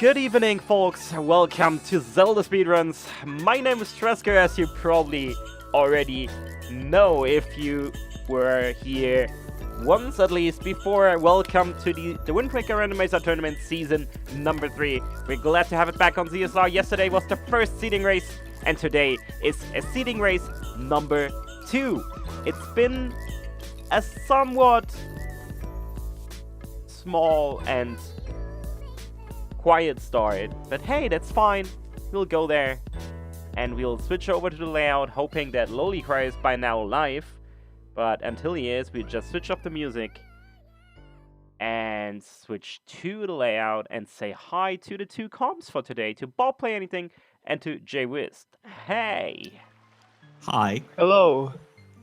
Good evening, folks. Welcome to Zelda Speedruns. My name is Tresker, as you probably already know if you were here once at least before. Welcome to the Wind Waker Randomizer Tournament Season number 3. We're glad to have it back on ZSR. Yesterday was the first seeding race, and today is a seeding race number 2. It's been a somewhat small and quiet start, but hey, that's fine. We'll go there and we'll switch over to the layout, hoping that Lolicry is by now live. But until he is, we just switch off the music and switch to the layout and say hi to the two comps for today, to Bob Play Anything and to Jay Wist. Hey! Hi. Hello.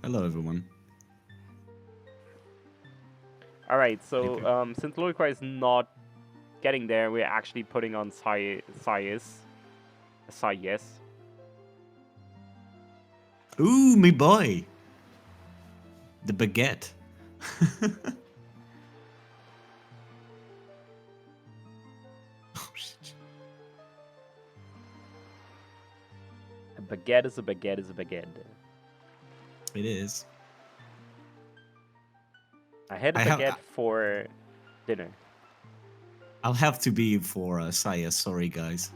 Hello, everyone. Alright, so since Lolicry is not getting there, we're actually putting on Sias. Ooh, me boy. The baguette. Oh, shit. A baguette is a baguette is a baguette. It is. I had a baguette for dinner. I'll have to be for Saya. Sorry, guys.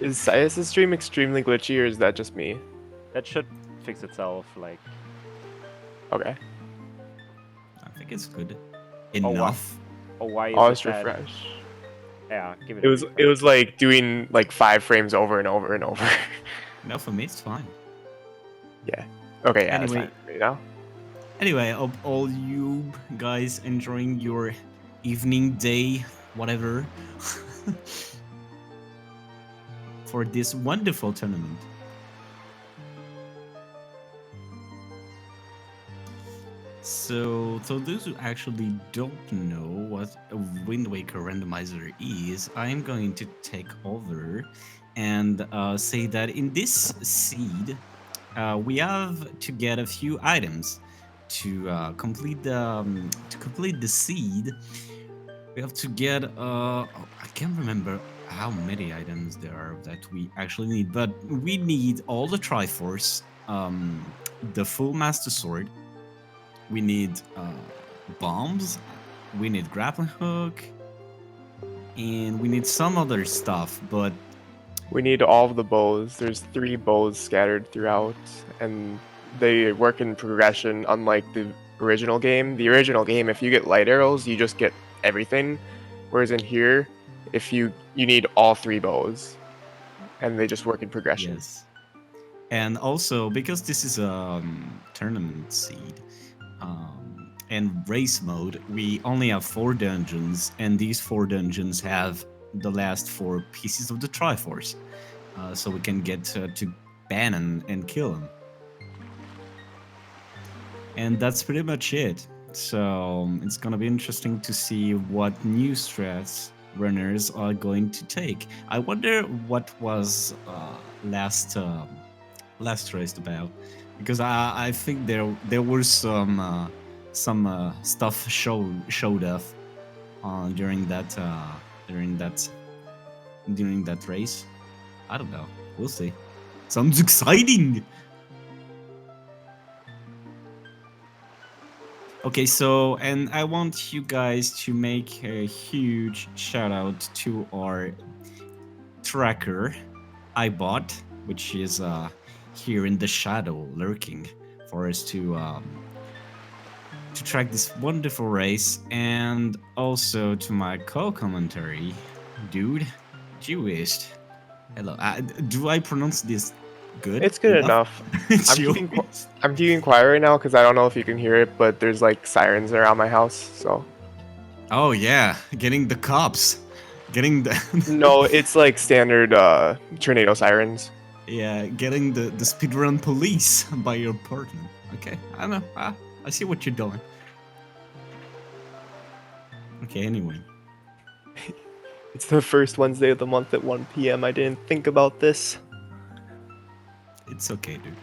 Is Sias' stream extremely glitchy, or is that just me? That should fix itself, like... Okay. I think it's good. Oh, Enough. why is Oh, it let's that... refresh. Yeah, give it It a was refresh. like doing like 5 frames over and over and over. No, for me, it's fine. Yeah. Okay, yeah, Anyway. it's fine for me now. Anyway, hope all you guys enjoying your evening, day, whatever, for this wonderful tournament. So those who actually don't know what a Wind Waker randomizer is, I'm going to take over and say that in this seed, we have to get a few items to complete the seed. We have to get I can't remember how many items there are that we actually need, but we need all the Triforce, the full Master Sword. We need bombs. We need grappling hook, and we need some other stuff. But We need all of the bows. There's 3 bows scattered throughout, and they work in progression, unlike the original game. The original game, if you get light arrows, you just get everything. Whereas in here, if you need all 3 bows, and they just work in progression. yes, and also because this is a tournament seed and race mode, we only have 4 dungeons, and these 4 dungeons have the last 4 pieces of the Triforce, so we can get to Bannon and kill him. And that's pretty much it. So it's gonna be interesting to see what new strats runners are going to take. I wonder what was last race about, because I think there were some stuff showed off during that race. I don't know. We'll see. Sounds exciting. Okay, so, and I want you guys to make a huge shout out to our tracker, iBot, which is here in the shadow lurking for us to track this wonderful race, and also to my co-commentary, dude, Jewish. Hello, do I pronounce this good? It's good enough. I'm keeping quiet right now because I don't know if you can hear it, but there's like sirens around my house, so. Oh yeah, getting the cops, getting the. No, it's like standard tornado sirens. Yeah, getting the speedrun police by your partner. Okay, I know. I see what you're doing. Okay, anyway. It's the first Wednesday of the month at 1 p.m. I didn't think about this. It's okay, dude.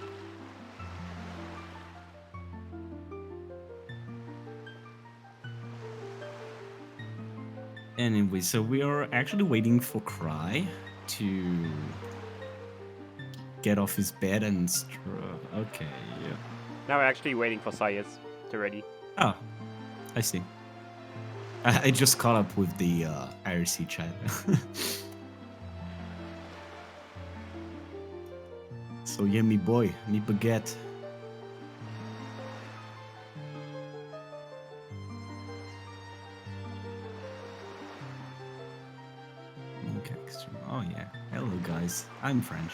Anyway, so we are actually waiting for Cry to get off his bed and okay, yeah. Now we're actually waiting for Sayas to ready. Oh, I see. I just caught up with the IRC chat. So yeah, me boy, me baguette. Okay, oh yeah, hello guys, I'm French.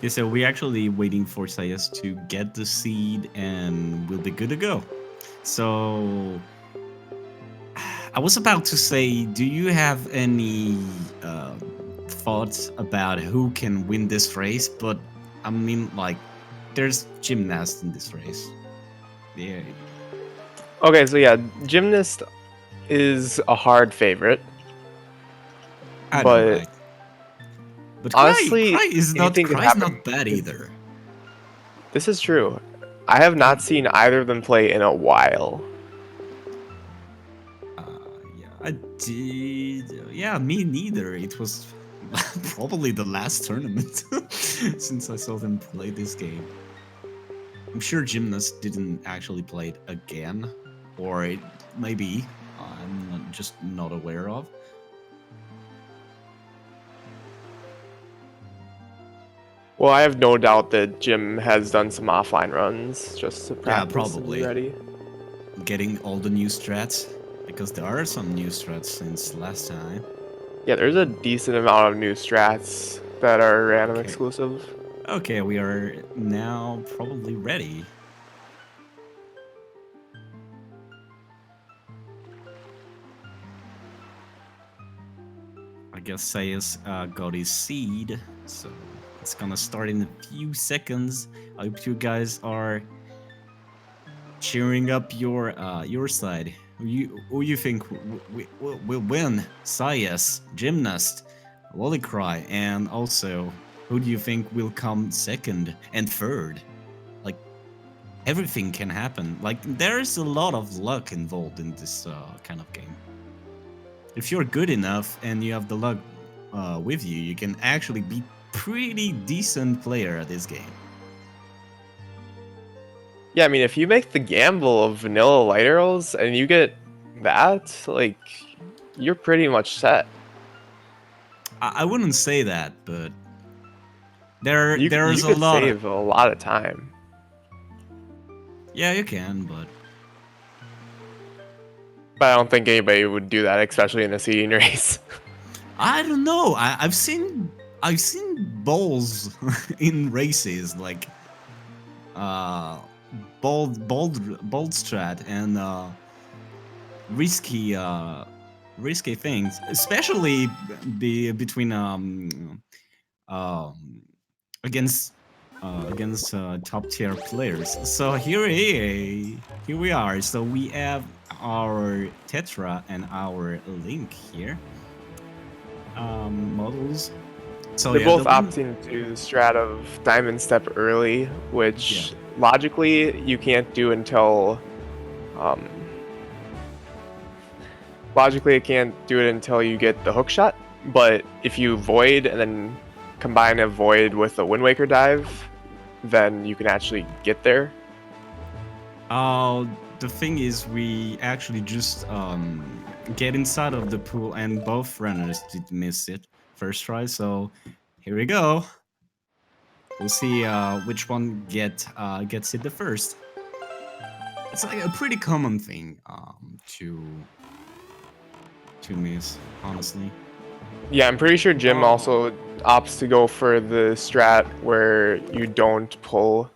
Yeah, so we're actually waiting for Sayas to get the seed and we'll be good to go. So I was about to say, do you have any thoughts about who can win this race? But I mean, like, there's gymnasts in this race. Yeah. Okay, so yeah, Gymnast is a hard favorite. I know, But right? But honestly, Cry is anything could happen. not bad either. This is true. I have not seen either of them play in a while. Yeah, I did. Yeah, me neither. It was probably the last tournament since I saw them play this game. I'm sure Gymnast didn't actually play it again, or it maybe I'm just not aware of. Well, I have no doubt that Jim has done some offline runs just to practice probably. and be ready. Getting all the new strats, because there are some new strats since last time. Yeah, there's a decent amount of new strats that are random exclusive. Okay, we are now probably ready. I guess Sayas got his seed, so it's gonna start in a few seconds. I hope you guys are cheering up your side. Who you think will win? Sayas, Gymnast, Cry, and also who do you think will come second and third? Like, everything can happen. Like, there's a lot of luck involved in this kind of game. If you're good enough and you have the luck with you, you can actually be pretty decent player at this game. Yeah, I mean, if you make the gamble of vanilla light arrows and you get that, like, you're pretty much set. I wouldn't say that, but there's You a could lot. save a lot of time. Yeah, you can, but I don't think anybody would do that, especially in a seeding race. I don't know. I've seen balls in races like bold strat and risky things, especially between against top tier players. So here we are. So we have our Tetra and our Link here. Models. So They're yeah, both opting to strat of Diamond Step early, which logically you can't do until logically I can't do it until you get the hook shot. But if you void and then combine a void with a Wind Waker dive, then you can actually get there. The thing is, we actually just get inside of the pool, and both runners did miss it first try. So here we go. We'll see which one gets it the first. It's like a pretty common thing to miss, honestly. Yeah, I'm pretty sure Jim also opts to go for the strat where you don't pull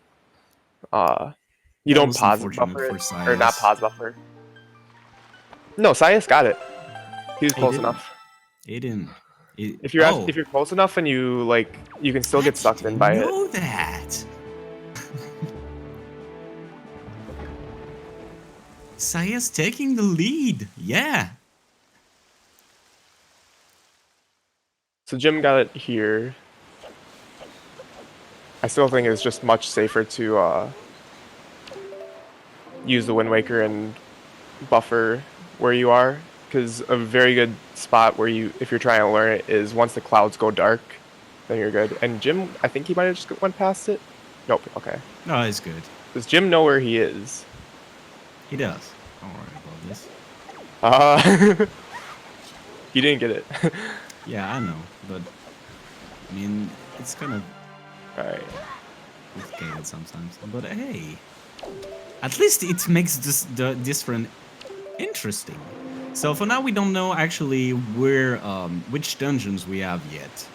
you don't pause buffer it, or not pause buffer. No, Sayas got it. He was close enough. He didn't. If you're close enough and you can still get sucked in by it. I know that. Saya's taking the lead. Yeah. So Jim got it here. I still think it's just much safer to use the Wind Waker and buffer where you are, because a very good spot where you, if you're trying to learn it, is once the clouds go dark, then you're good. And Jim, I think he might have just went past it. Nope. Okay. No, it's good. Does Jim know where he is? He does. Don't worry about this. He didn't get it. Yeah, I know, but I mean, it's kind of All right. complicated sometimes. But hey, at least it makes this run interesting. So for now, we don't know actually where which dungeons we have yet,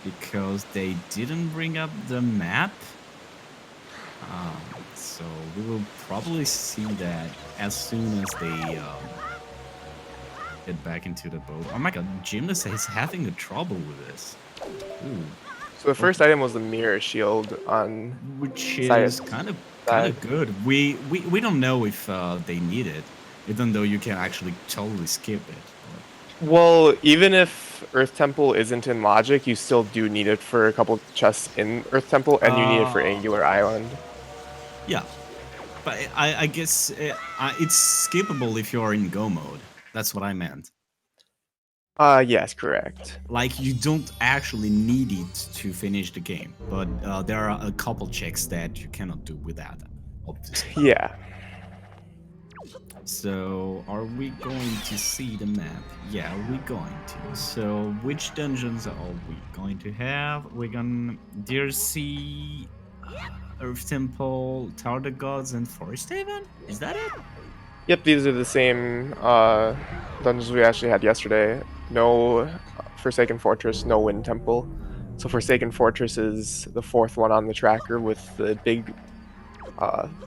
because they didn't bring up the map. So we will probably see that as soon as they get back into the boat. Oh my god, Jim is having a trouble with this. Ooh. So the first item was the mirror shield on Which Saya's is kind of side. good. We don't know if they need it, even though you can actually totally skip it. Well, even if Earth Temple isn't in Logic, you still do need it for a couple chests in Earth Temple, and you need it for Angular Island. Yeah, but I guess it's skippable if you're in Go mode. That's what I meant. Yes, correct. Like, you don't actually need it to finish the game, but there are a couple checks that you cannot do without them, obviously. Yeah. So, are we going to see the map? Yeah, we're going to. So, which dungeons are we going to have? We're gonna... Dear Sea, Earth Temple, Tower of the Gods, and Forest Haven? Is that it? Yep, these are the same dungeons we actually had yesterday. No Forsaken Fortress, no Wind Temple. So Forsaken Fortress is the fourth one on the tracker with the big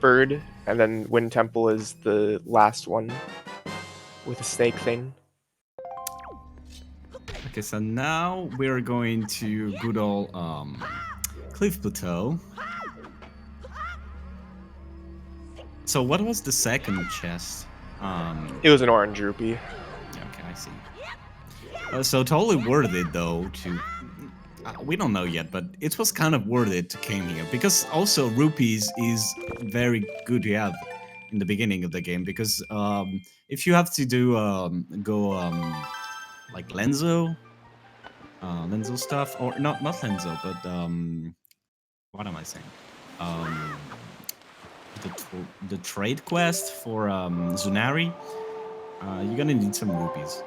bird, and then Wind Temple is the last one with a snake thing. Okay, so now we're going to good old Cliff Plateau. So what was the second chest? It was an orange rupee. Okay, I see. So totally worth it though to... we don't know yet, but it was kind of worth it to came here, because also rupees is very good to have in the beginning of the game, because if you have to do like Lenzo stuff, or not Lenzo, but what am I saying? The trade quest for Zunari, you're gonna need some rupees.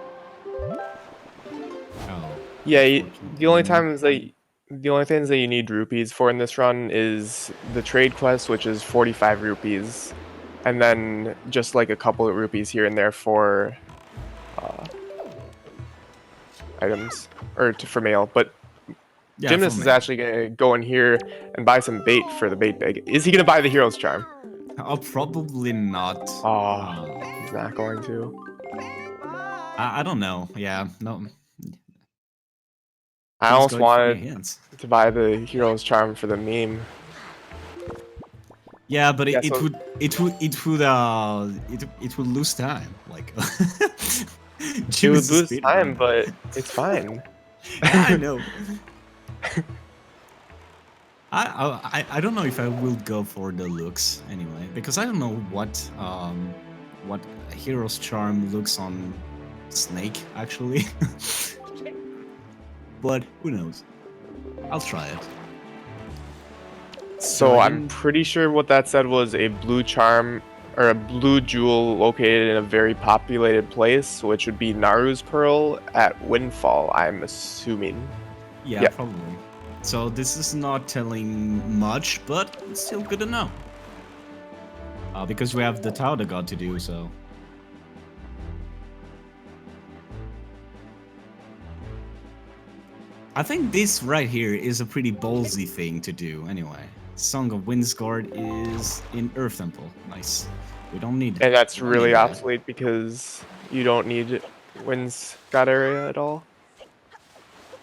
Oh. Yeah, the only things that you need rupees for in this run is the trade quest, which is 45 rupees, and then just like a couple of rupees here and there for items or for mail. But Yeah, Gymnast for is me. actually gonna go in here and buy some bait for the bait bag. Is he gonna buy the hero's charm? Oh, probably not. Oh, he's not going to. I don't know. Yeah, no. I He's almost going for your wanted hands. to buy the hero's charm for the meme. Yeah, but Yeah, it so- would lose time. Like, It would lose time, but it's fine. Yeah, I know. I don't know if I will go for the looks anyway, because I don't know what hero's charm looks on Snake actually. But who knows? I'll try it. So I'm pretty sure what that said was a blue charm or a blue jewel located in a very populated place, which would be Naru's Pearl at Windfall, I'm assuming. Yeah, probably. So this is not telling much, but it's still good to know. Because we have the Tower of the God to do, so... I think this right here is a pretty ballsy thing to do, anyway. Song of Windsguard is in Earth Temple. Nice. We don't need... And that's really obsolete because you don't need Wind's God area at all.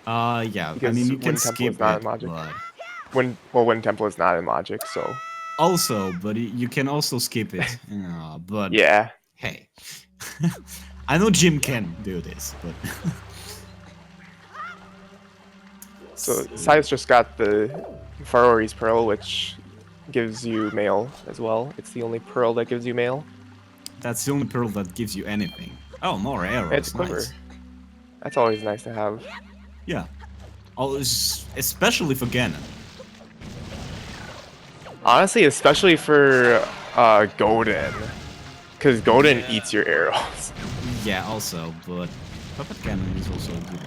Yeah, Because I mean, you can Wind Temple skip is not it, in Logic. but... Wind Temple is not in Logic, so... Also, but you can also skip it. But Yeah. hey, I know Jim can do this, but So so Sai's just got the Farore's Pearl, which gives you mail as well. It's the only pearl that gives you mail. that's the only pearl that gives you anything. Oh, more It's a arrows, quiver. nice. That's always nice to have. Yeah, especially for Ganon. Honestly, especially for Godin, because Godin eats your arrows. Yeah, also, but Puppet Cannon is also good.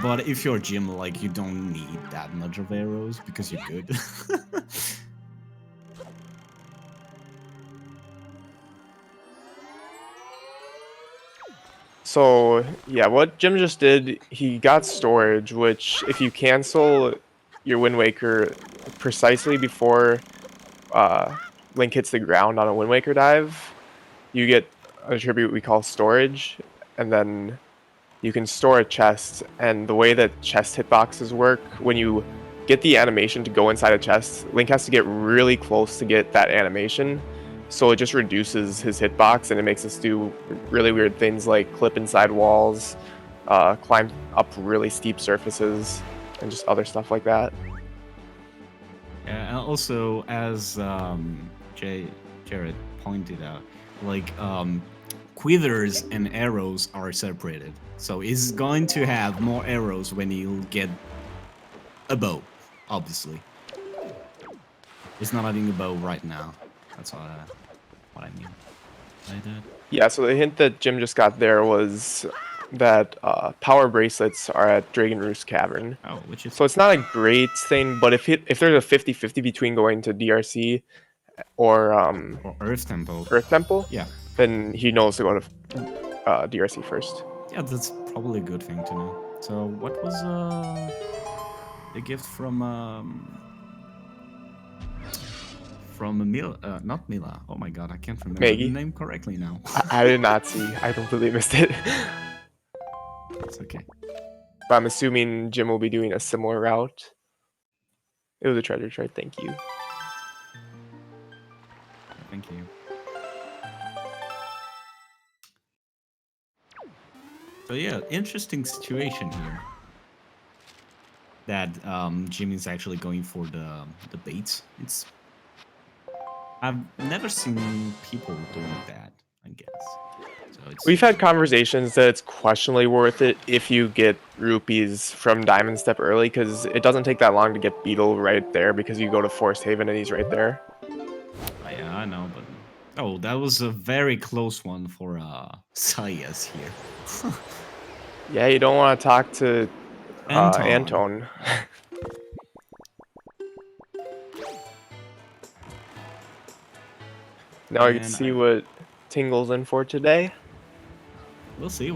But if you're Jim, like, you don't need that much of arrows because you're good. So yeah, what Jim just did, he got storage, which if you cancel your Wind Waker precisely before Link hits the ground on a Wind Waker dive, you get an attribute we call storage, and then you can store a chest. And the way that chest hitboxes work, when you get the animation to go inside a chest, Link has to get really close to get that animation. So it just reduces his hitbox and it makes us do really weird things like clip inside walls, climb up really steep surfaces, and just other stuff like that. And also, as Jared pointed out, like, quivers and arrows are separated. So he's going to have more arrows when he'll get a bow, obviously. He's not having a bow right now. That's what I mean by that. Yeah, so the hint that Jim just got there was that power bracelets are at Dragon Roost Cavern. Oh, which is So it's not a great thing, but if there's a 50-50 between going to DRC or or Earth Temple. Earth Temple, Yeah. then he knows to go to DRC first. Yeah, that's probably a good thing to know. So, what was the gift from Mila? Not Mila. Oh my God, I can't remember the Maggie? name correctly now. I did not see. I completely missed it. It's okay. But I'm assuming Jim will be doing a similar route. It was a treasure trade. Thank you. Thank you. So yeah, interesting situation here. That Jim is actually going for the baits. I've never seen people doing that, I guess. So it's We've had conversations that it's questionably worth it if you get rupees from Diamond Step early, because it doesn't take that long to get Beetle right there because you go to Forest Haven and he's right there. Yeah, I know, but oh, that was a very close one for Sayas here. Yeah, you don't want to talk to Anton. Anton. Now you can And see what Tingle's in for today. we'll see.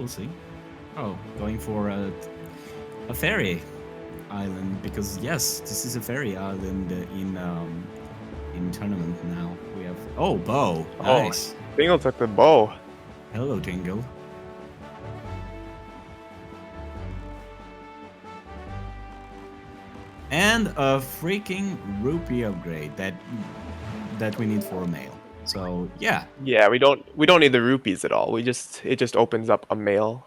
Oh, going for a fairy island because yes, this is a fairy island in tournament now. We have bow. Nice. Oh, Tingle took the bow. Hello, Tingle. And a freaking rupee upgrade that we need for a male. So yeah, Yeah, we don't need the rupees at all. It just opens up a mail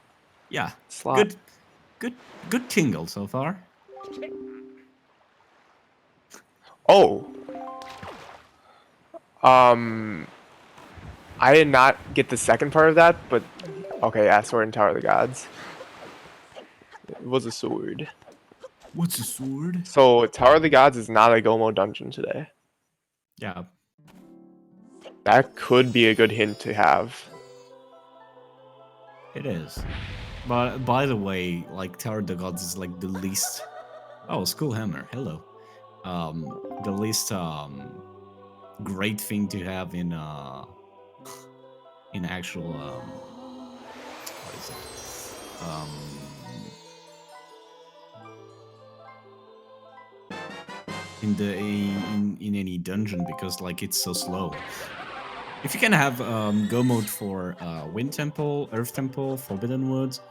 yeah, slot. good tingle so far. Oh. I did not get the second part of that, but okay, yeah, Sword and Tower of the Gods. It was a sword. What's a sword? So Tower of the Gods is not a Gomo dungeon today. Yeah, That could be a good hint to have. it is. But by the way, like Tower of the Gods is like the least. Oh, Skull Hammer. Hello. The least great thing to have in actual what is it? In any dungeon because like it's so slow. If you can have go mode for Wind Temple, Earth Temple, Forbidden Woods,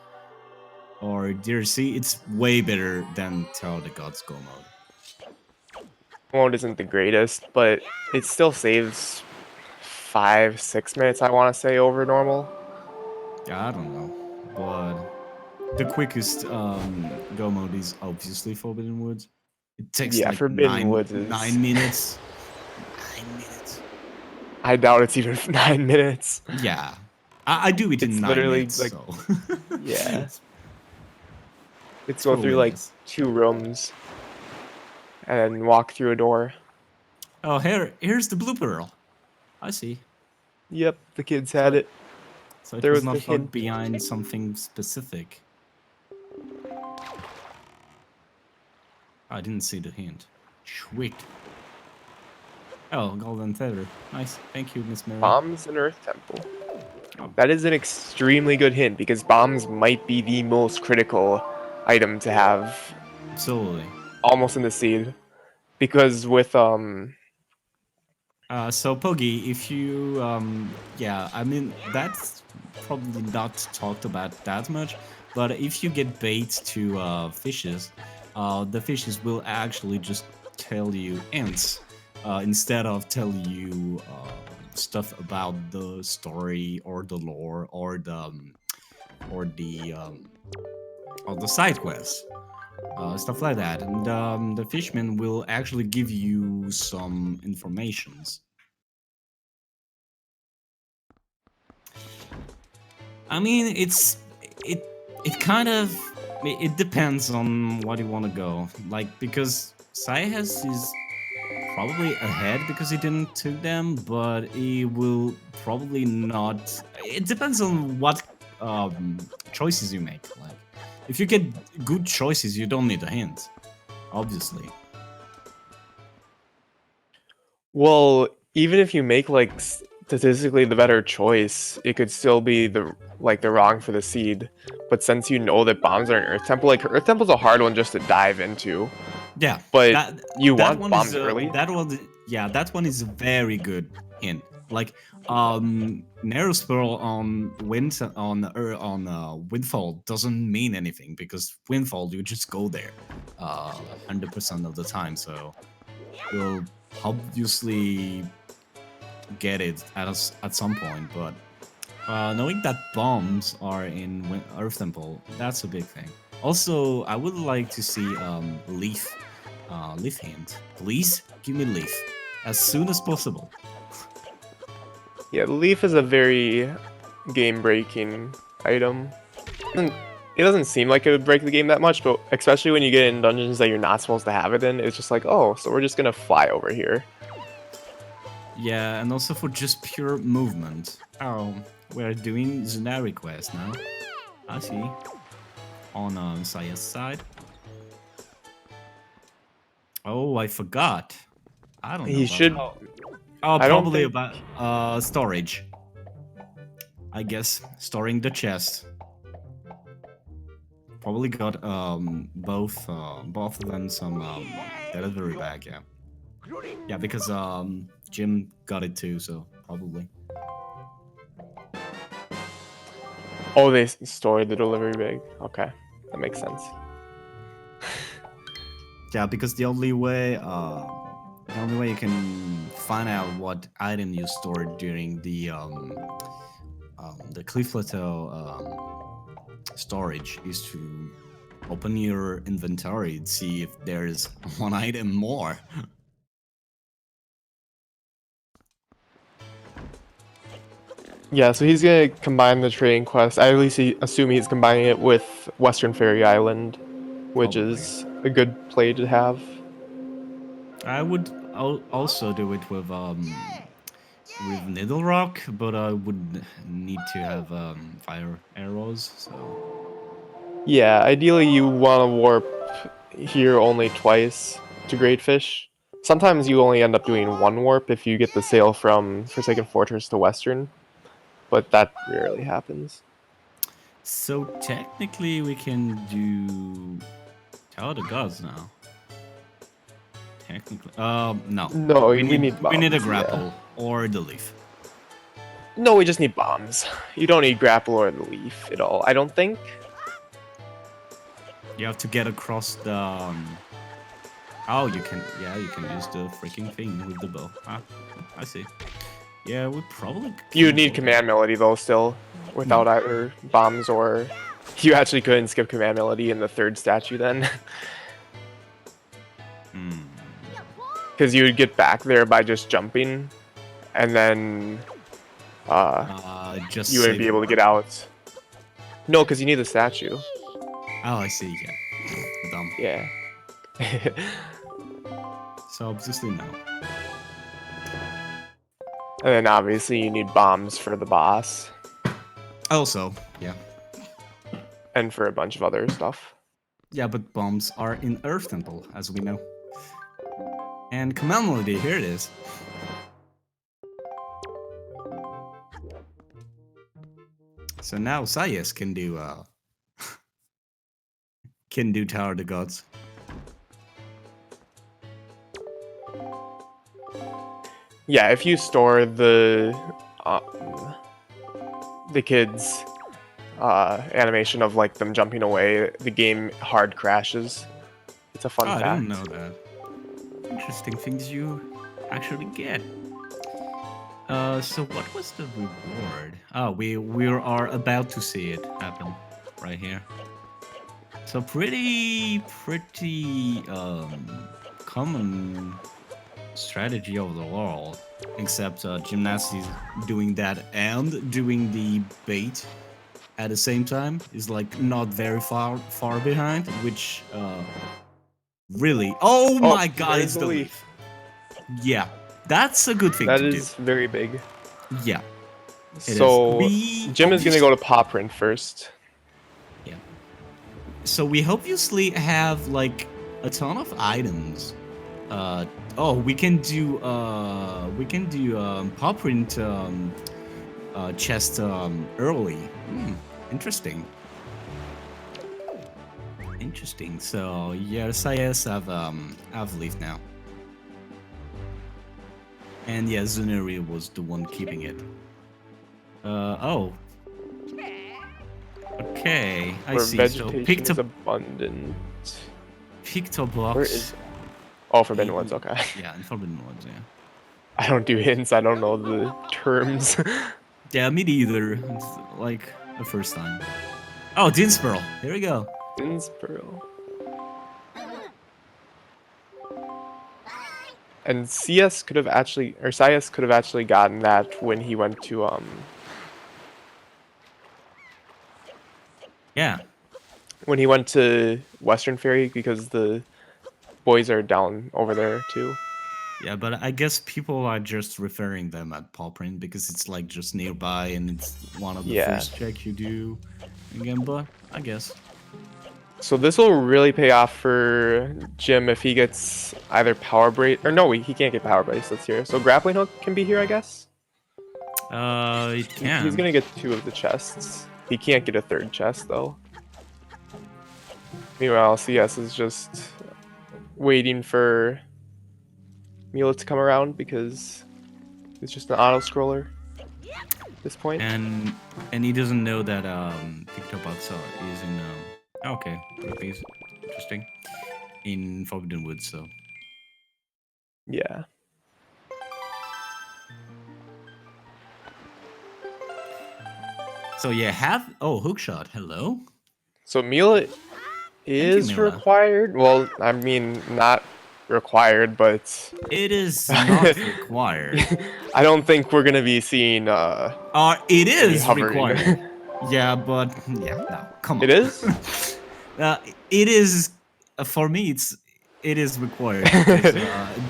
or DRC, it's way better than Tower of the Gods go mode. mode isn't the greatest, but it still saves 5-6 minutes, I want to say, over normal. Yeah, I don't know, but the quickest go mode is obviously Forbidden Woods. It takes Yeah, like Forbidden Woods nine is. minutes. 9 minutes. I doubt it's even 9 minutes. Yeah, I do it in It's 9 minutes, literally like, so yeah, it's it's go probably through like nice. 2 rooms and walk through a door. Oh, here's the blue pearl. I see. Yep, the kids So had it. so it There was was the not locked hint. behind something specific. I didn't see the hint. Sweet. Oh, golden feather. Nice. Thank you, Miss Mary. Bombs and Earth Temple. Oh, That is an extremely good hint because bombs might be the most critical item to have absolutely. almost in the seed. Because with So Poggy, if you yeah, I mean that's probably not talked about that much, but if you get bait to fishes, the fishes will actually just tell you ants instead of tell you stuff about the story or the lore or the or the side quests. Stuff like that, and the fishman will actually give you some informations. I mean, it it kind of it depends on what you want to go. Like because Sayas is probably ahead because he didn't took them, but he will probably not. It depends on what choices you make. Like if you get good choices, you don't need a hint, obviously. well, even if you make like statistically the better choice, it could still be the wrong for the seed. But since you know that bombs are an Earth Temple, like Earth Temple's a hard one just to dive into. Yeah, But that you that want one is bombs early. that one is a very good hint. Like narrow spur on windfall doesn't mean anything because windfall you just go there 100% of the time, so you'll obviously get it at some point. But knowing that bombs are in Earth Temple, that's a big thing. Also, I would like to see leaf hint. Please give me leaf as soon as possible. Yeah, the leaf is a very game-breaking item. Doesn't- It doesn't seem like it would break the game that much, but especially when you get in dungeons that you're not supposed to have it in, it's just like, oh, so we're just gonna fly over here. Yeah, and also for just pure movement. Oh, we're doing Zunari quest now. I see. On Saya's side. Oh, I forgot. I don't know He about. should. Oh, I don't probably think. about storage. I guess storing the chest. Probably got both of them some delivery bag, yeah. Yeah, because Jim got it too, so probably. Oh, they stored the delivery bag. Okay, that makes sense. Yeah, because the only way you can find out what item you stored during the Cliff Plateau storage is to open your inventory and see if there's one item more. Yeah, so he's gonna combine the trading quest. I at least assume he's combining it with Western Fairy Island, which Probably. is a good play to have. I would also do it with Needle Rock, but I would need to have fire arrows. So Yeah, ideally you want to warp here only twice to Great Fish. Sometimes you only end up doing one warp if you get the sail from Forsaken Fortress to Western, but that rarely happens. so technically we can do Tower of the Gods now. Technically, no. No, We we need need we need a bombs, yeah. grapple or the leaf. No, we just need bombs. You don't need grapple or the leaf at all, I don't think. You have to get across the Oh, you can. Yeah, you can use the freaking thing with the bow. Ah, I see. Yeah, we probably. You Can need go command melody though still, without either bombs or. You actually couldn't skip command melody in the third statue then, Hmm. because you would get back there by just jumping, and then Just you wouldn't save be it. able to get out. No, because you need the statue. Oh, I see. Yeah. Dumb. Yeah. So obviously no. And then obviously you need bombs for the boss Also, yeah. and for a bunch of other stuff. Yeah, but bombs are in Earth Temple, as we know. And command melody, here it is. So now Sayas can do Tower of the Gods. Yeah, if you store the kids animation of like them jumping away, the game hard crashes. It's a fun Oh, I fact. didn't know that. Interesting things you actually get. So what was the reward? Oh, we are about to see it happen right here. So pretty common strategy overall, except gymnastics doing that and doing the bait at the same time is like not very far behind, which really, oh Oh, my god, there's it's the the leaf. leaf. Yeah, that's a good thing That to is very big. do. Yeah, it So is. Jim is gonna go to paw print first. Yeah. So we obviously have like a ton of items. Oh, we can do paw print chest early. Interesting. Interesting. So yes, I've leave now. And yeah, Zuneri was the one keeping it. Oh. Okay, I Where see. So vegetation picked is up abundant. box. Where is? Oh, Forbidden Woods. Okay. Yeah, in Forbidden Woods, yeah. I don't do hints. I don't know the terms. Yeah, me neither. It's like the first time. Oh, Dinspearl. Here we go. Innsbruck. And CS could have actually, or Sias could have actually gotten that when he went to Yeah. when he went to Western Ferry, because the boys are down over there too. Yeah, but I guess people are just referring them at paw print because it's like just nearby and it's one of the Yeah. first check you do again, but I guess. So this will really pay off for Jim if he gets either power brace, or no, he can't get power bracelets here. So grappling hook can be here, I guess. It can. He's gonna get 2 of the chests. He can't get a 3rd chest though. Meanwhile, CS is just waiting for Mila to come around because it's just an auto scroller at this point. And he doesn't know that Pictobox is in okay, rupees. Interesting. In Forbidden Woods, so. Yeah. So yeah, hookshot. Hello. So Mila is Mila. required. Well, I mean, not required, but It is not required. I don't think we're gonna be seeing. It is hovering. required. Yeah, but yeah, no, come on. It is. It is for me. It is required. Because,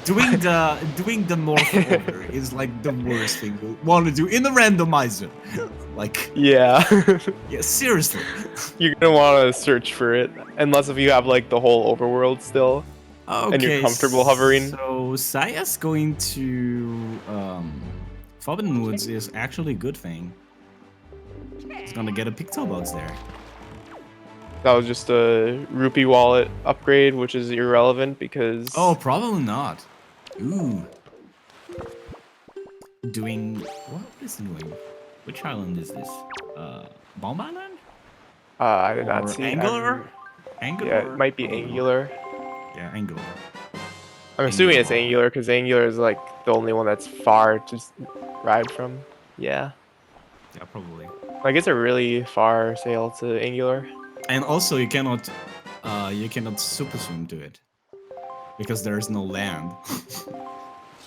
doing the morph over is like the worst thing you want to do in the randomizer. Like, Yeah. yeah, seriously. You're gonna want to search for it, unless if you have like the whole overworld still. Okay, And you're comfortable hovering? So Saya's going to Forbidden Woods is actually a good thing. He's gonna get a Pictobox there. That was just a rupee wallet upgrade, which is irrelevant because. Oh, probably not. Ooh. Doing what is it doing? Which island is this? Bomb Island? I did not Or see. Angular? Angular? Yeah, it might be angular. Yeah, Angular. I'm assuming it's angular because angular is like the only one that's far to ride from. Yeah. Yeah, probably. Like it's a really far sail to angular. And also, you cannot super swim to it because there's no land.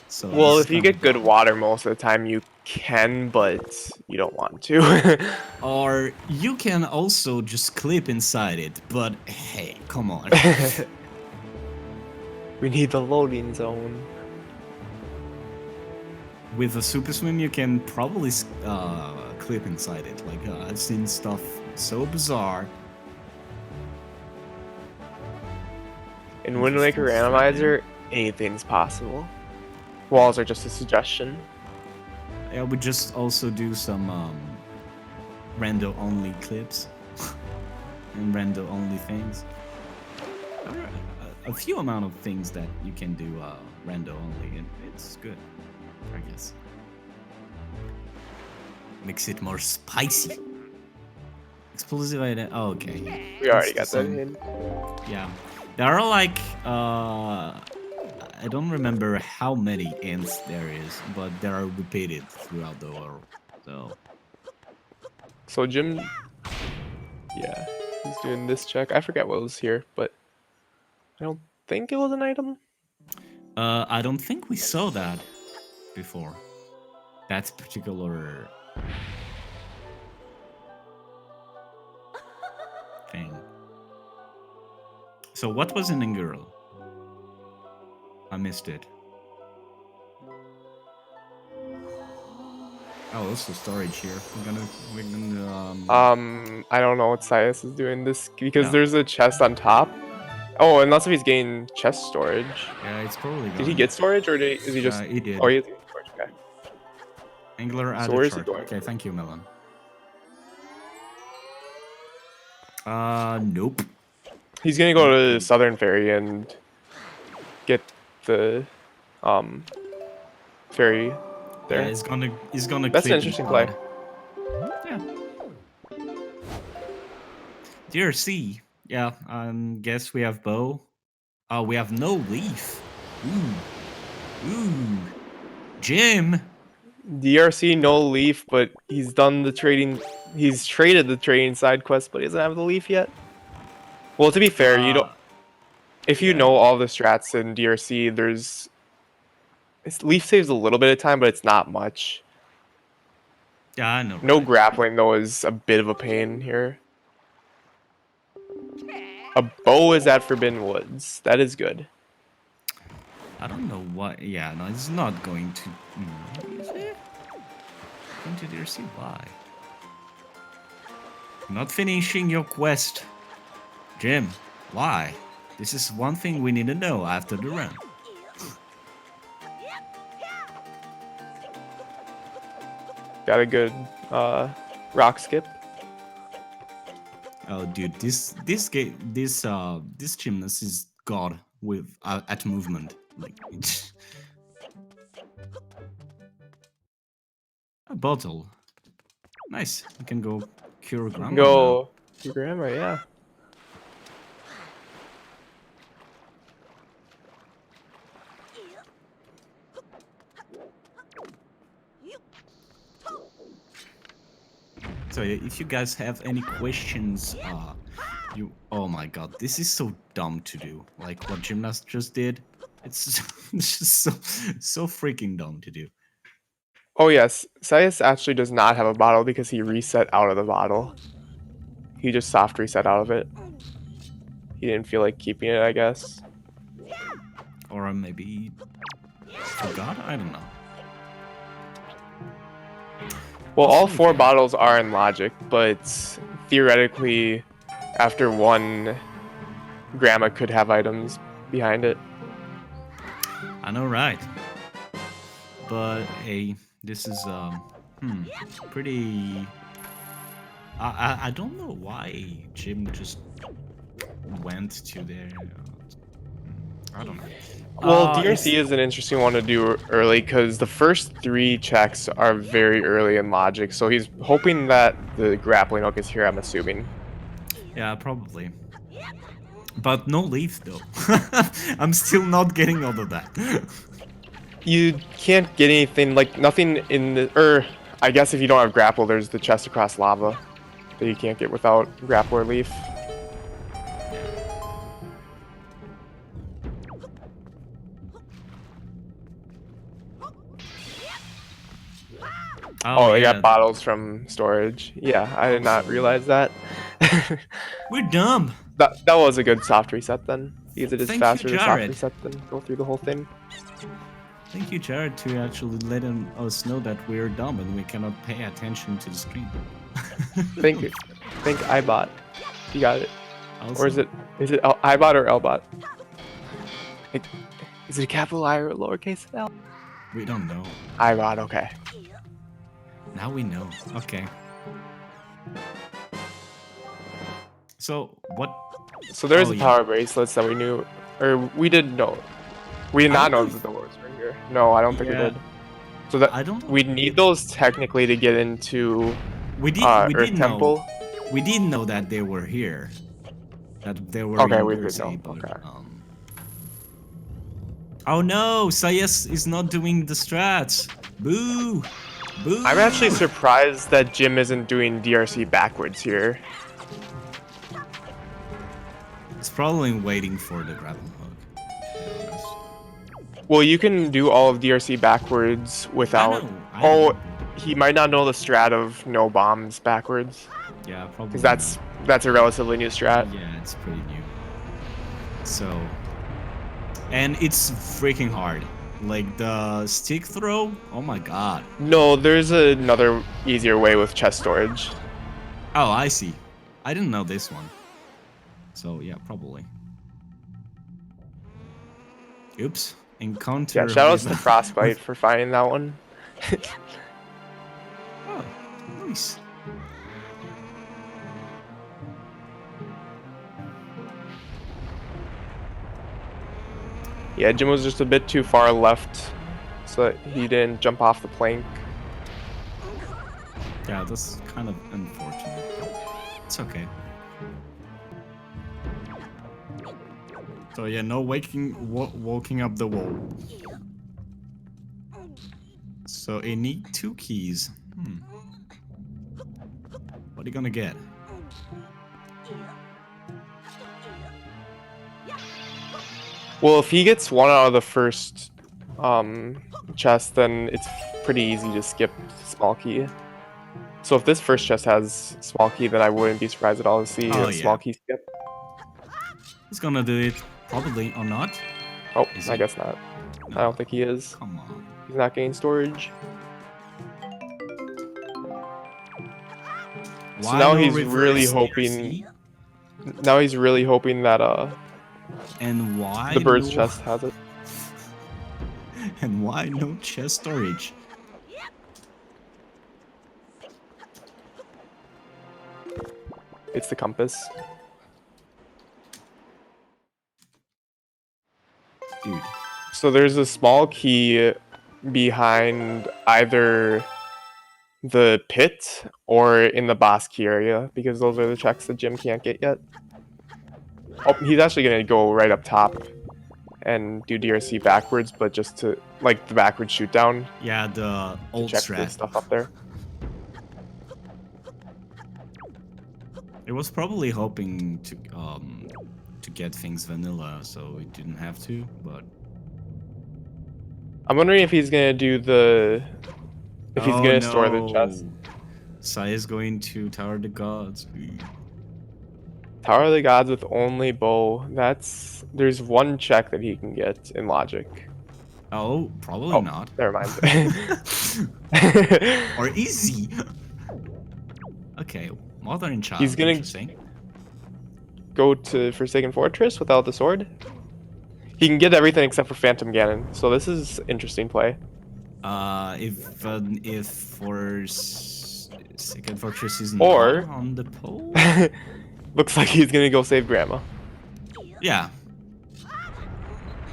So Well, this is if you kind of get good dumb. water most of the time, you can, but you don't want to. Or you can also just clip inside it, but hey, come on. We need the loading zone. With a super swim, you can probably clip inside it. Like I've seen stuff so bizarre. In Wind Waker Randomizer, anything's possible. Walls are just a suggestion. Yeah, we just also do some rando only clips and rando only things. There are a few amount of things that you can do rando only, and it's good, I guess. Makes it more spicy. Explosive item. Oh, okay. We already That's got the that same. in. Yeah, there are like I don't remember how many ends there is, but they are repeated throughout the world. So Jim, yeah, he's doing this check. I forget what was here, but I don't think it was an item. I don't think we saw that before. That particular thing. So what was in Ingirl? I missed it. Oh, also storage here. We're gonna I don't know what Sias is doing this because No. there's a chest on top. Oh, unless if he's getting chest storage. yeah, it's probably Did he gone. get storage or is he just? He did. Oh, he is getting storage. Okay. Angular So added where's he chart. going? Okay, thank you, Melon. Nope. He's gonna go to the Southern Ferry and get the ferry there. Yeah, he's gonna That's an clip interesting inside. play. Yeah. DRC. Yeah, guess we have bow. Oh, we have no leaf. Ooh. Jim. DRC no leaf, but he's done the trading. He's traded the trading side quest, but he doesn't have the leaf yet. Well, to be fair, you don't. If you yeah. know all the strats in DRC, leaf saves a little bit of time, but it's not much. Yeah, I know. No right? grappling though is a bit of a pain here. A bow is at Forbidden Woods. That is good. I don't know what. Yeah, no, it's not going to. Is it? Going to DRC? Why? Not finishing your quest, Jim. Why? This is one thing we need to know after the run. Got a good rock skip. Oh, dude, this gymnast is god with at movement. Like a bottle. Nice. You can go cure grandma. Go to grandma, yeah. So if you guys have any questions, oh my god, this is so dumb to do. Like what Gymnast just did. It's just so freaking dumb to do. Oh yes, Sias actually does not have a bottle because he reset out of the bottle. He just soft reset out of it. He didn't feel like keeping it, I guess. Or maybe forgot? I don't know. Well, all 4 bottles are in logic, but theoretically, after one, grandma could have items behind it. I know, right? But hey, this is pretty. I don't know why Jim just went to there. I don't know. Well, DRC is an interesting one to do early because the first 3 checks are very early in logic, so he's hoping that the grappling hook is here, I'm assuming. Yeah, probably. But no leaf though. I'm still not getting all of that. You can't get anything, like nothing in the, I guess if you don't have grapple, there's the chest across lava that you can't get without grapple or leaf. Oh, they yeah. got bottles from storage. Yeah, I did not realize that. We're dumb. That was a good soft reset then, because it is Thank you, faster to soft Jared. reset than go through the whole thing. Thank you, Jared, to actually letting us know that we're dumb and we cannot pay attention to the screen. Think iBot. You got it. Also, Or is it iBot or LBot? Is it a capital I or a lowercase L? we don't know. iBot, okay. Now we know. Okay. So what? So there's Oh, the yeah. power bracelets that we knew, or we did know. We did I not don't know know that the doors were here. No, I don't think we Yeah. did. So that I don't know. we need those technically to get into We did. We Earth did Temple. know. We did know that they were here. That they were. Okay, in we did Jersey, know, but, okay. Oh no! Sayas is not doing the strats. Boo! Boo! I'm actually surprised that Jim isn't doing DRC backwards here. It's probably waiting for the grappling hook. to be honest. Well, you can do all of DRC backwards without. I Oh, know. he might not know the strat of no bombs backwards, Yeah, probably. because that's a relatively new strat. Yeah, it's pretty new. So, and it's freaking hard. Like the stick throw. Oh my god. No, there's another easier way with chest storage. Oh, I see. I didn't know this one. So yeah, probably. Oops. Encounter. Yeah, shoutouts to with- Frostbite for finding that one. Oh, nice. Yeah, Jim was just a bit too far left, so that he didn't jump off the plank. Yeah, that's kind of unfortunate. It's okay. So yeah, no walking up the wall. So I need 2 keys. What are you gonna get? Well, if he gets one out of the first chest, then it's pretty easy to skip small key. So if this first chest has small key, then I wouldn't be surprised at all to see Oh, a yeah. small key skip. He's gonna do it, probably, or not. Oh, Is I he? guess not. I don't think he is. Come on. He's not getting storage. So Why now no he's reverse really DRC? hoping. Now he's really hoping that And why the bird's no... chest has it. And why no chest storage? It's the compass. Dude. So there's a small key behind either the pit or in the boss key area, because those are the checks that Jim can't get yet. Oh, he's actually gonna go right up top and do DRC backwards, but just to like the backwards shoot down, Yeah, the old check the strat. stuff up there. It was probably hoping to get things vanilla, so it didn't have to, but I'm wondering if he's gonna do the if he's gonna store the chest. Sai is going to Tower of the Gods. Tower of the Gods with only bow. There's one check that he can get in logic. Oh, probably Oh, not. never mind. Or easy. Okay, Mother and Child. He's gonna- Interesting. Go to Forsaken Fortress without the sword. He can get everything except for Phantom Ganon. So this is interesting play. If for Second Fortress is Or- not on the pole. Looks like he's gonna go save Grandma. Yeah.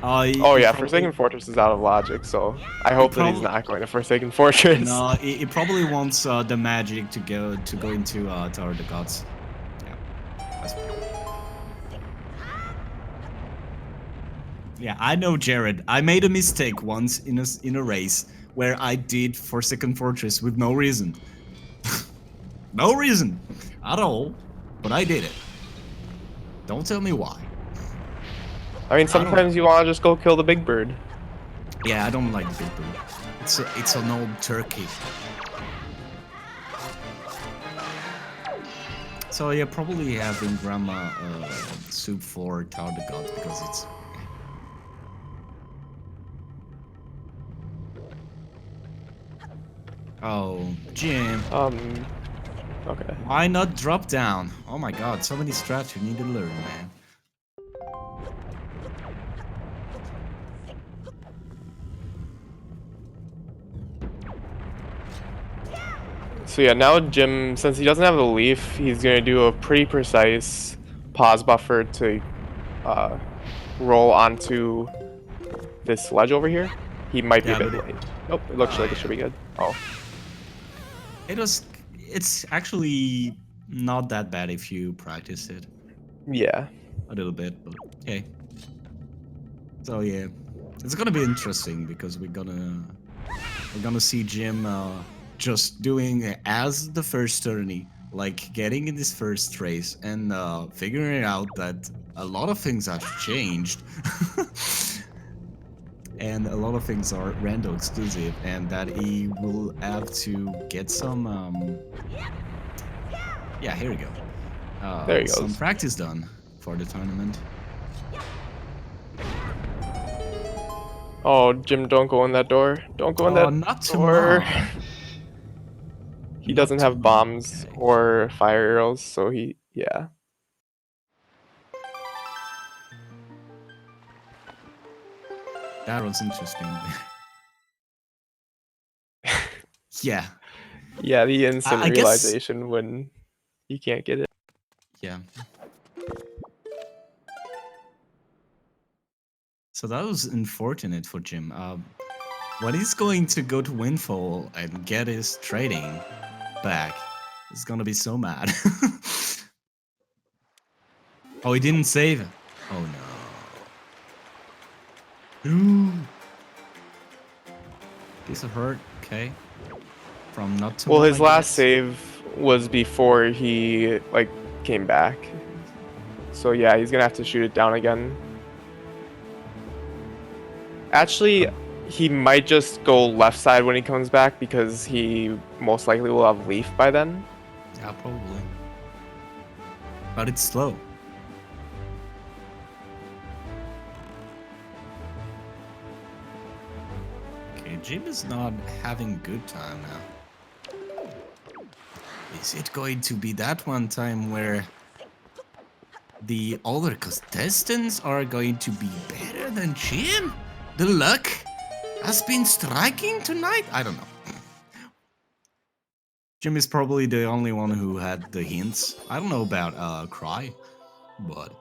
Oh yeah, probably- Forsaken Fortress is out of logic, so I hope that he's probably- not going to Forsaken Fortress. No, it probably wants the magic to go into Tower of the Gods. Yeah. That's... Yeah, I know, Jared. I made a mistake once in a race where I did Forsaken Fortress with no reason. No reason at all, but I did it. Don't tell me why. I mean, I don't know. sometimes you want to just go kill the big bird. Yeah, I don't like the big bird. It's an old turkey. So yeah, probably having Grandma soup for Tower of the Gods because it's. Oh, Jim. Okay. Why not drop down? Oh my god, so many strats you need to learn, man. So yeah, now Jim, since he doesn't have the leaf, he's gonna do a pretty precise pause buffer to roll onto this ledge over here. He might be Yeah, a bit but late. Nope, it looks like it should be good. Oh, it's actually not that bad if you practice it yeah. a little bit, but okay. So yeah, it's gonna be interesting because we're gonna see Jim just doing as the first tourney, like getting in this first race and figuring out that a lot of things have changed. And a lot of things are rando exclusive, and that he will have to get some yeah, here we go, There he some goes. practice done for the tournament. Oh, Jim, don't go in that door. Don't go in Oh, that not to door. mom. He Not doesn't to have mom. bombs Okay, or fire arrows, so yeah. that was interesting. Yeah, Yeah, the instant I guess. realization when he can't get it. Yeah. So that was unfortunate for Jim. When he's going to go to Windfall and get his trading back, he's gonna be so mad. Oh, he didn't save it. Oh no. Ooh. Piece of hurt. Okay. From not to Well, mom, his I last guess. save was before he like came back. So yeah, he's gonna have to shoot it down again. Actually, he might just go left side when he comes back because he most likely will have leaf by then. Yeah, probably. But it's slow. Okay, Jim is not having good time now. Is it going to be that one time where the other contestants are going to be better than Jim? The luck has been striking tonight? I don't know. Jim is probably the only one who had the hints. I don't know about Cry, but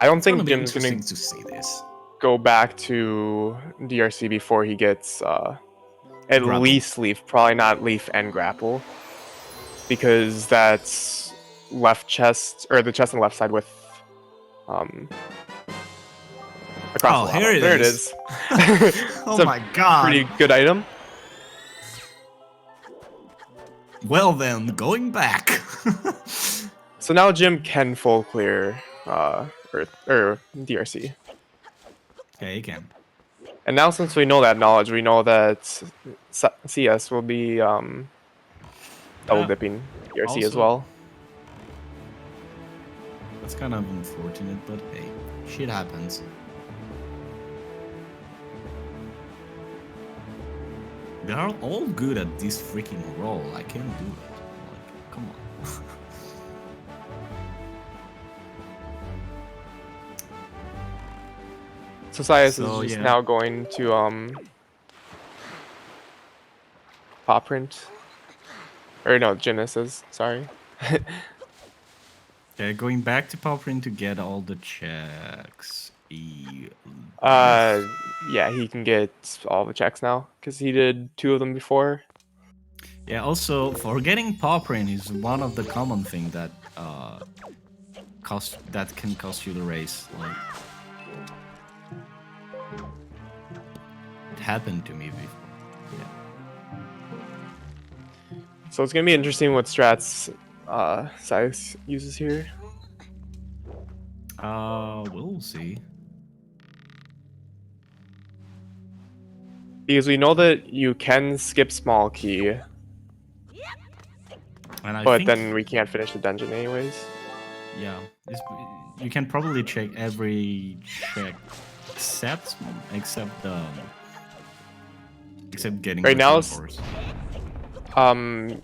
I don't it's gonna think be Jim's gonna interesting to see this. go back to DRC before he gets at Grapple. least leaf, probably not leaf and grapple, because that's left chest or the chest on the left side with um across Oh, the here lava. it There it is. is. Oh It's a my god. pretty good item. Well then, going back. So now Jim can full clear Earth or DRC. Okay, you can. And now since we know that knowledge, we know that CS will be double dipping DRC as Also, well. that's kind of unfortunate, but hey, shit happens. They are all good at this freaking role. I can't do it. Like, come on. So Sias So, is just yeah. now going to pop print. Or no, Genesis, sorry. Okay, going back to Poprin to get all the checks. Yeah, he can get all the checks now because he did 2 of them before. Yeah, also, forgetting Poprin is one of the common thing that uh that can cost you the race. Like it happened to me before. Yeah. So it's gonna be interesting what strats Sias uses here. We'll see. Because we know that you can skip small key, And I but think then we can't finish the dungeon anyways. yeah, you can probably check every check except except getting Right the now, jump force.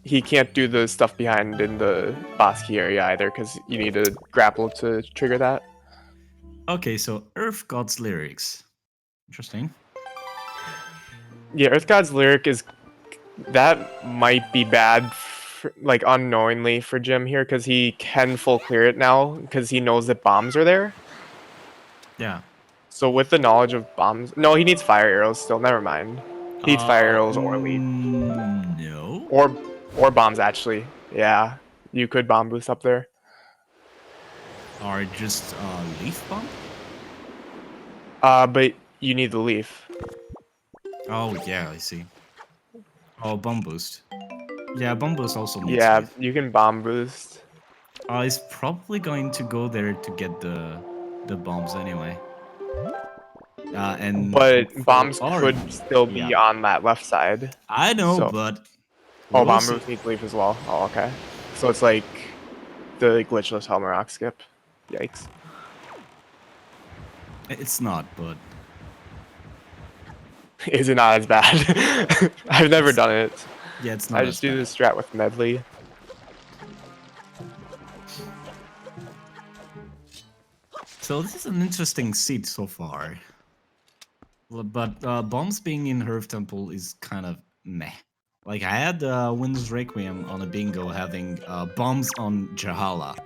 He can't do the stuff behind in the boss key area either because you need to grapple to trigger that. Okay, so Earth God's lyrics. Interesting. Yeah, Earth God's lyric is that might be bad, like unknowingly for Jim here because he can full clear it now because he knows that bombs are there. Yeah. So with the knowledge of bombs, no, he needs fire arrows still. Never mind. He needs fire arrows or leaf No. or bombs actually. Yeah, you could bomb boost up there. Or just leaf bomb? But you need the leaf. Oh yeah, I see. Oh, bomb boost. Yeah, bomb boost also needs Yeah, leaf. you can bomb boost. He's probably going to go there to get the bombs anyway. And But for bombs our could still be yeah, on that left side. I know, So but oh, we'll bomb see. boost needs leaf as well. Oh, okay. So it's like the glitchless Helmer Rock skip. Yikes. It's not, but Is it not as bad? I've never done it. yeah, it's I not just as do bad. the strat with medley. So this is an interesting seed so far. But bombs being in Herb Temple is kind of meh. Like I had Windows Requiem on a bingo having bombs on Jahala.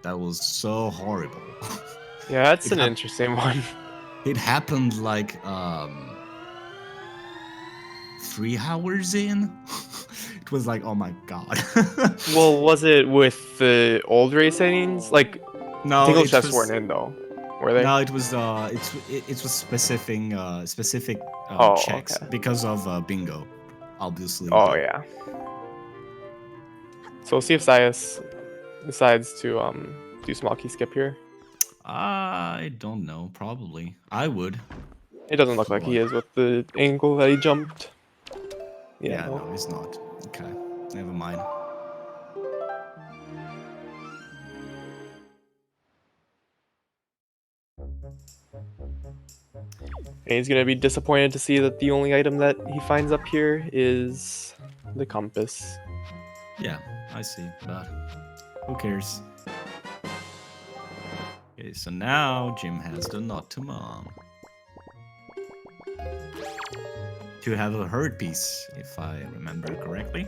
That was so horrible. Yeah, that's It an hap- interesting one. It happened like 3 hours in. It was like, oh my god. Well, was it with the old race settings? Like, No, Tingle it chests was weren't in though, were they? no, it was it was specific Oh, checks okay. because of bingo, obviously. Oh But yeah. So we'll see if Sias decides to do small key skip here. I don't know. Probably I would. It doesn't look like he What? is with the angle that he jumped. Yeah, Yeah, no. no, it's not. Okay, never mind. And he's gonna be disappointed to see that the only item that he finds up here is the compass. Yeah, I see, but who cares? Okay, so now Jim has the nod to mom. To have a herd piece, if I remember correctly.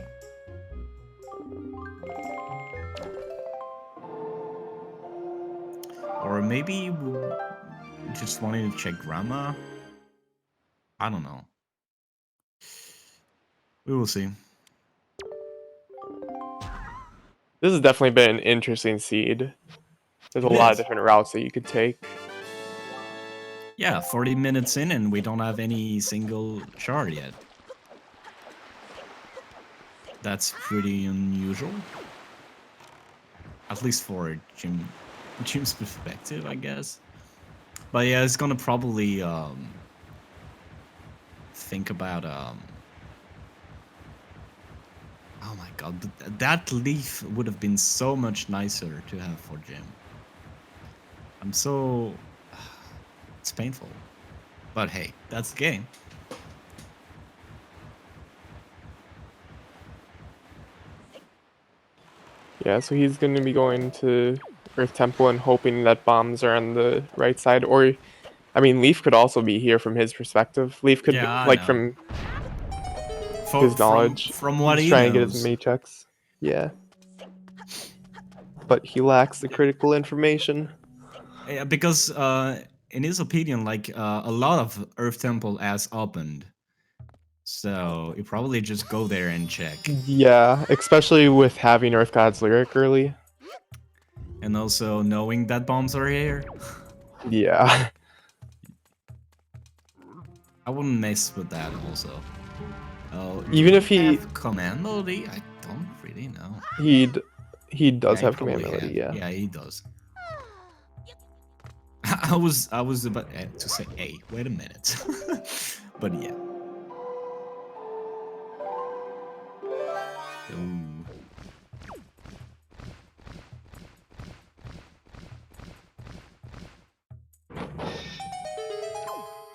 Or maybe just wanting to check grandma. I don't know. We will see. This has definitely been an interesting seed. There's a It lot of is. different routes that you could take. Yeah, 40 minutes in and we don't have any single shard yet. That's pretty unusual. At least for Jim's perspective, I guess. But yeah, it's gonna probably think about oh my god, that leaf would have been so much nicer to have for Jim. I'm so it's painful. But hey, that's the game. Yeah, so he's going to be going to Earth Temple and hoping that bombs are on the right side. Or, I mean, Leaf could also be here from his perspective. Leaf could, Yeah, I like, know. from his knowledge, From what he's he trying to get knows. his Matrix. Yeah. But he lacks the critical information. Yeah, because in his opinion, like a lot of Earth Temple has opened. So you probably just go there and check. Yeah, especially with having Earth God's Lyric early. And also knowing that bombs are here. Yeah. I wouldn't mess with that also. Oh, Even do if we he have command melody? I don't really know. he does Yeah, he have command probably melody, have. yeah. Yeah, he does. I was about to say, hey, wait a minute. But yeah. Ooh.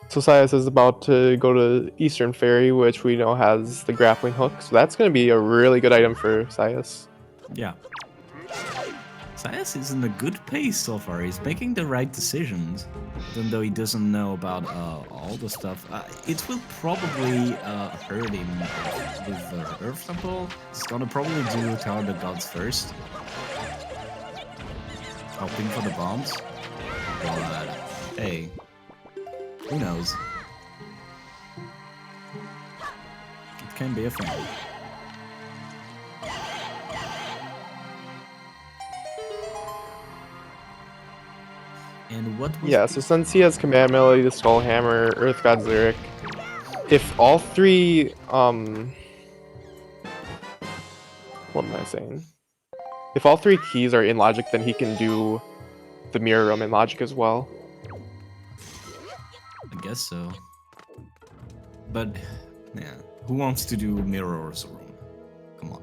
So Sias is about to go to Eastern Ferry, which we know has the grappling hook. So that's going to be a really good item for Sias. Yeah. Sias is in a good pace so far. He's making the right decisions, even though he doesn't know about all the stuff. It will probably hurt him with the Earth Temple. He's gonna probably do Tower of the Gods first, hoping for the bombs. But hey, who knows? It can be a thing. And what was Yeah, so since he has command melody, the Skull Hammer, Earth God's Lyric, if all three what am I saying? If all three keys are in logic, then he can do the mirror room in logic as well. I guess so. But yeah, who wants to do Mirror's Room? Come on.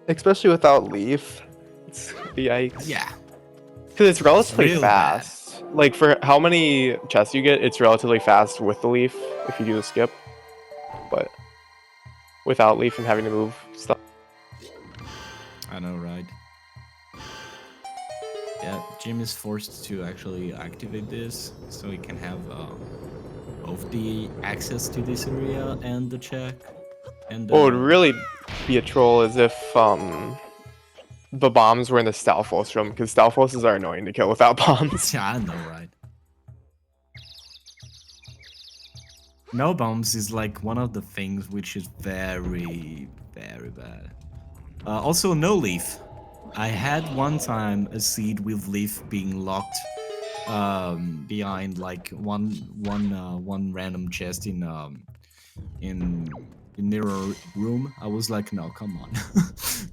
Especially without Leaf. Yikes. Yeah. Because it's relatively real bad. fast. Like, for how many chests you get, it's relatively fast with the Leaf if you do the skip. But without Leaf and having to move stuff. I know, right? Yeah, Jim is forced to actually activate this so he can have both the access to this area and the check. And What would really be a troll is if the bombs were in the Stalfos room, because Stalfoses are annoying to kill without bombs. yeah, I know, right? No bombs is like one of the things which is very, very bad. Also, no leaf. I had one time a seed with leaf being locked behind like one random chest in mirror room. I was like, no, come on,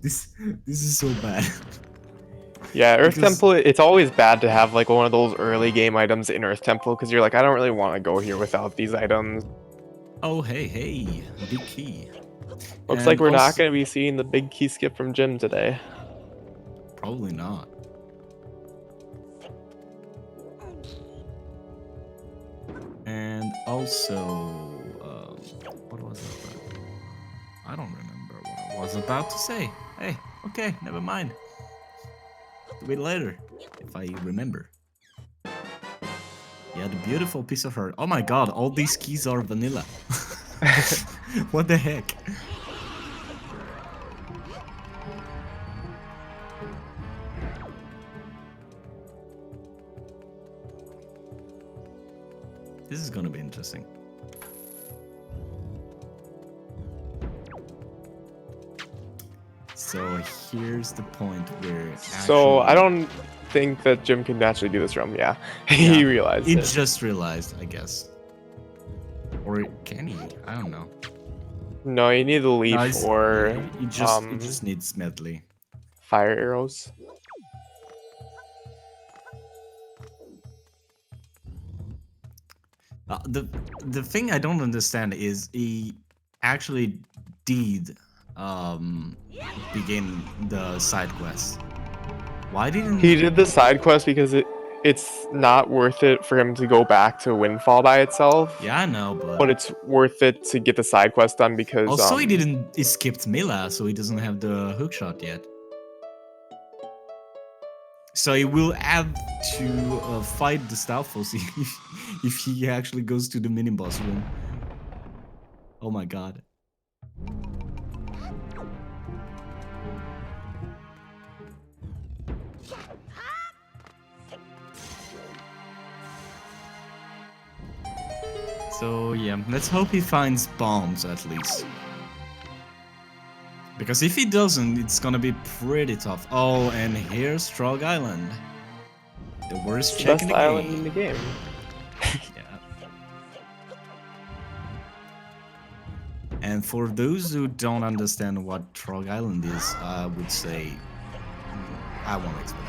this is so bad. Yeah, Earth Because- Temple, it's always bad to have like one of those early game items in Earth Temple, because you're like, I don't really want to go here without these items. Oh hey, big key. Looks And like we're not also- going to be seeing the big key skip from Jim today. Probably not. And also, what was it? I don't remember what I was about to say. Hey, okay, never mind. Do it later, if I remember. Yeah, the beautiful piece of art. Oh my god, all these keys are vanilla. What the heck? This is gonna be interesting. So here's the point where So I actually- don't think that Jim can actually do this room. Yeah, Yeah, he realized He it. just realized, I guess. Or can he? I don't know. No, you need the leaf No, it's- or he just needs medley. fire arrows. The thing I don't understand is he actually did begin the side quest. Why didn't He did the side quest because it's not worth it for him to go back to Windfall by itself. Yeah, I know, But but it's worth it to get the side quest done because also he skipped Mila, so he doesn't have the hookshot yet. So he will have to fight the Stalfos if he actually goes to the mini boss room. Oh my god. So yeah, let's hope he finds bombs at least. Because if he doesn't, it's gonna be pretty tough. Oh, and here's Trog Island. The worst The check best in the island game. in the game. Yeah. And for those who don't understand what Trog Island is, I would say I won't explain.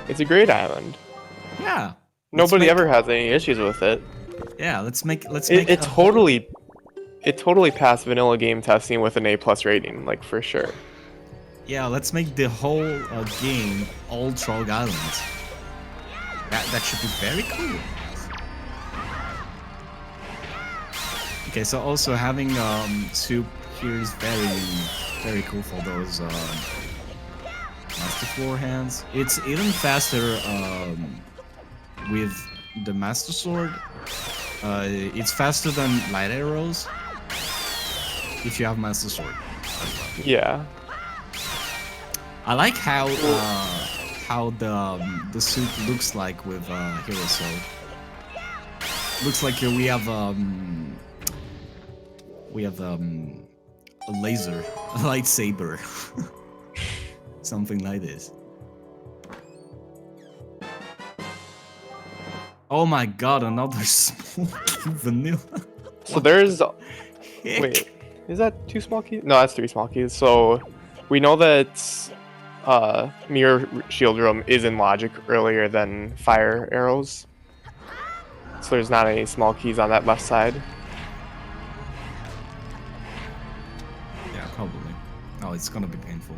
It's a great island. Yeah. Nobody ever has any issues with it. Yeah, let's make It totally passed vanilla game testing with an A+ rating, like for sure. Yeah, let's make the whole game all Trog Islands. That should be very cool. Okay, so also having soup here is very cool for those master floor hands. It's even faster with the master sword. It's faster than light arrows if you have master sword. Yeah. I like how the suit looks like with hero sword. Looks like we have a laser, a lightsaber, something like this. Oh my god, another smoky vanilla. So there's Heck? wait, is that 2 small keys? No, that's 3 small keys. So we know that mirror shield room is in logic earlier than fire arrows. So there's not any small keys on that left side. Yeah, probably. Oh, it's gonna be painful.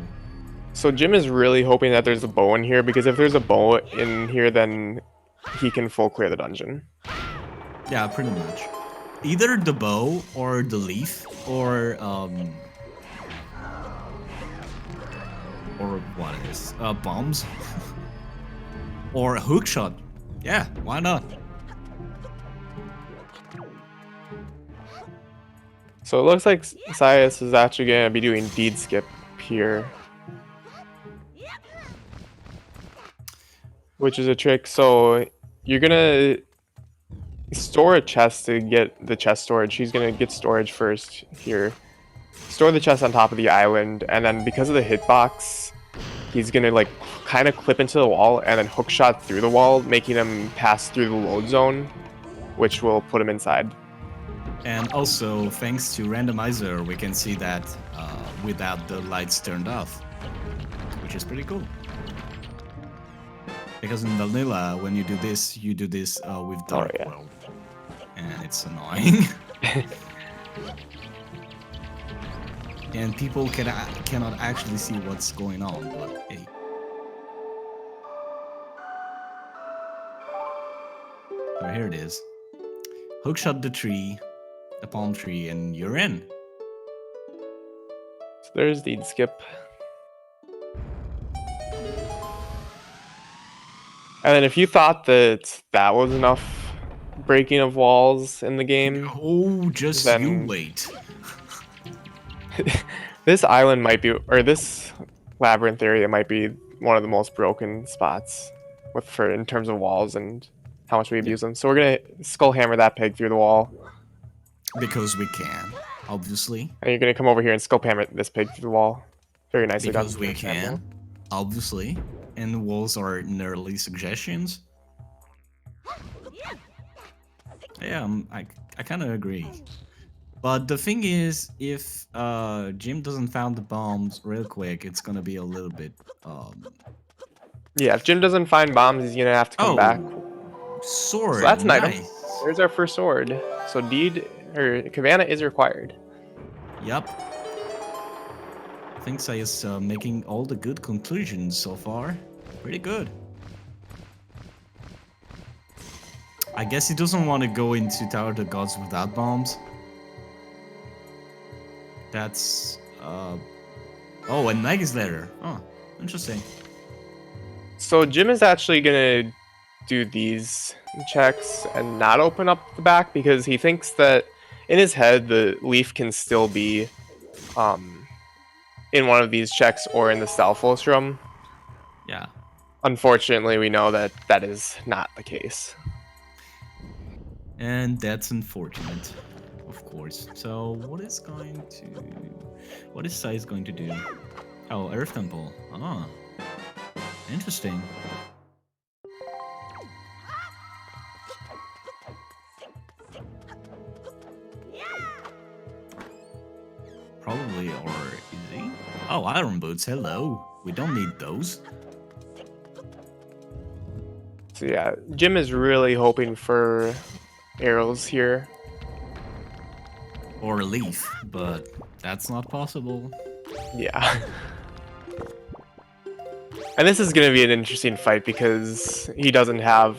So Jim is really hoping that there's a bow in here, because if there's a bow in here, then he can full clear the dungeon. Yeah, pretty much. Either the bow or the leaf or what it is? Bombs or a hook shot. Yeah, why not? So it looks like Sias is actually going to be doing deed skip here, which is a trick. So you're going to store a chest to get the chest storage. He's going to get storage first here. Store the chest on top of the island, and then because of the hitbox, he's going to like kind of clip into the wall and then hook shot through the wall, making him pass through the load zone, which will put him inside. And also, thanks to randomizer, we can see that without the lights turned off, which is pretty cool. Because in vanilla, when you do this with dark world, and it's annoying. And people cannot actually see what's going on, but hey. So here it is. Hookshot the tree, the palm tree, and you're in. So there's deed skip. And then if you thought that that was enough breaking of walls in the game, Oh, just then you wait. this island might be, or this labyrinth area might be one of the most broken spots in terms of walls and how much we abuse them. So we're gonna skull hammer that pig through the wall. Because we can, obviously. And you're gonna come over here and skull hammer this pig through the wall. Very nicely done. Because we can, obviously. And walls are nearly suggestions. Yeah, I kind of agree. But the thing is, if Jim doesn't found the bombs real quick, it's gonna be a little bit. Yeah, if Jim doesn't find bombs, he's gonna have to come back. Sword. So that's an item. Nice. There's our first sword. So deed or Cabana is required. Yup. I think Sai is making all the good conclusions so far. Pretty good. I guess he doesn't want to go into Tower of the Gods without bombs. That's oh, and Maggie's letter. Oh, interesting. So Jim is actually gonna do these checks and not open up the back, because he thinks that in his head the leaf can still be in one of these checks or in the Stalfos room. Yeah. Unfortunately, we know that that is not the case. And that's unfortunate. of course. So what is Size going to do? Oh, Earth Temple. Ah, interesting. Probably, or is he? Oh, Iron Boots, hello. We don't need those. So yeah, Jim is really hoping for arrows here. Or a leaf, but that's not possible. Yeah. And this is gonna be an interesting fight because he doesn't have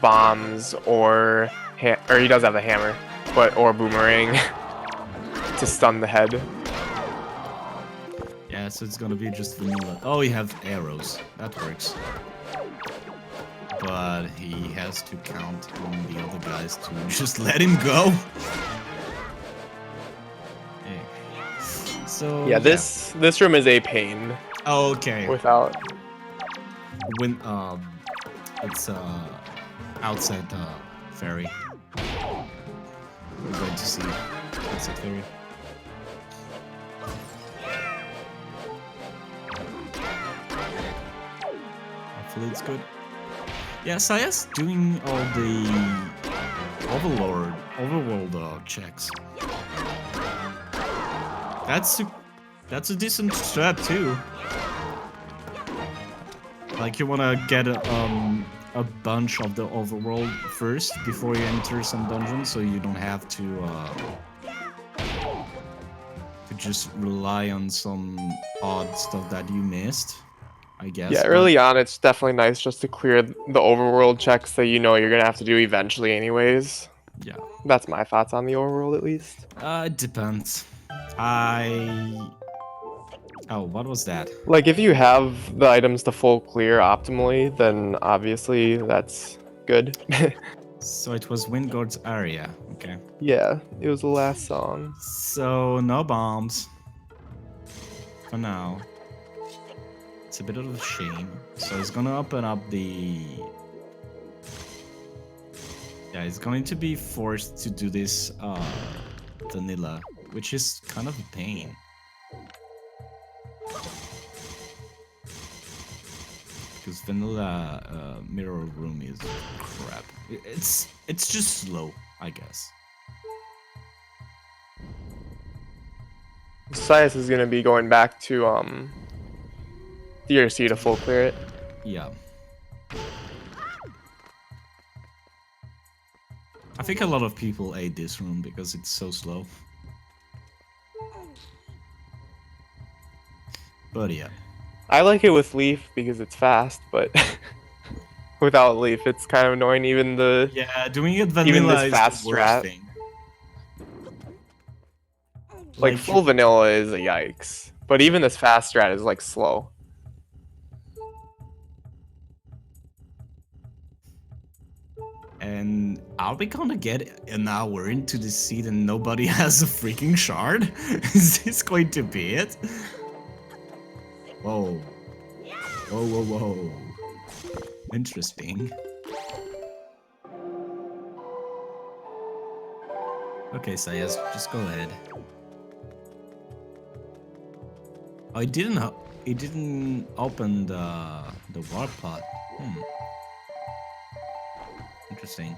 bombs or he does have a hammer, but or boomerang to stun the head. Yeah, so it's gonna be just vanilla. Oh, you have arrows. That works. But he has to count on the other guys to just let him go. Yeah. So Yeah, this room is a pain Oh, okay. without. When it's outside ferry. We're going to see outside ferry. Hopefully it's good. Yeah, Saya's doing all the overworld checks. That's a decent strat too. Like you wanna get a bunch of the overworld first before you enter some dungeon, so you don't have to just rely on some odd stuff that you missed. I guess. Yeah, early on, it's definitely nice just to clear the overworld checks that you know you're gonna have to do eventually, anyways. Yeah. That's my thoughts on the overworld, at least. It depends. Oh, what was that? Like, if you have the items to full clear optimally, then obviously that's good. So it was Wingard's area. Okay. Yeah, it was the last song. So no bombs. For now. It's a bit of a shame. So it's gonna open up the... Yeah, it's going to be forced to do this vanilla, which is kind of a pain. Because vanilla mirror room is crap. It's just slow, I guess. Sias is gonna be going back to DRC to full clear it. Yeah. I think a lot of people ate this room because it's so slow. But yeah. I like it with Leaf because it's fast, but without Leaf, it's kind of annoying. Even Yeah, doing it vanilla this is fast the worst strat. thing. like full vanilla is a yikes, but even this fast strat is like slow. And are we gonna get an hour into the seed and nobody has a freaking shard? Is this going to be it? Whoa. Whoa, whoa, whoa. Interesting. Okay, Sayas, just go ahead. Oh, it didn't open the warp pod. Interesting.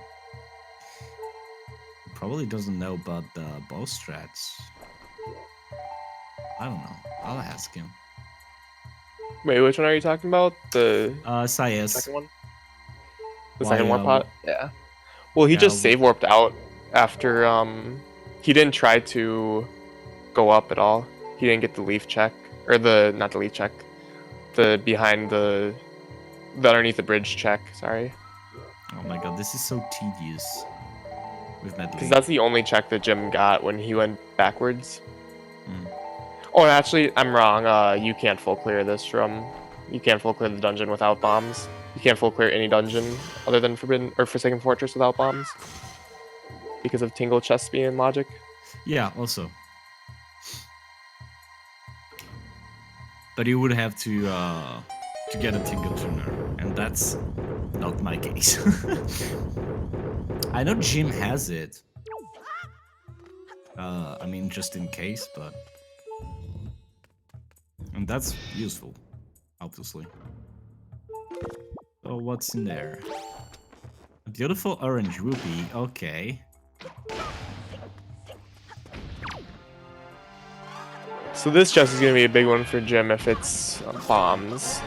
He probably doesn't know about the bow strats. I don't know. I'll ask him. Wait, which one are you talking about? The Sayas. second one? The Why, second warp pot? Yeah. Well, he yeah, just save warped out after he didn't try to go up at all. He didn't get the leaf check or not the leaf check, the behind the underneath the bridge check. Sorry. Oh my god, this is so tedious. With that Because leaf. that's the only check that Jim got when he went backwards. Mm. Oh, actually, I'm wrong. You can't full clear this from. You can't full clear the dungeon without bombs. You can't full clear any dungeon other than Forsaken Fortress without bombs. Because of Tingle chest speed and logic. Yeah, also. But you would have to to get a Tingle Tuner, and that's not my case. I know Jim has it. I mean, just in case, but... And that's useful, obviously. So what's in there? A beautiful orange rupee, okay. So this chest is going to be a big one for Jim if it's bombs.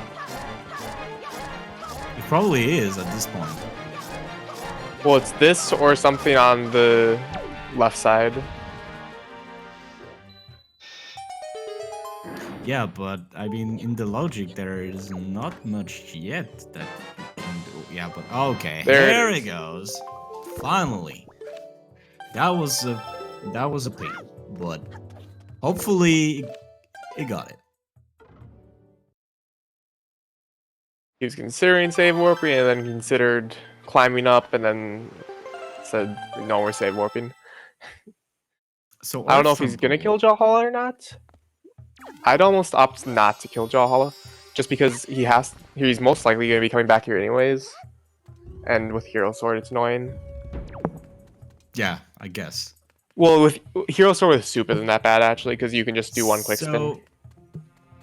It probably is at this point. Well, it's this or something on the left side. Yeah, but I mean, in the logic, there is not much yet that you can do. Yeah, but okay, There it it is. goes. Finally, that was a pain, but hopefully it got it. He was considering save warping and then considered climbing up and then said, no, we're save warping. So I don't know if he's going to kill Jawhala or not. I'd almost opt not to kill Jawhala, just because he's most likely going to be coming back here anyways. And with Hero Sword, it's annoying. Yeah, I guess. Well, with Hero Sword with Soup isn't that bad, actually, because you can just do one quick spin.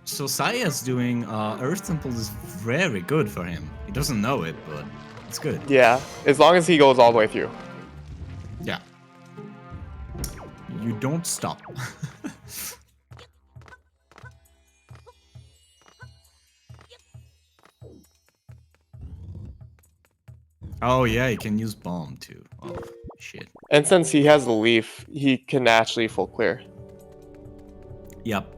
So Saya's doing Earth Temple is very good for him. He doesn't know it, but it's good. Yeah, as long as he goes all the way through. Yeah. You don't stop. Oh yeah, he can use bomb too. Oh shit. And since he has the leaf, he can actually full clear. Yep.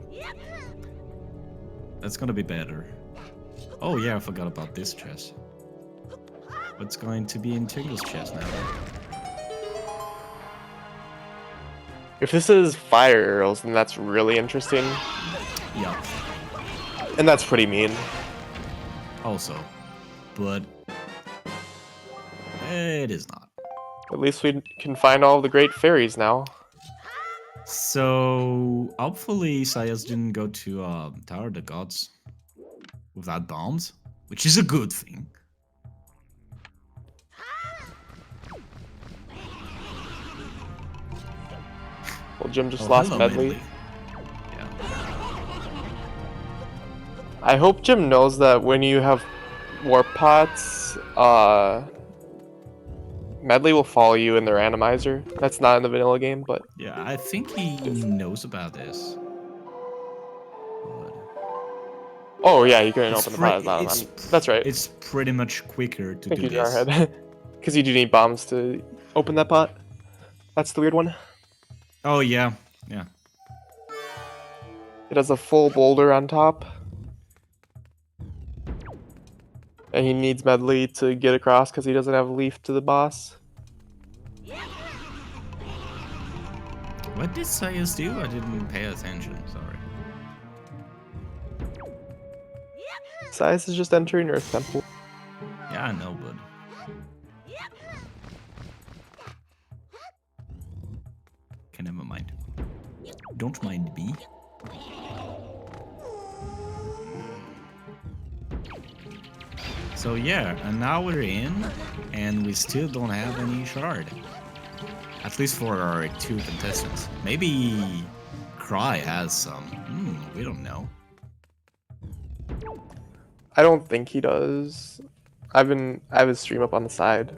That's gonna be better. Oh yeah, I forgot about this chest. What's going to be in Tingle's chest now? If this is fire arrows, then that's really interesting. Yep. And that's pretty mean. Also. But it is not. At least we can find all the great fairies now. So hopefully Sayas didn't go to Tower of the Gods without bombs, which is a good thing. Well, Jim just lost hello, Medley. Yeah. I hope Jim knows that when you have warp pots, Medley will follow you in the randomizer. That's not in the vanilla game, but Yeah, I think he knows about this. But oh yeah, you couldn't it's open the pot. That's right. It's pretty much quicker to Thank do you, this. Jarhead. Because you do need bombs to open that pot. That's the weird one. Oh yeah, yeah. It has a full boulder on top. And he needs Medley to get across because he doesn't have a leaf to the boss. What did Sayas do? I didn't pay attention, sorry. Sias is just entering Earth Temple. Yeah, I know, bud. Okay, never mind. Don't mind me. So yeah, and now we're in, and we still don't have any shard. At least for our two contestants. Maybe Cry has some. We don't know. I don't think he does. I have his stream up on the side,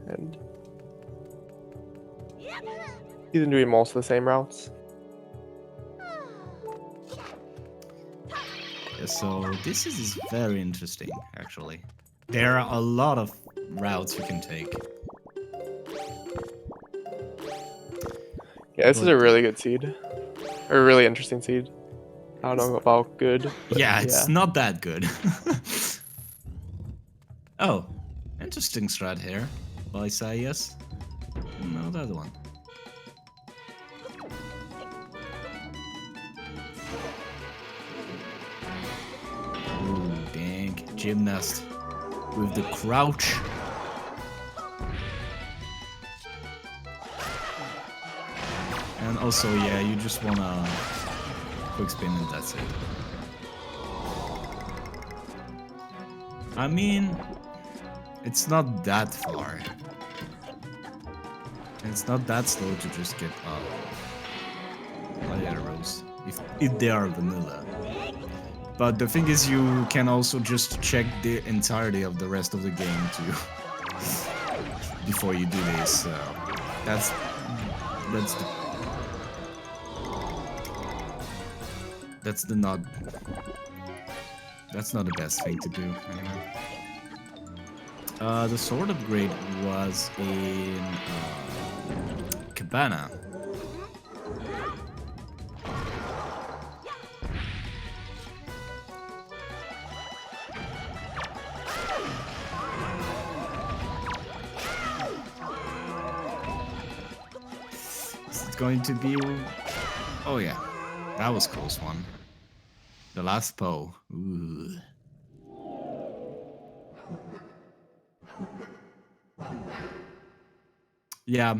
and he's been doing most of the same routes. Yeah, so this is very interesting, actually. There are a lot of routes you can take. Yeah, this is a really good seed. Or a really interesting seed. I don't know about good. But Yeah, it's not that good. Oh, interesting strat here. Well, I say yes. No, that one. Ooh, dang. Gymnast with the crouch. And also, yeah, you just wanna quick spin and that's it. I mean, it's not that far. It's not that slow to just get light arrows if they are vanilla. But the thing is, you can also just check the entirety of the rest of the game too before you do this. That's that's the that's the not that's not the best thing to do anyway. The sword upgrade was in Cabana. Is it going to be? Oh yeah, that was a close one. The last Poe. Ooh. Yeah,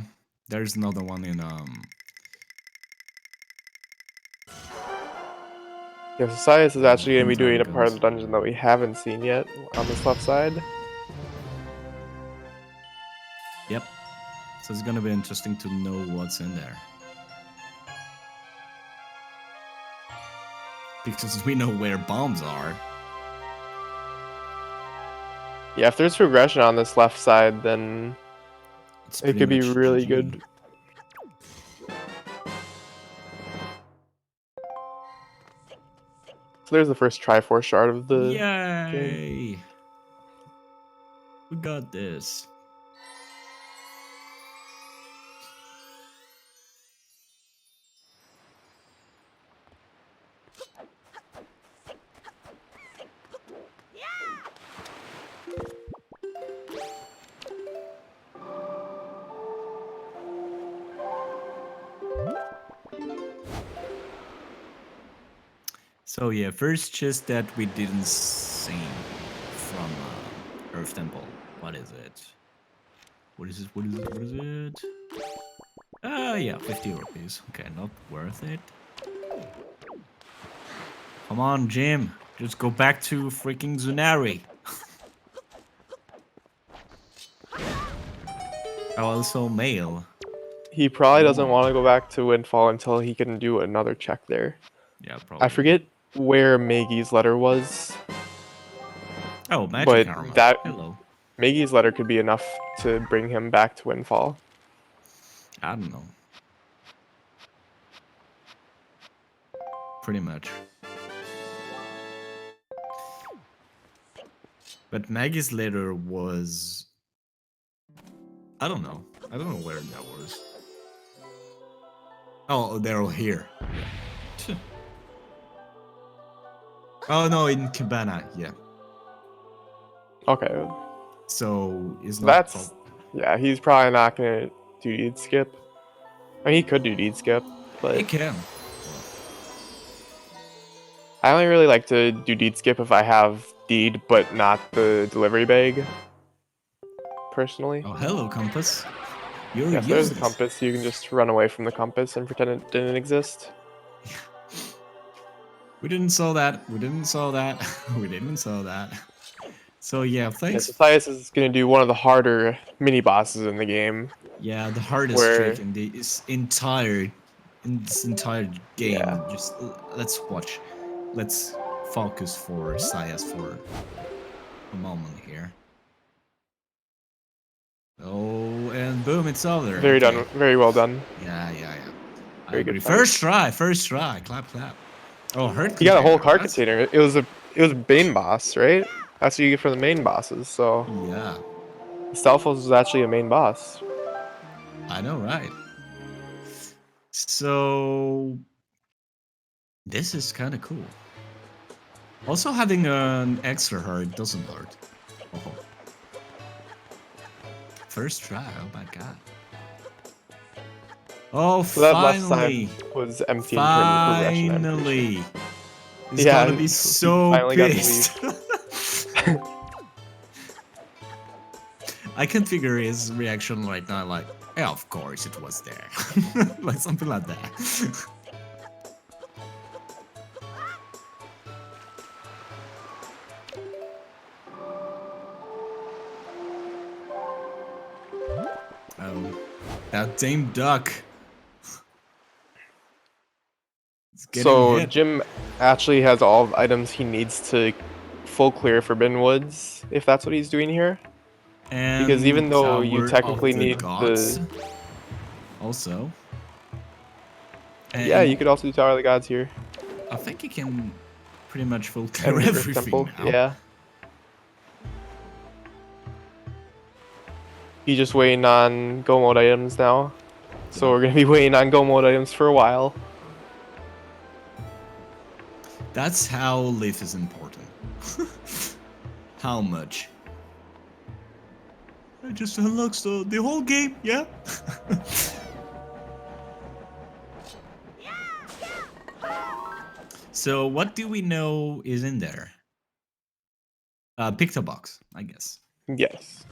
there's another one in Yeah, Socius is actually going to be doing a part of Dragons. the dungeon that we haven't seen yet on this left side. Yep. So it's gonna be interesting to know what's in there. Because we know where bombs are. Yeah, if there's progression on this left side, then It's it pretty could be much really GG. good. So there's the first Triforce shard of the game. Yay! We got this. So yeah, first chest that we didn't see from Earth Temple. What is it? What is it? What is it? What is it? Yeah, 50 rupees. Okay, not worth it. Come on, Jim. Just go back to freaking Zunari. Oh, also mail. He probably doesn't Oh. want to go back to Windfall until he can do another check there. Yeah, probably. I forget where Maggie's letter was, Oh, magic but armor. that Hello. Maggie's letter could be enough to bring him back to Windfall. I don't know. Pretty much. But Maggie's letter was... I don't know. I don't know where that was. Oh, they're all here. Yeah. Oh no, in Cabana, yeah. Okay, So it's not. that's yeah. He's probably not gonna do deed skip. I mean, he could do deed skip, but It can. I only really like to do deed skip if I have deed but not the delivery bag. Personally, Oh, hello, compass. You're yes, there's the useless. compass. You can just run away from the compass and pretend it didn't exist. We didn't saw that. We didn't saw that. We didn't saw that. So yeah, Yeah, thanks. Socius is gonna do one of the harder mini bosses in the game. Yeah, the hardest Where- trick in this entire game. Yeah. Just let's watch. Let's focus for Sias for a moment here. Oh, and boom, it's over. Very Okay. done. Very well done. Yeah. I Very good agree. fight. First try. Clap. Oh, hurt. He got a whole container, card that's- container. It was a main boss, right? That's what you get for the main bosses. So Yeah, Stalfos is actually a main boss. I know, right? So this is kind of cool. Also, having an extra heart doesn't hurt. Oh. First try. Oh my god. Oh, So that left finally! side was empty in terms of progression. I'm pretty Finally! He's Yeah, gonna be he so finally got to pissed. I can figure his reaction right now, like, yeah, of course it was there. Like something like that. Oh, that damn duck. It's getting So hit. Jim actually has all the items he needs to full clear Forbidden Woods, if that's what he's doing here. And Because even though you Tower of technically the need Gods. the... Also. Yeah, And you could also do Tower of the Gods here. I think he can pretty much full clear And Earth everything Temple, now. yeah. He's just waiting on go mode items now. So we're gonna be waiting on go mode items for a while. That's how Leaf is important. How much? It just unlocks the whole game, yeah? So what do we know is in there? Picto box, I guess. Yes.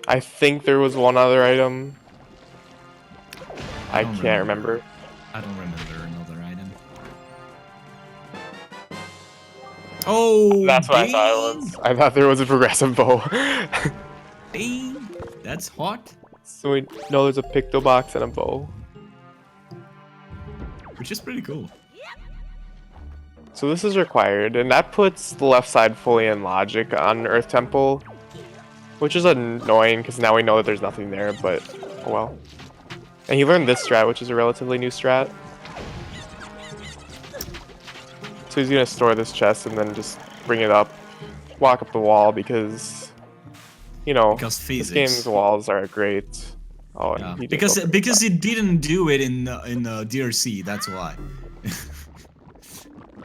I think there was one other item. I don't can't remember. I don't remember another item. Oh, That's what I thought it was. I thought there was a progressive bow. Dang, that's hot. So we know there's a Picto box and a bow. Which is pretty cool. So this is required, and that puts the left side fully in logic on Earth Temple, which is annoying because now we know that there's nothing there, but oh well. And he learned this strat, which is a relatively new strat. So he's gonna store this chest and then just bring it up, walk up the wall because, you know, Because this physics. game's walls are great. Oh, Yeah, he did because open because it. it didn't do it in DRC. That's why.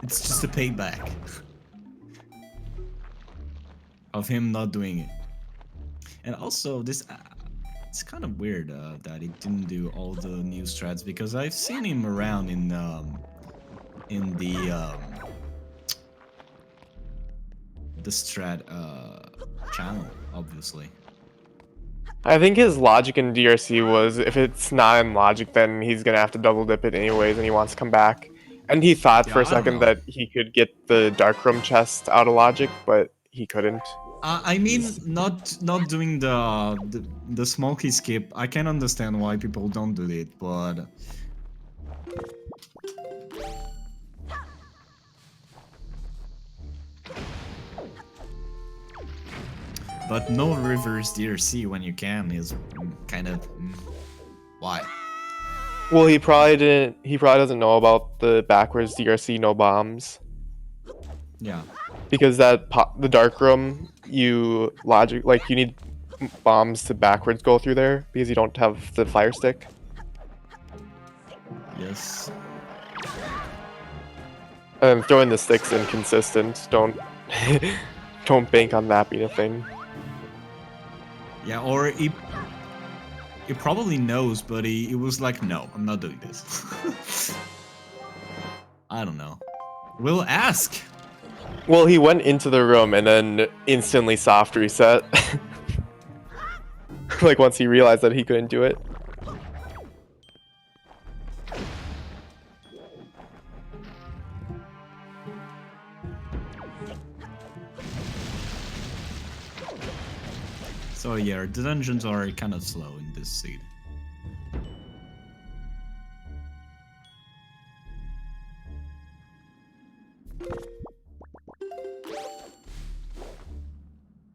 It's just a payback of him not doing it. And also, this it's kind of weird that he didn't do all the new strats because I've seen him around in the strat channel, obviously. I think his logic in DRC was if it's not in logic, then he's gonna have to double dip it anyways, and he wants to come back. And he thought Yeah, for a I don't second know. that he could get the Darkroom chest out of logic, but he couldn't. I mean, not doing the smoky skip. I can understand why people don't do it, but no reverse DRC when you can is kind of why. Well, he probably didn't. He probably doesn't know about the backwards DRC no bombs Yeah. because the Darkroom you need bombs to backwards go through there because you don't have the fire stick. Yes. And throwing the stick's inconsistent. Don't don't bank on that being a thing. Yeah, or he probably knows, but he was like, no, I'm not doing this. I don't know. We'll ask. Well, he went into the room and then instantly soft reset. Like once he realized that he couldn't do it. So yeah, the dungeons are kind of slow in this seed.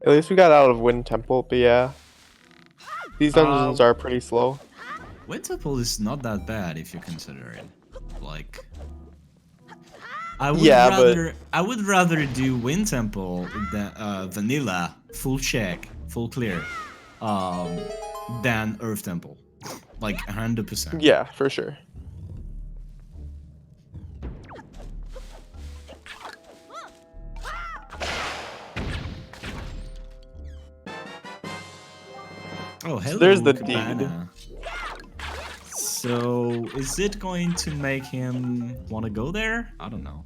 At least we got out of Wind Temple, but yeah. These dungeons are pretty slow. Wind Temple is not that bad if you consider it. Like, I would rather do Wind Temple than vanilla, full check, full clear, than Earth Temple. Like 100%. Yeah, for sure. Oh, hello, there's the Cabana. So, is it going to make him want to go there? I don't know.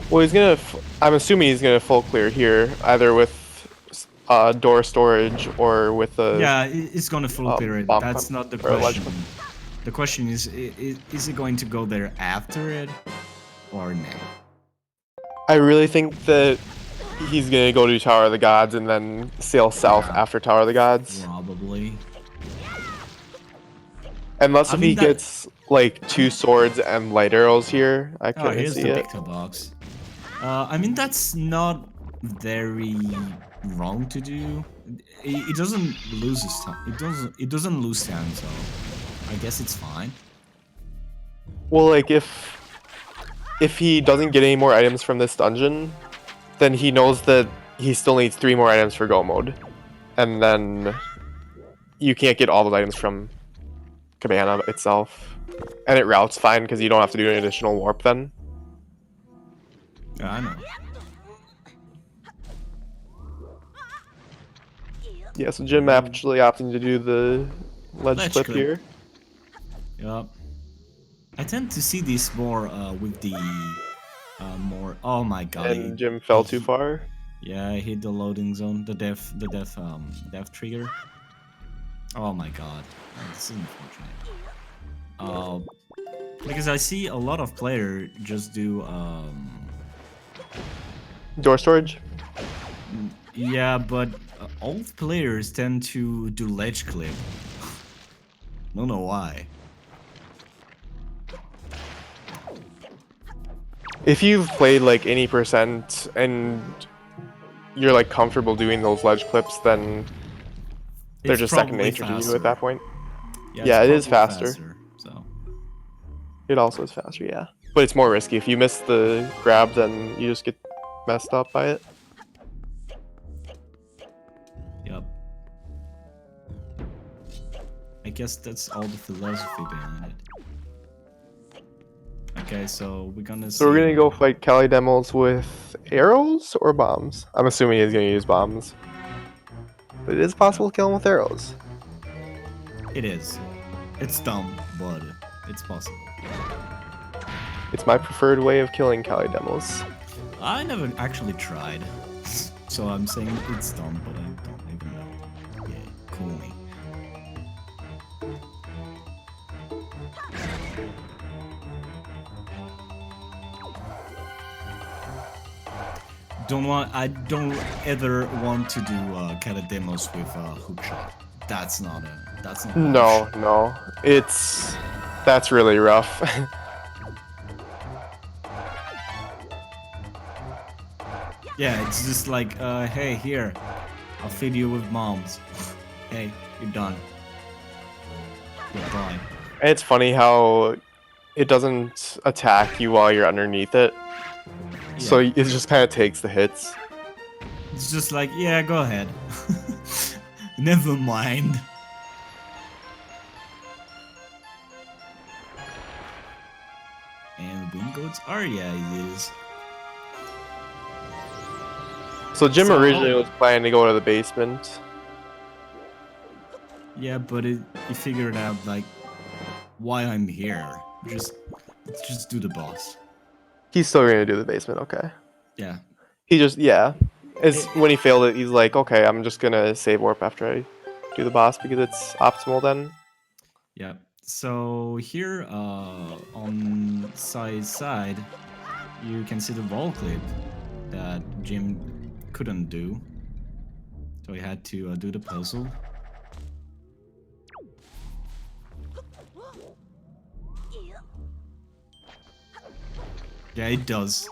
Well, he's gonna. I'm assuming he's gonna full clear here, either with door storage or with a. Yeah, it's gonna full clear it. bomb That's pump not the or question. electrical. The question is it going to go there after it or no? I really think that he's gonna go to Tower of the Gods and then sail south Yeah. after Tower of the Gods. Probably. Unless I if mean he that- gets like 2 swords and light arrows here, I Oh, can here's see the it. picture box. I mean, that's not very wrong to do. It doesn't lose his time. It doesn't lose time, so I guess it's fine. Well, like if he doesn't get any more items from this dungeon, then he knows that he still needs 3 more items for go mode, and then you can't get all those items from Cabana itself, and it routes fine because you don't have to do an additional warp then. Yeah, I know. Yeah, so Jim actually opting to do the ledge clip here. Yup. I tend to see this more with the more. Oh my god! And Jim fell too he- far. Yeah, I hit the loading zone, the death trigger. Oh my god, this is unfortunate. Because I see a lot of players just do Door storage. yeah, but all players tend to do ledge clip. Don't know why. If you've played like any percent and you're like comfortable doing those ledge clips, then they're It's just second probably nature to you faster. at that point. Yeah, Yeah, it's it is probably faster. So It also is faster, yeah. But it's more risky. If you miss the grab, then you just get messed up by it. yep. I guess that's all the philosophy behind it. Okay, so we're gonna. So we're gonna go fight Cali demos with arrows or bombs? I'm assuming he's gonna use bombs. But it is possible to kill him with arrows. It is. It's dumb, but it's possible. It's my preferred way of killing Cali demos. I never actually tried, so I'm saying it's dumb, but I don't even know. Yeah, cool me. I don't ever want to do Kata demos with hookshot. That's not a. No, no. That's really rough. Yeah, it's just like, hey, here, I'll feed you with bombs. Hey, you're done. Goodbye. And it's funny how it doesn't attack you while you're underneath it. So Yeah. it just kind of takes the hits. It's just like, yeah, go ahead. Never mind. And Wingold's Arya it is. So Jim So- originally was planning to go to the basement. Yeah, but he figured out like why I'm here. Let's just do the boss. He's still gonna do the basement, okay. Yeah. He just, yeah. When he failed it, he's like, okay, I'm just gonna save warp after I do the boss because it's optimal then. Yeah. So here on side, you can see the wall clip that Jim couldn't do. So he had to do the puzzle. Yeah, it does.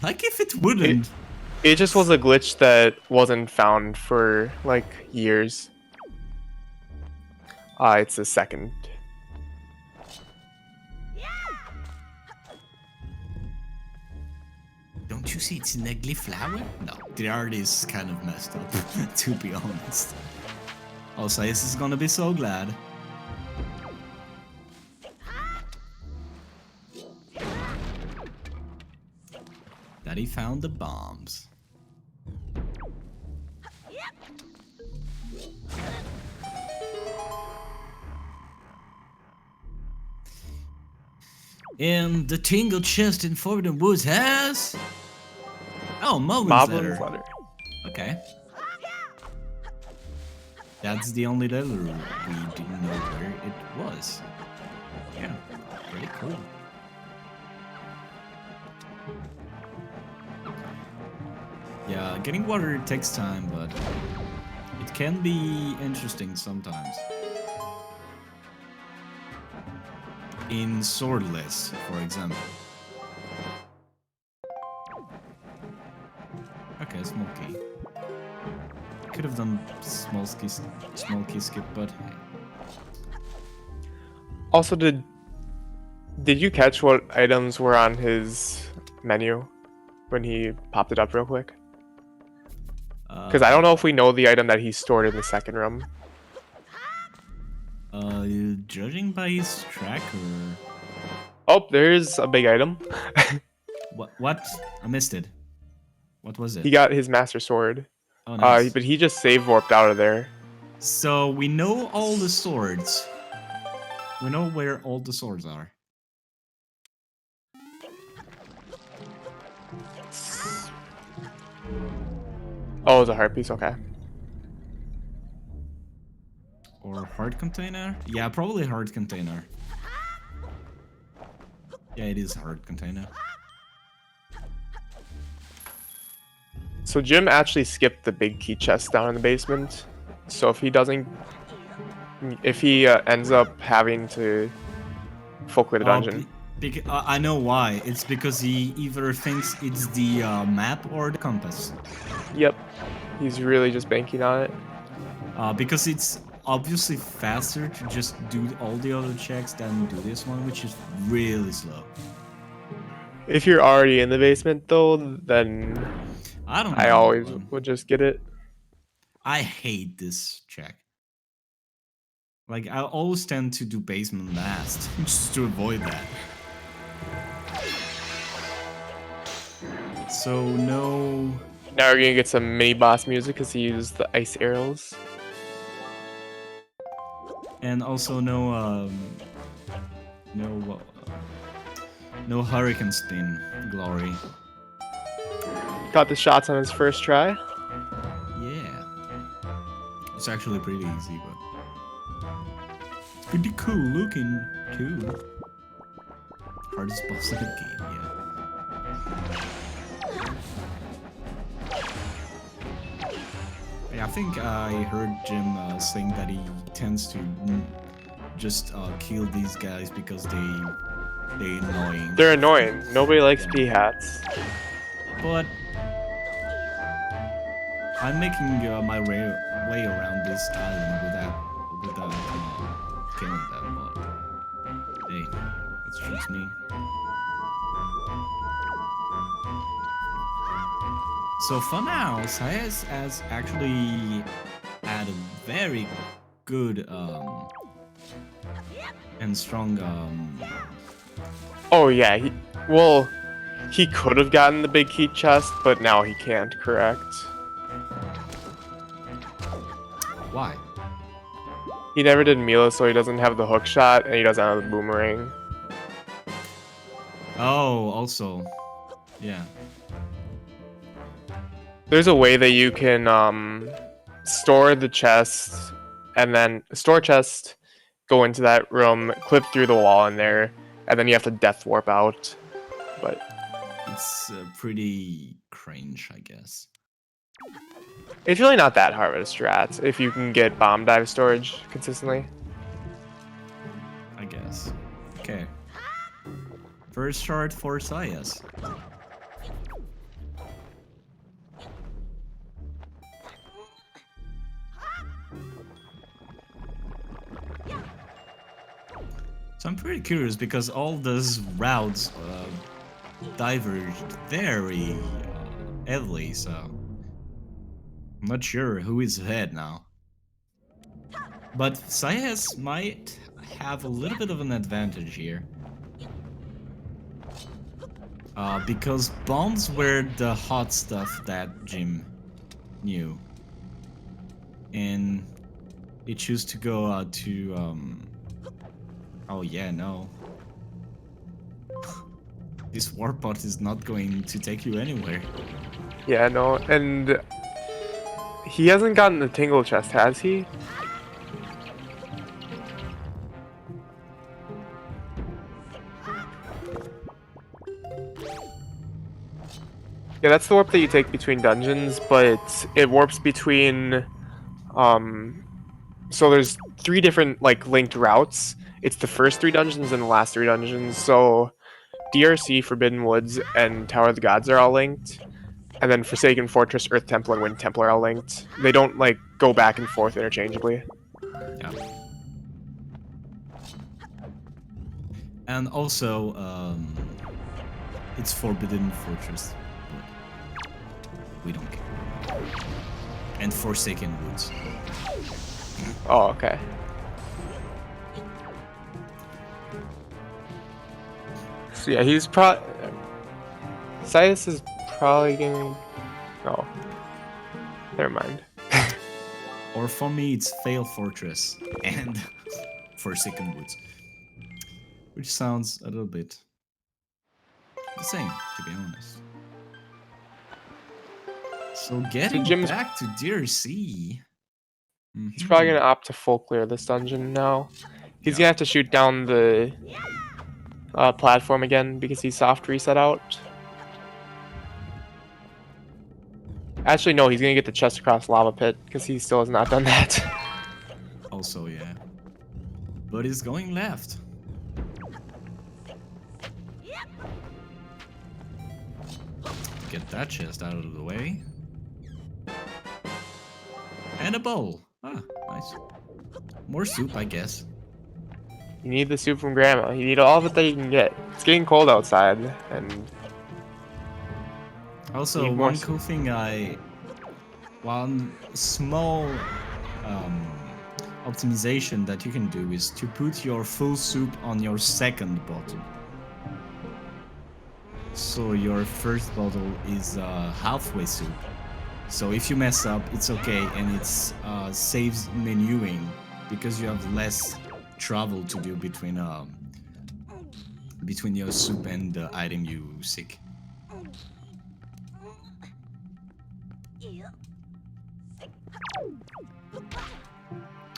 Like if it wouldn't. It just was a glitch that wasn't found for like years. It's a second. Don't you see it's an ugly flower? No, the art is kind of messed up, to be honest. Osiris is gonna be so glad. That he found the bombs. And the Tingle chest in Forbidden Woods has... Oh, Mogul's letter. Moblin's letter. Okay. That's the only letter we didn't know where it was. Yeah, pretty cool. Yeah, getting water takes time, but it can be interesting sometimes. in swordless, for example. Okay, small key. Could have done small key skip, but hey. Also, did you catch what items were on his menu when he popped it up real quick? Because I don't know if we know the item that he stored in the second room. Judging by his tracker. Oh, there's a big item. What? I missed it. What was He it? got his master sword. Oh, nice. But he just save warped out of there. So we know all the swords. We know where all the swords are. Oh, it's a heart piece. Okay. Or heart container? Yeah, probably heart container. Yeah, it is a heart container. So Jim actually skipped the big key chest down in the basement. So if he doesn't, if he ends up having to fuck with the dungeon. I know why. It's because he either thinks it's the map or the compass. Yep. He's really just banking on it. Because it's obviously faster to just do all the other checks than do this one, which is really slow. If you're already in the basement though, then I don't know. I always would just get it. I hate this check. Like, I always tend to do basement last, just to avoid that. So, no... Now we're gonna get some mini boss music because he used the ice arrows. And also no, no hurricane spin glory. Got the shots on his first try. Yeah. It's actually pretty easy, but... It's pretty cool looking, too. Hardest boss in the game, yeah. Yeah, I think I heard Jim saying that he tends to just kill these guys because they're annoying. They're annoying. Nobody likes pea hats. But I'm making my way around this island without killing them. But hey, that's just me. So for now, Sayas has actually had a very good and strong Oh yeah, he could have gotten the big key chest, but now he can't, correct? Why? He never did Mila, so he doesn't have the hook shot, and he doesn't have the boomerang. Oh, also, yeah. There's a way that you can store the chest, and then store chest, go into that room, clip through the wall in there, and then you have to death warp out. But It's pretty cringe, I guess. it's really not that hard of a strat if you can get bomb dive storage consistently. I guess. Okay. First shard for Sayas. So I'm pretty curious because all those routes diverged very heavily, so I'm not sure who is ahead now. But Sayas might have a little bit of an advantage here. Because bombs were the hot stuff that Jim knew. And he chose to go to oh yeah, no. This warpot is not going to take you anywhere. Yeah, no, and he hasn't gotten the tingle chest, has he? Yeah, that's the warp that you take between dungeons, but it warps between, so there's 3 different like linked routes. It's the first 3 dungeons and the last 3 dungeons. So DRC, Forbidden Woods, and Tower of the Gods are all linked. And then Forsaken Fortress, Earth Temple, and Wind Temple are all linked. They don't like go back and forth interchangeably. Yeah. And also, it's Forbidden Fortress, but we don't care. And Forsaken Woods. Oh, okay. So yeah, he's probably... Silas is probably gonna... Oh. Never mind. Or for me, it's Fail Fortress and Forsaken Woods. Which sounds a little bit the same, to be honest. So getting Jim's- back to DRC. He's probably gonna opt to full clear this dungeon now. He's Yeah. gonna have to shoot down the platform again because he's soft reset out. Actually, no, he's gonna get the chest across lava pit because he still has not done that. Also, yeah. But it's going left. Get that chest out of the way. And a bowl. Ah, nice. More soup, I guess. You need the soup from Grandma. You need all of it that you can get. It's getting cold outside, and Also, Need more one soup. cool thing one small optimization that you can do is to put your full soup on your second bottle. So your first bottle is halfway soup. So if you mess up, it's okay, and it's saves menuing because you have less travel to do between your soup and the item you seek.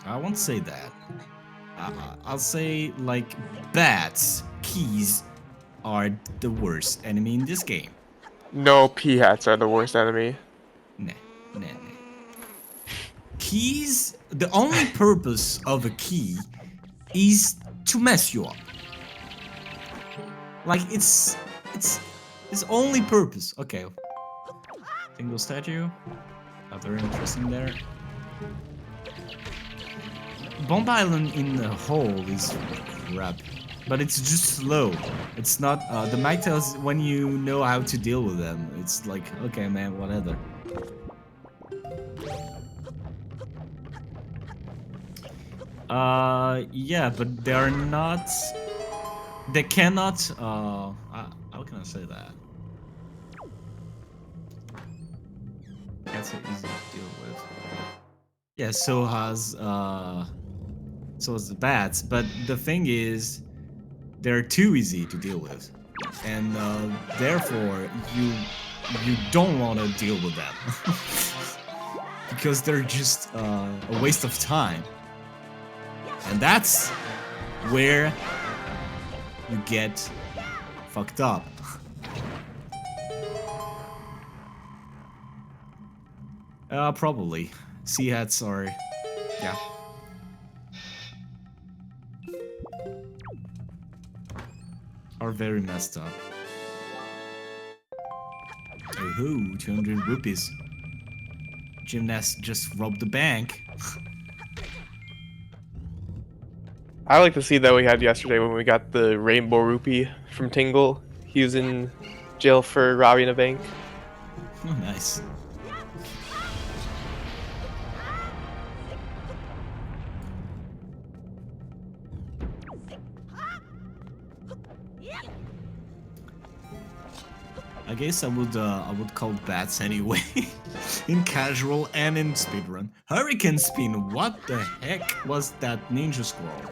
I won't say that. I'll say like bats, keys are the worst enemy in this game. no peahats are the worst enemy. Nah. Keys, the only purpose of a key is to mess you up. Like it's only purpose. Okay. Single statue. Not very interesting there. Bomb Island in the whole is crap. But it's just slow. It's not the mic tells when you know how to deal with them. It's like, okay man, whatever. Yeah, but they're not. They cannot. How can I say that? That's so easy to deal with. Yeah, so has the bats. But the thing is, they're too easy to deal with, and therefore you don't want to deal with them because they're just a waste of time. And that's where you get fucked up. Probably. Sea hats are... yeah. Are very messed up. Oh, 200 rupees. Gymnast just robbed the bank. I like the scene that we had yesterday when we got the rainbow rupee from Tingle. He was in jail for robbing a bank. Oh, nice. I guess I would call bats anyway, in casual and in speedrun. Hurricane spin. What the heck was that ninja squirrel?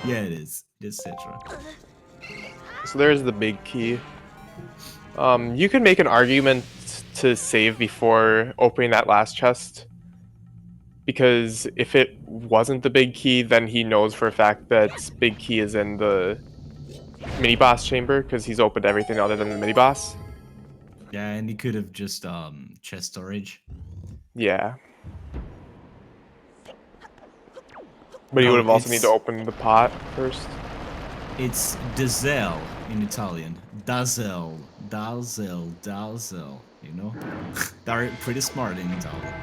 Yeah, it is. It is Citra. So there's the big key. You can make an argument to save before opening that last chest. Because if it wasn't the big key, then he knows for a fact that big key is in the mini boss chamber because he's opened everything other than the mini boss. Yeah, and he could have just chest storage. Yeah. But you No, would have also need to it's- open the pot first. It's Dazel in Italian. Dazel, Dazel, Dazel. You know, they're pretty smart in Italian.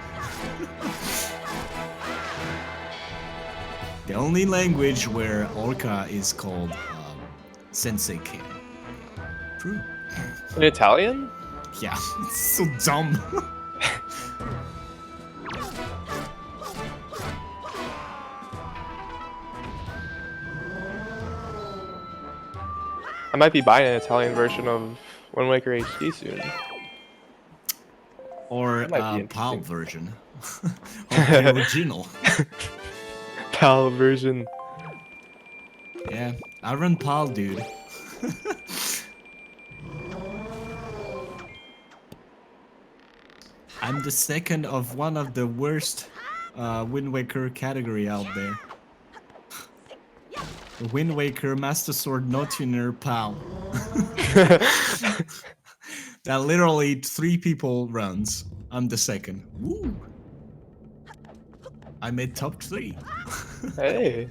The only language where Orca is called Sensei King. True. In Italian? Yeah, it's so dumb. I might be buying an Italian version of Wind Waker HD soon. Or That might be PAL interesting. version of the original. PAL version. Yeah, I run PAL, dude. I'm the second of one of the worst Wind Waker category out there. The Wind Waker Master Sword No Tuner PAL. That literally 3 people runs. I'm the second. Woo! I made top 3. Hey.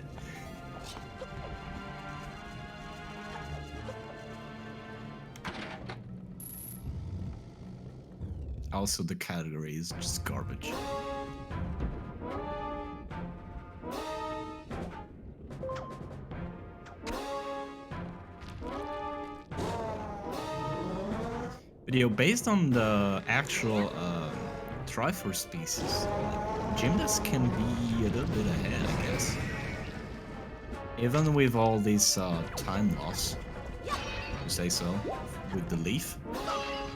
Also, the category is just garbage. Video based on the actual Triforce species, Gymnast can be a little bit ahead, I guess. Even with all this time loss, you say so, with the leaf.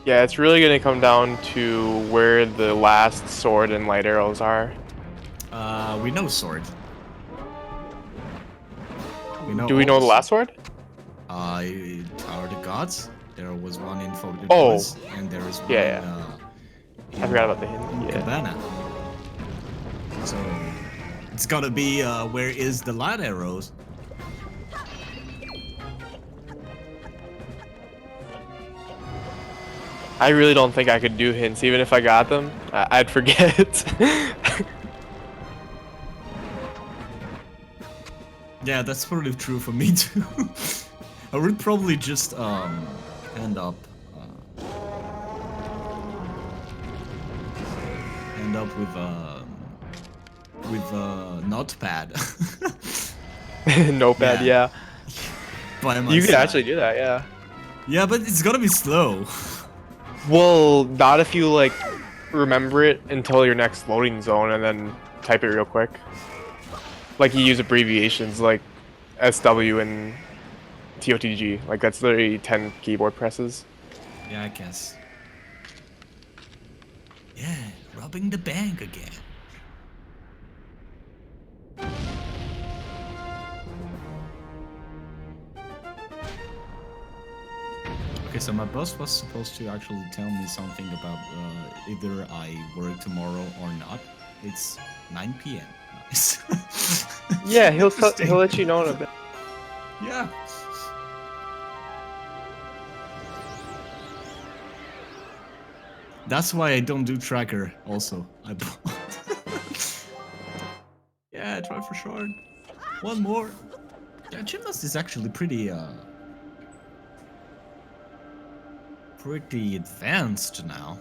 Yeah, it's really gonna come down to where the last sword and light arrows are. We know sword. We know Do we know the all last sword? Tower of the Gods. There was one in Forbidden Oh. Woods, and there is one Yeah, I forgot about the hint. in Yeah. Cabana. So it's gotta be where is the light arrows? I really don't think I could do hints. Even if I got them, I'd forget. Yeah, that's probably true for me too. I would probably just end up with notepad. Notepad, Yeah. yeah. By my You could side. actually do that, yeah. Yeah, but it's gonna be slow. Well, not if you like remember it until your next loading zone and then type it real quick. Like you use abbreviations like SW and TOTG. Like that's literally 10 keyboard presses. Yeah, I guess. Yeah, robbing the bank again. Okay, so my boss was supposed to actually tell me something about either I work tomorrow or not. It's 9 p.m. Nice. Yeah, he'll Interesting. let you know in a bit. Yeah. That's why I don't do tracker. Also, I bought. Yeah, try for short. One more. Yeah, Gymnast is actually pretty advanced now.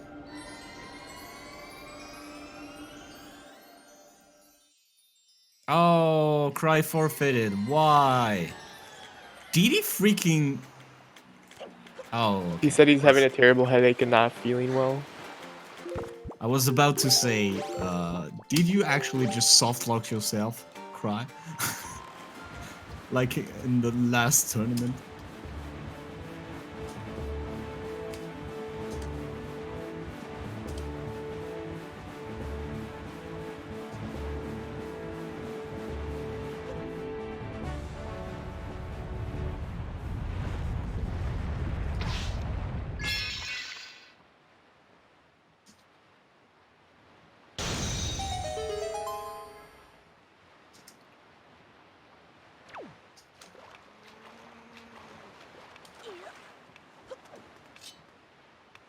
Oh, Cry forfeited. Why? Did he freaking... Oh, okay. He said he's having a terrible headache and not feeling well. I was about to say, did you actually just soft lock yourself, Cry? Like in the last tournament?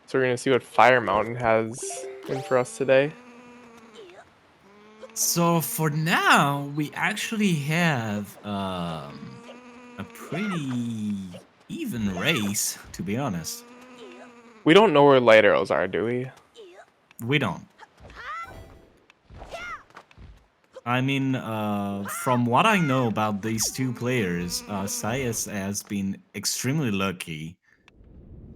So we're gonna see what Fire Mountain has in for us today. So for now, we actually have a pretty even race, to be honest. We don't know where light arrows are, do we? We don't. I mean, from what I know about these two players, Sayas has been extremely lucky,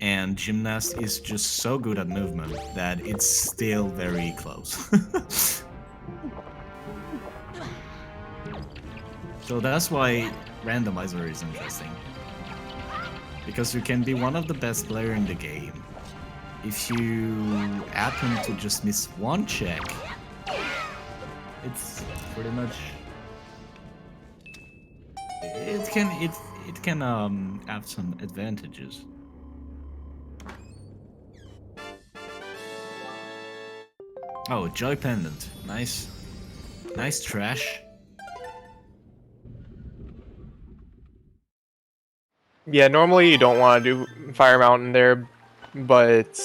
and Gymnast is just so good at movement that it's still very close. So that's why randomizer is interesting. Because you can be one of the best player in the game. If you happen to just miss one check, it's pretty much it can have some advantages. Oh, Joy Pendant. Nice. Nice trash. Yeah, normally you don't want to do Fire Mountain there, but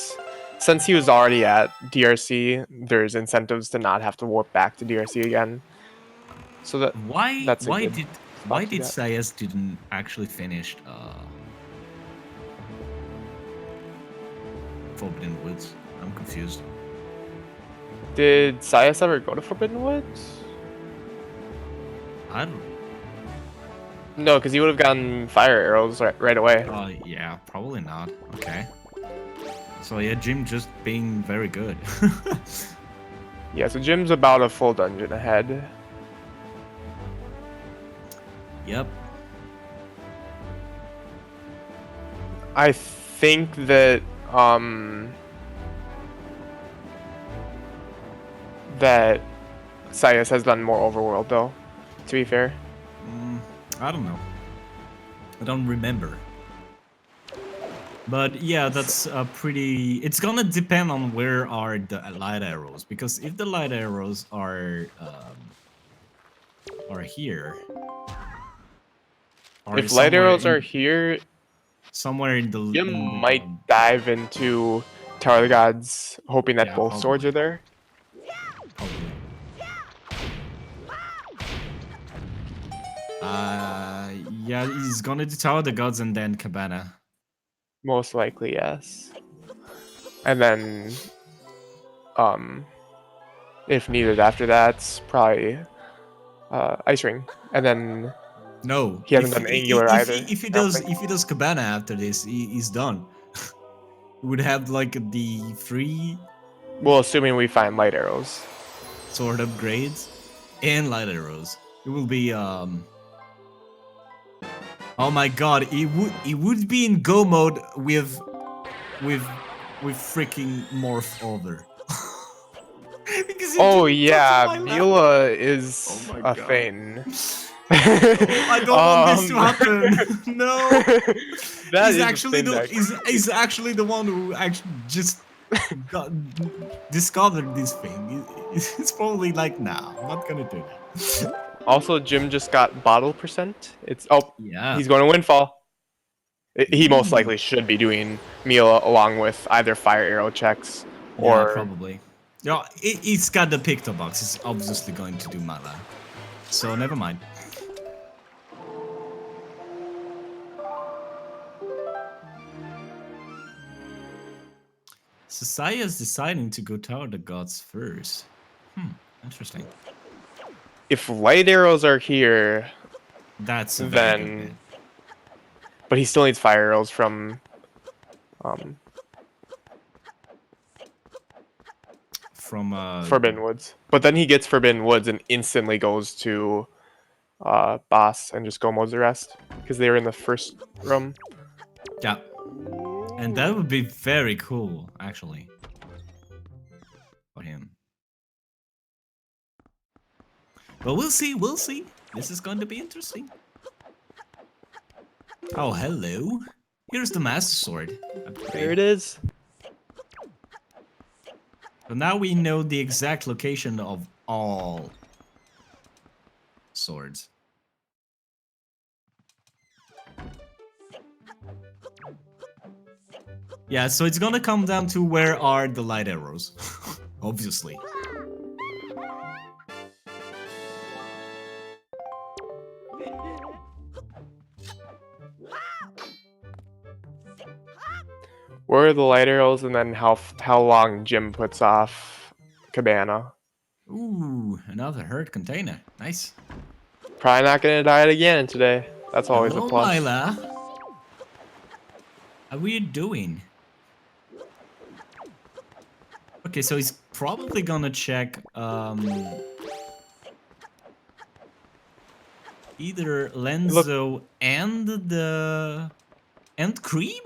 since he was already at DRC, there's incentives to not have to warp back to DRC again. So that's a good Why spot to did get. Sayas didn't actually finish Forbidden Woods? I'm confused. Did Sias ever go to Forbidden Woods? I don't. No, because he would have gotten fire arrows right away. Yeah, probably not. Okay. So yeah, Jim just being very good. Yeah, so Jim's about a full dungeon ahead. Yep. I think that that Sias has done more overworld though, to be fair. I don't know. I don't remember. But yeah, that's pretty. It's gonna depend on where are the light arrows, because if the light arrows are here, or If light somewhere arrows in, are here, somewhere in the Jim in the might dive into Tower of the Gods, hoping that Yeah, both swords are probably. there. Probably. Yeah, he's gonna do Tower of the Gods and then Cabana. Most likely, yes. And then, if needed after that, probably Ice Ring. And then No, he hasn't done Angular either. if he I don't does think. Cabana after this, he's done. He would have like the 3 Well, assuming we find light arrows. sword upgrades and light arrows. It will be oh my god, it would be in go mode with freaking morph over. Because it Oh didn't touch yeah, my lap. Mila is Oh my a God. thing. I don't want this to happen. No. That He's is a actually thing the that he's actually the one who actually just discovered this thing. It's probably like, nah, I'm not gonna do that. Also, Jim just got bottle percent. Yeah. He's going to Windfall. He most Ooh. likely should be doing Mila along with either fire arrow checks Yeah, or probably. Yeah, it's got the picto box. It's obviously going to do Mala. So never mind. Sasaya is deciding to go Tower of the Gods first. Interesting. if light arrows are here, That's a very good then. bit. But he still needs fire arrows from. From Forbidden Woods. But then he gets Forbidden Woods and instantly goes to boss and just go modes the rest because they were in the first room. yeah. And that would be very cool, actually. For him. But we'll see, we'll see. This is going to be interesting. Oh, hello. Here's the Master Sword. There it is. So now we know the exact location of all swords. Yeah, so it's gonna come down to where are the light arrows. Obviously. Where are the light arrows, and then how long Jim puts off Cabana? Ooh, another hurt container. Nice. Probably not gonna die again today. That's always a Hello, plus. Lila. How are you doing? Okay, so he's probably gonna check either Lenzo and Creeb?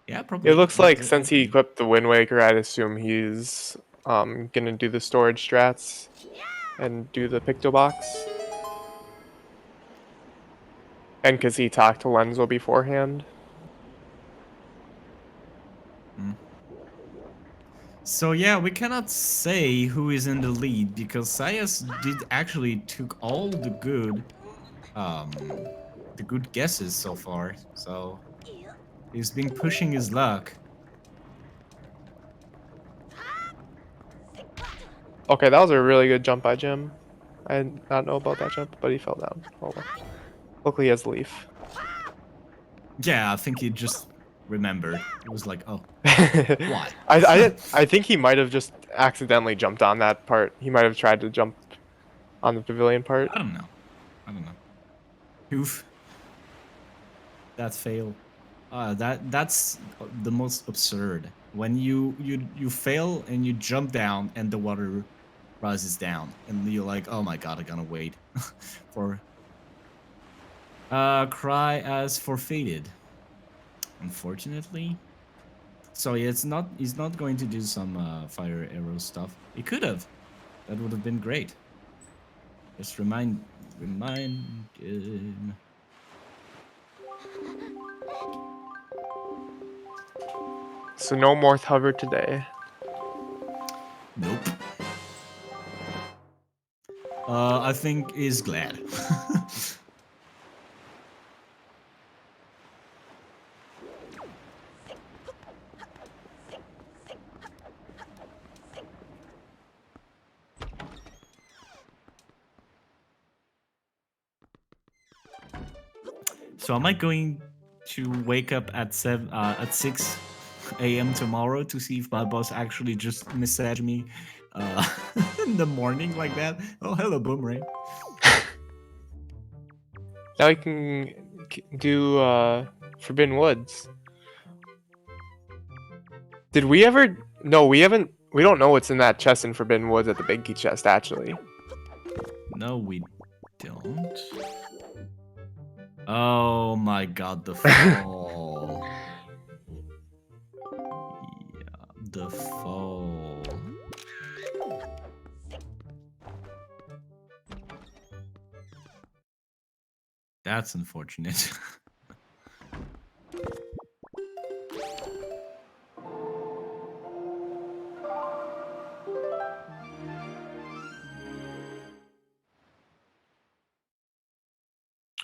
Yeah, probably. It looks like Lenzo and since he Creeb. equipped the Wind Waker, I'd assume he's gonna do the storage strats and do the Picto Box. And because he talked to Lenzo beforehand. So yeah, we cannot say who is in the lead because Sayas did actually took all the good guesses so far. So he's been pushing his luck. Okay, that was a really good jump by Jim. I did not know about that jump, but he fell down. Oh well. Luckily he has Leaf. Yeah, I think he just remembered. It was like, oh, why? I think he might have just accidentally jumped on that part. He might have tried to jump on the pavilion part. I don't know. I don't know. Oof. That fail. That's the most absurd. When you fail and you jump down and the water rises down and you're like, oh my god, I'm gonna wait for cry as forfeited. Unfortunately. So yeah, he's not going to do some fire arrow stuff. He could have. That would have been great. Just remind him. So no more hover today. Nope. I think he's glad. So am I going to wake up at 6 a.m. tomorrow to see if my boss actually just messaged me in the morning like that? Oh, hello, Boomerang. Now we can do Forbidden Woods. Did we ever? No, we haven't. We don't know what's in that chest in Forbidden Woods at the Big Key chest, actually. No, we don't. Oh my god, the fall. Yeah, the fall. That's unfortunate.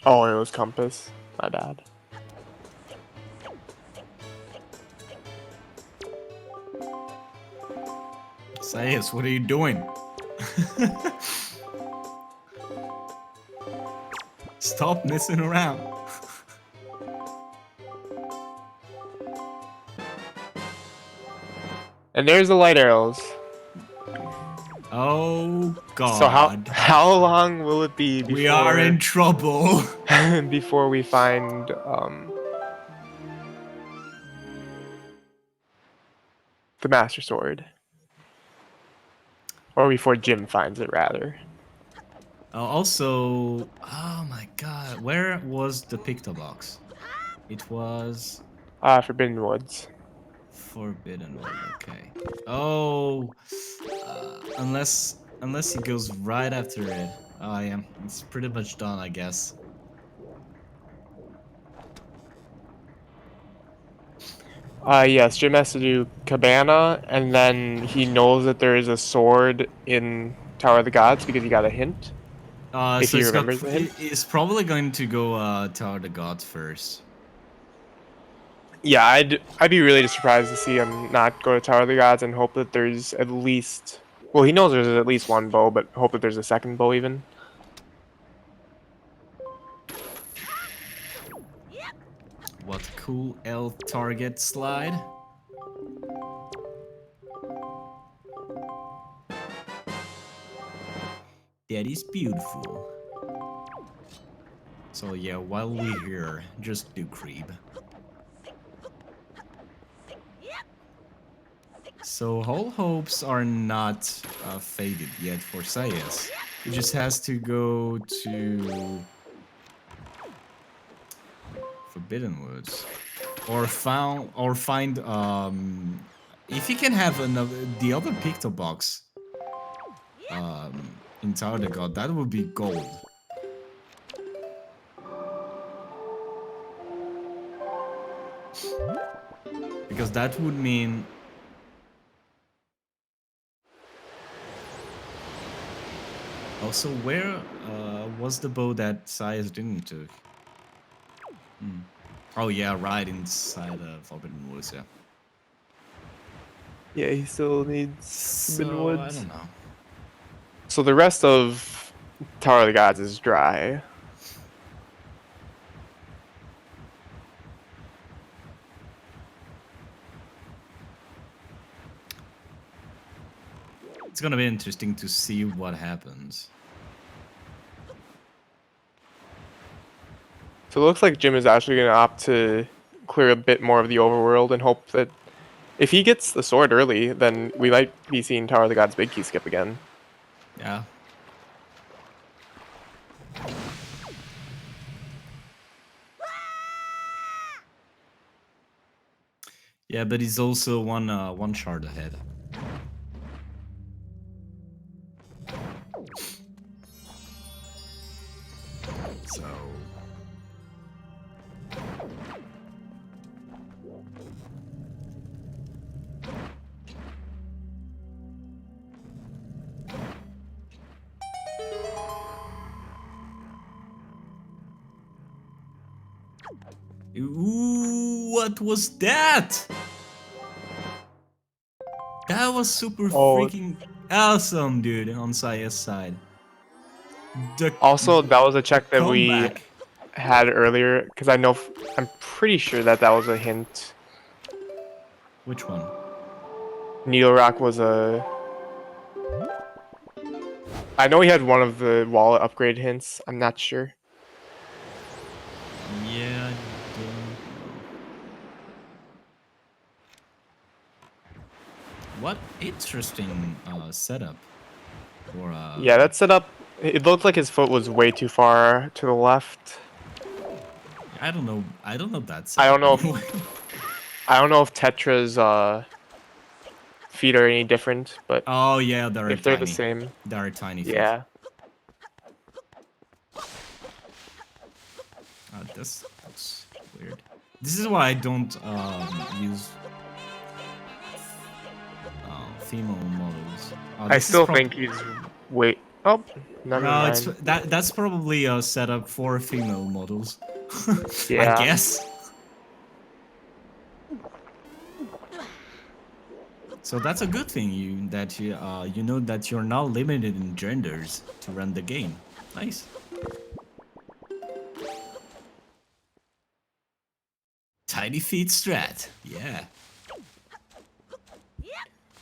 Oh, it was Compass. My bad. Sayas, what are you doing? Stop messing around. And there's the light arrows. Oh god. So how long will it be before we are in trouble. before we find the Master Sword? Or before Jim finds it, rather. Also, oh my god, where was the Picto box? It was Forbidden Woods. Forbidden Wood. Okay. Oh, unless he goes right after it. Oh yeah, it's pretty much done, I guess. Yes, Jim has to do Cabana, and then he knows that there is a sword in Tower of the Gods because he got a hint. If So he remembers the hint. it's probably going to go Tower of the Gods first. Yeah, I'd be really surprised to see him not go to Tower of the Gods and hope that there's at least. Well, he knows there's at least one bow, but hope that there's a second bow even. What cool L target slide. That is beautiful. So yeah, while we're here, just do creep. So all hopes are not faded yet for Sayas. He just has to go to Forbidden Woods, or find if he can have the other Picto box in Tower the God, that would be gold. Because that would mean also where was the bow that Sayas didn't took? Oh yeah, right inside Forbidden Woods, yeah. Yeah, he still needs Forbidden So I Woods. don't know. So the rest of Tower of the Gods is dry. It's gonna be interesting to see what happens. So it looks like Jim is actually going to opt to clear a bit more of the overworld and hope that if he gets the sword early, then we might be seeing Tower of the Gods Big Key skip again. Yeah. Yeah, but he's also one shard ahead. So ooh, what was that? That was super freaking awesome, dude, on Saya's side. Also, that was a check that we Comeback. had earlier, because I'm pretty sure that was a hint. Which one? Needle Rock was a... I know he had one of the wallet upgrade hints. I'm not sure. Yeah, I don't know. What interesting setup for Yeah, that setup, it looked like his foot was way too far to the left. I don't know that I don't setup know anyway. I don't know if Tetra's feet are any different, but Oh yeah, they're if they're the tiny. same, They're tiny feet. yeah. That's weird. This is why I don't use female models. I still think he's wait. Oh, never No, it's mind. that's probably a setup for female models. I Yeah. guess. So that's a good thing you know that you're not limited in genders to run the game. Nice. Tiny feet strat. Yeah.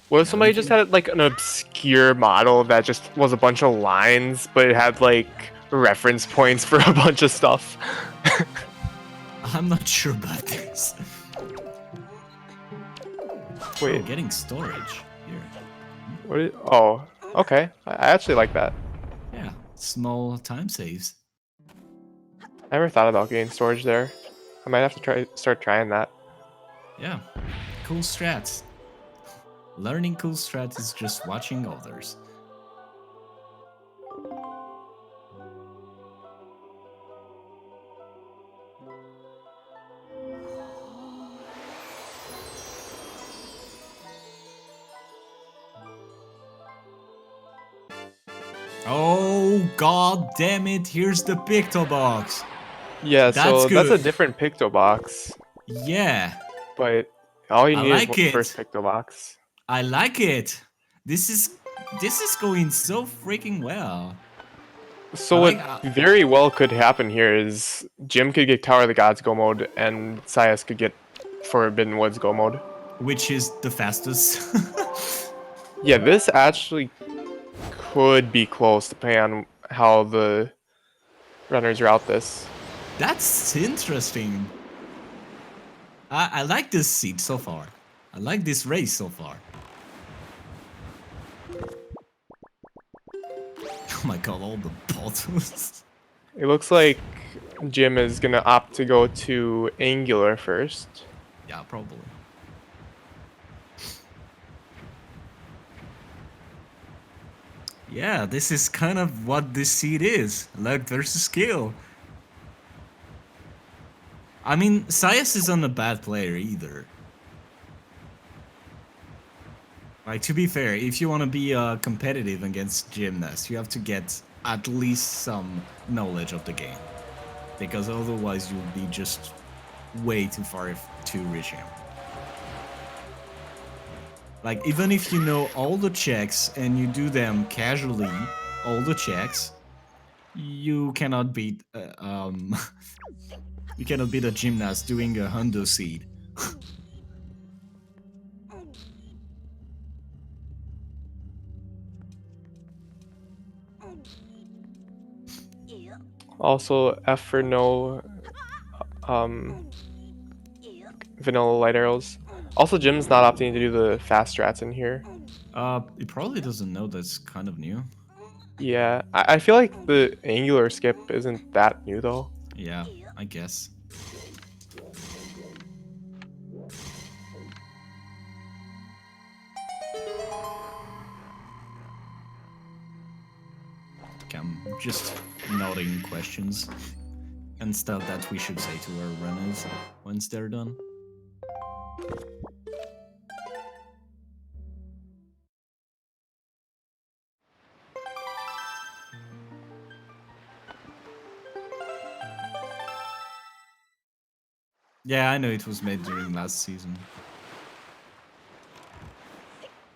What if somebody just had like an obscure model that just was a bunch of lines, but it had like reference points for a bunch of stuff? I'm not sure about this. Wait. Oh, getting storage here. What is, oh, okay. I actually like that. Yeah, small time saves. I never thought about getting storage there. I might have to start trying that. Yeah, cool strats. Learning cool strats is just watching others. Oh, god damn it, here's the Picto box. Yeah, so that's a good. different Picto box, Yeah, but all you I need like is the it. first Picto box. I like it. This is going so freaking well. So I what like very well could happen here is Jim could get Tower of the Gods go mode, and Sias could get Forbidden Woods go mode. which is the fastest. Yeah, this actually could be close depending on how the runners route this. That's interesting. I like this seat so far. I like this race so far. Oh my god, all the bottles. It looks like Jim is gonna opt to go to Angular first. Yeah, probably. Yeah, this is kind of what this seed is. Luck versus skill. I mean, Sias isn't a bad player either. Like, to be fair, if you want to be competitive against Gymnast, you have to get at least some knowledge of the game. Because otherwise you'll be just way too far to reach him. Like, even if you know all the checks and you do them casually, all the checks, you cannot beat you cannot beat a gymnast doing a hundo seed. Also, F for no vanilla light arrows. Also, Jim's not opting to do the fast strats in here. It probably doesn't know that's kind of new. Yeah, I feel like the angular skip isn't that new though. Yeah, I guess. Okay, I'm just noting questions and stuff that we should say to our runners once they're done. Yeah, I know it was made during last season.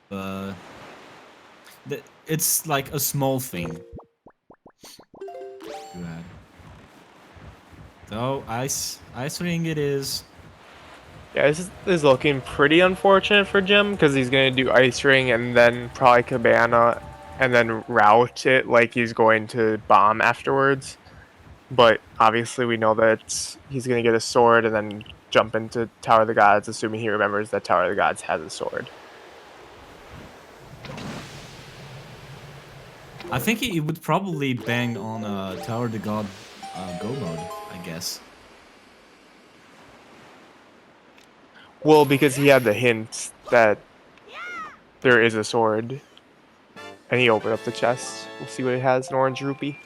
But it's like a small thing to add. So, ice ring it is. Yeah, this is looking pretty unfortunate for Jim because he's gonna do ice ring and then probably cabana and then route it like he's going to bomb afterwards. But obviously we know that he's gonna get a sword and then jump into Tower of the Gods, assuming he remembers that Tower of the Gods has a sword. I think he would probably bang on Tower of the God go mode, I guess. Well, because he had the hint that there is a sword. And he opened up the chest. We'll see what it has, an orange rupee.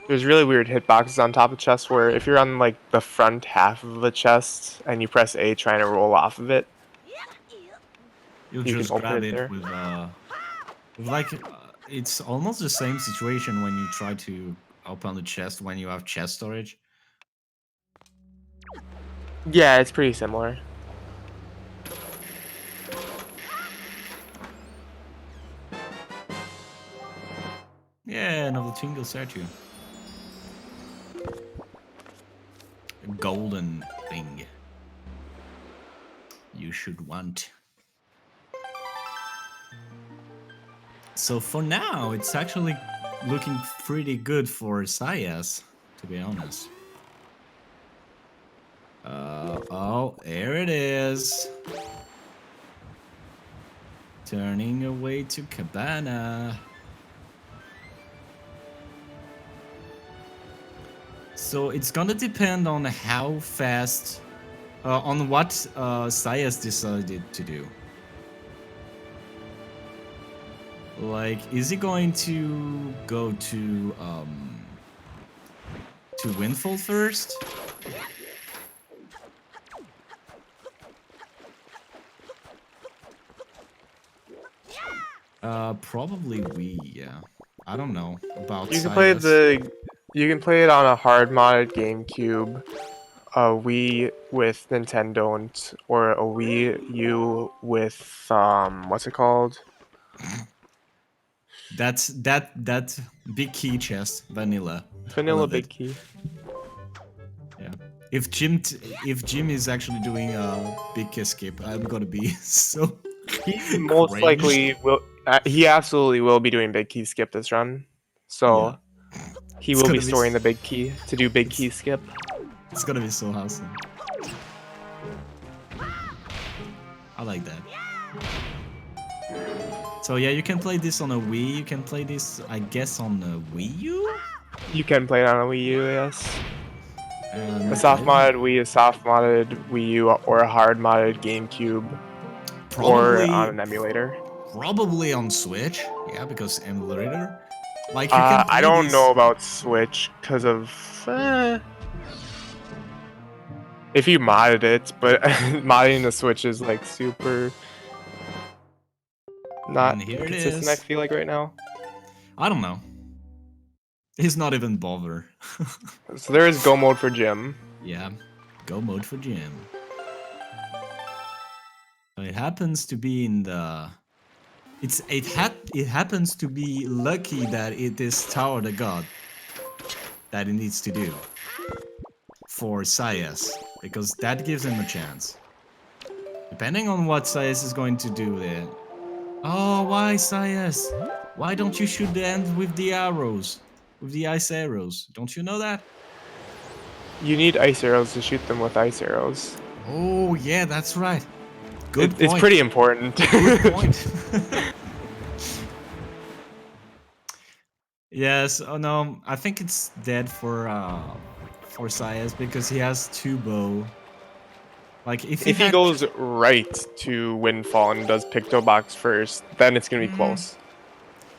There's really weird hitboxes on top of the chest where if you're on like the front half of the chest and you press A trying to roll off of it, You'll you just can open grab it it there. with like it's almost the same situation when you try to open the chest when you have chest storage. Yeah, it's pretty similar. Yeah, another tingle statue. A golden thing. You should want. So for now, it's actually looking pretty good for Sias, to be honest. Oh, there it is. Turning away to Cabana. So it's gonna depend on how fast, on what Sias decided to do. Like, is he going to go to Windfall first? Probably we, yeah. I don't know about You can play Sias. you can play it on a hard modded GameCube, a Wii with Nintendo, or a Wii U with what's it called? That big key chest, vanilla. Vanilla Love big it. key. Yeah. If Jim is actually doing a big kiss skip, I'm gonna be so He most cringed. likely will. He absolutely will be doing big key skip this run. Yeah. So he It's will be gonna be storing the big key to do big key skip. it's gonna be so awesome. I like that. So yeah, you can play this on a Wii. You can play this, I guess, on a Wii U. You can play it on a Wii U, yes. And A soft modded Wii, a soft modded Wii U, or a hard modded GameCube, or on probably an emulator. probably on Switch. Yeah, because emulator. Like you can I play don't this. know about Switch because of if you modded it, but modding the Switch is like super not And here it consistent. I is. feel like right now. I don't know. He's not even bother. So there is Go mode for Jim. Yeah, go mode for Jim. So it happens to be in the. It happens to be lucky that it is Tower the God that it needs to do for Sias, because that gives him a chance. Depending on what Sias is going to do there. Oh, why Sias? Why don't you shoot the end with the arrows? With the ice arrows? Don't you know that? You need ice arrows to shoot them with ice arrows. Oh, yeah, that's right. Good point. It's pretty important. Good point. Yes, oh no, I think it's dead for Sias because he has 2 bow. Like if he, If he goes right to Windfall and does Picto Box first, then it's gonna be close.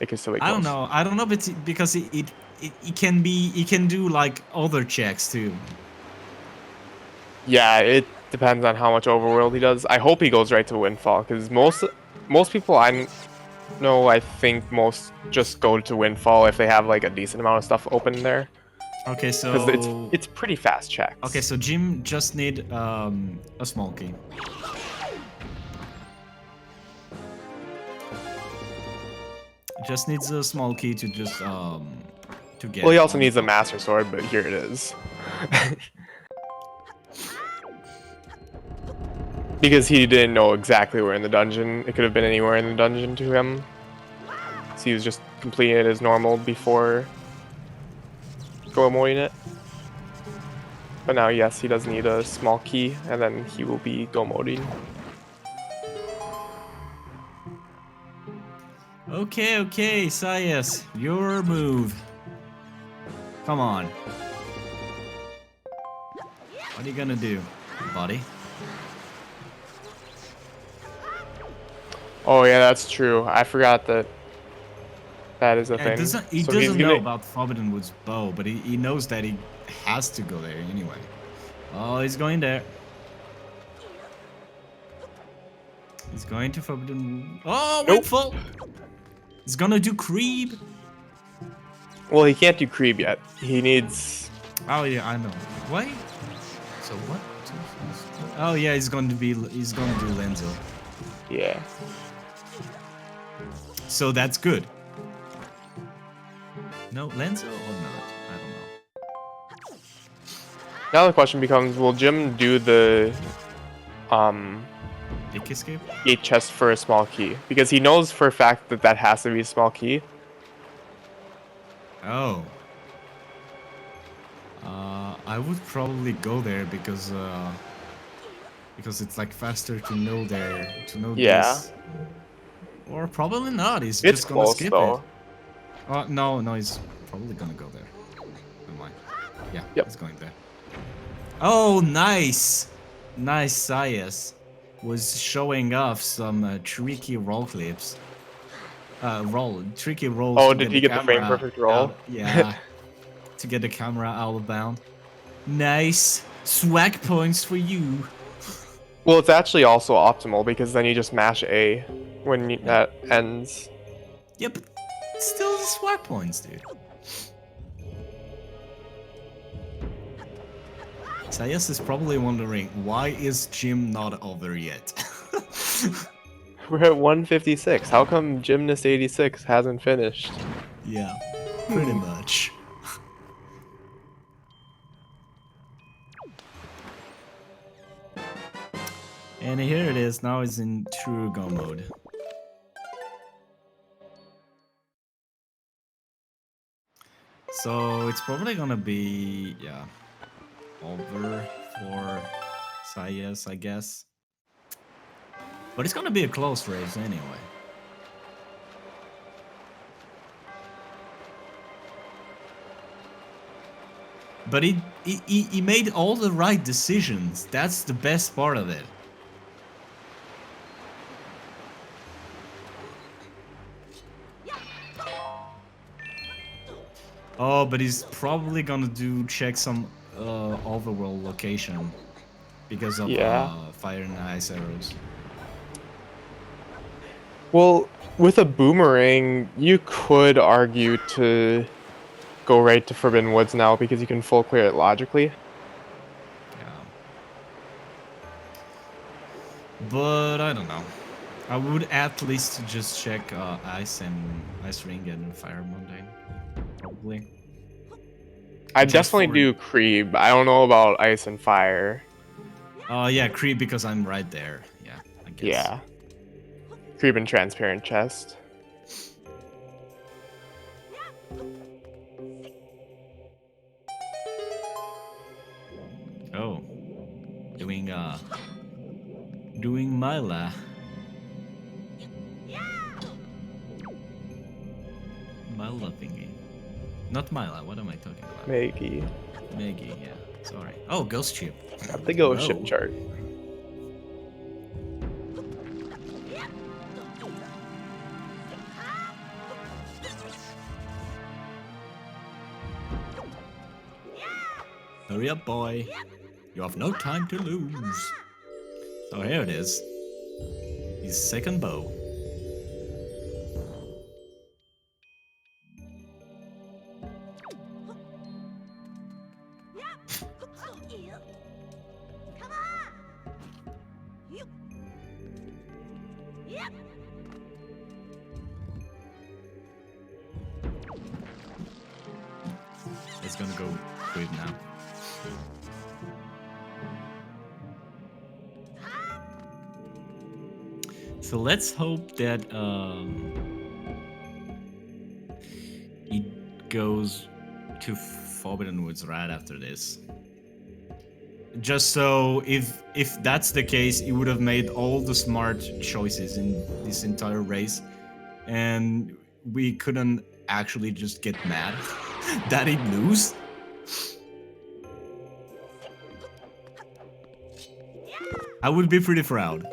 It can still be close. I don't know, but because it can be, it can do like other checks too. Yeah, it depends on how much overworld he does. I hope he goes right to Windfall because most people I know, I think most just go to Windfall if they have like a decent amount of stuff open there. Okay, so Because it's pretty fast checks. okay, so Jim just need a small key. Just needs a small key to just to get. Well, he also needs a Master Sword, but here it is. Because he didn't know exactly where in the dungeon. It could have been anywhere in the dungeon to him. So he was just completing it as normal before go moding it. But now, yes, he does need a small key, and then he will be go moding. Okay, okay, Sias, your move. Come on. What are you gonna do, buddy? Oh yeah, that's true. I forgot that that is a thing. He So doesn't know about Forbidden Woods bow, but he knows that he has to go there anyway. Oh, he's going there. He's going to Forbidden. Oh, Nope. Windfall! He's gonna do creep. Well, he can't do creep yet. He needs. Oh yeah, I know. Wait. So what? Oh yeah, he's going to do Lenzo. Yeah. So that's good. No, Lenzo or not? I don't know. Now the question becomes: will Jim do the Big escape? gate chest for a small key? Because he knows for a fact that that has to be a small key. Oh. I would probably go there because it's like faster to know there, to know this. Or probably not. He's It's just gonna close skip though. it. Oh no, he's probably gonna go there. Never mind. Yeah, Yep. he's going there. Oh, nice, nice. Sias was showing off some tricky roll clips. Tricky rolls. Oh, to did he get the frame camera perfect roll? out- Yeah, to get the camera out of bound. Nice swag points for you. Well, it's actually also optimal because then you just mash A when that ends. Yeah, but still swag points, dude. Sayas is probably wondering, why is Jim not over yet? We're at 156. How come Gymnast 86 hasn't finished? Yeah, pretty much. And here it is. Now it's in true go mode. So it's probably gonna be, yeah, over for Sayas, I guess. But it's gonna be a close race anyway. But he made all the right decisions. That's the best part of it. Oh, but he's probably gonna check some overworld location because of fire and ice arrows. Well, with a boomerang, you could argue to go right to Forbidden Woods now because you can full clear it logically. Yeah. But I don't know. I would at least just check Ice Ring and Fire Mundane. Probably. I'd definitely do Creep. I don't know about Ice and Fire. Yeah, Creep because I'm right there. Yeah, I guess. Yeah. Creep and Transparent Chest. Oh. Doing Myla. Myla thingy. Not Myla, what am I talking about? Maggie. Maggie, yeah. Sorry. Oh, Ghost Ship. Got the Ghost Ship chart. Hurry up, boy. You have no time to lose. So here it is. His second bow. It's gonna go good now. So let's hope that it goes to Forbidden Woods right after this. Just so if that's the case, he would have made all the smart choices in this entire race, and we couldn't actually just get mad that he'd lose. I would be pretty proud.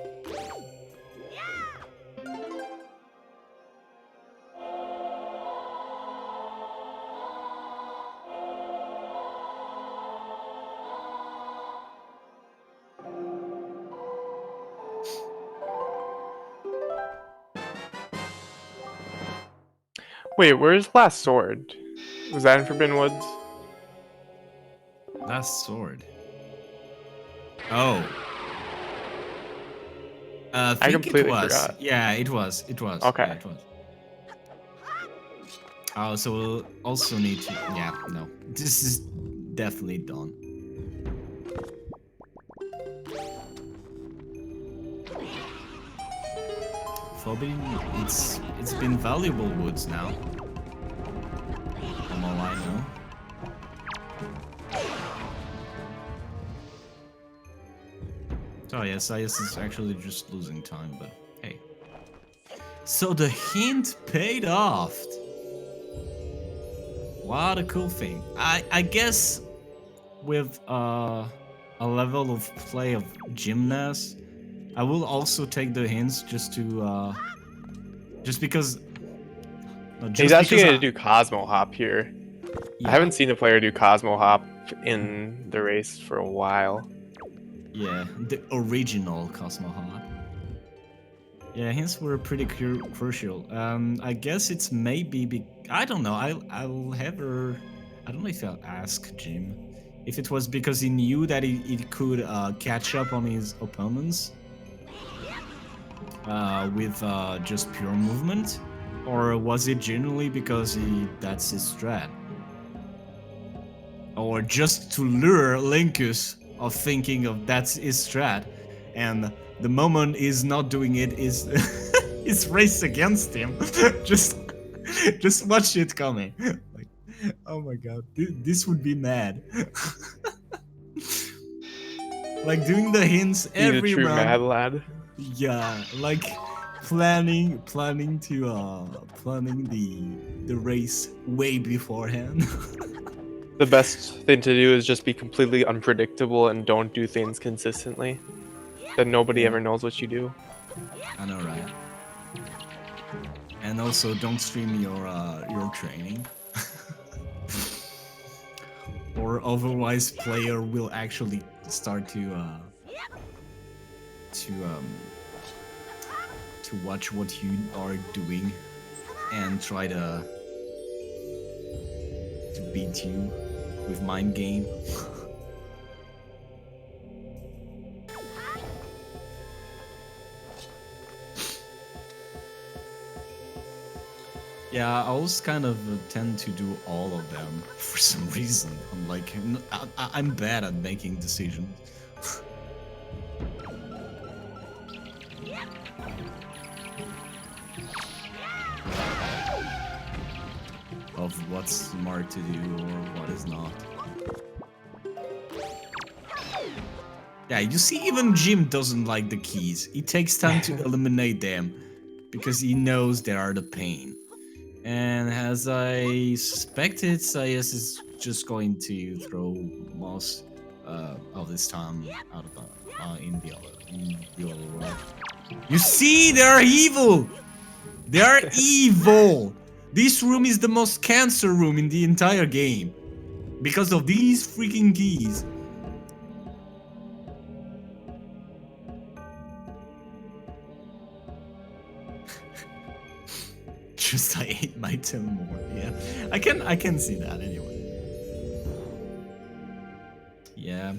Wait, where's Last Sword? Was that in Forbidden Woods? Last Sword. Oh. I completely forgot. Yeah, it was. It was. Okay. Yeah, it was. Oh, so we'll also need to... Yeah, no. This is definitely done. Forbidden... It's been valuable woods now. From all I know. Oh yeah, Sayas is actually just losing time, but hey. So the hint paid off! What a cool thing. I guess with a level of play of Gymnast, I will also take the hints just to just because He's actually going to do Cosmo Hop here. Yeah. I haven't seen a player do Cosmo Hop in the race for a while. Yeah, the original Cosmo Hop. Yeah, hints were pretty crucial. I guess it's maybe I don't know. I'll have her. I don't know if I'll ask Jim if it was because he knew that he could catch up on his opponents, with just pure movement, or was it genuinely because that's his strat, or just to lure Linkus of thinking of that's his strat, and the moment he's not doing it is is race against him. just just watch it coming. Like, oh my god, this would be mad. Like doing the hints He's a every true mad round. lad. Yeah, like planning the race way beforehand. The best thing to do is just be completely unpredictable and don't do things consistently. Then nobody Yeah. ever knows what you do. I know, right? And also, don't stream your training, or otherwise, player will actually start to watch what you are doing and try to beat you with mind game. Yeah, I always kind of tend to do all of them for some reason. I'm like, I'm bad at making decisions. Of what's smart to do or what is not. Yeah, you see, even Jim doesn't like the keys. He takes time to eliminate them because he knows they are the pain. And as I suspected, Sayas is just going to throw most of this time out of in the other world. You see, they are evil. They are evil. This room is the most cancer room in the entire game because of these freaking keys. Just I hate my turn more. Yeah, I can see that anyway. Yeah,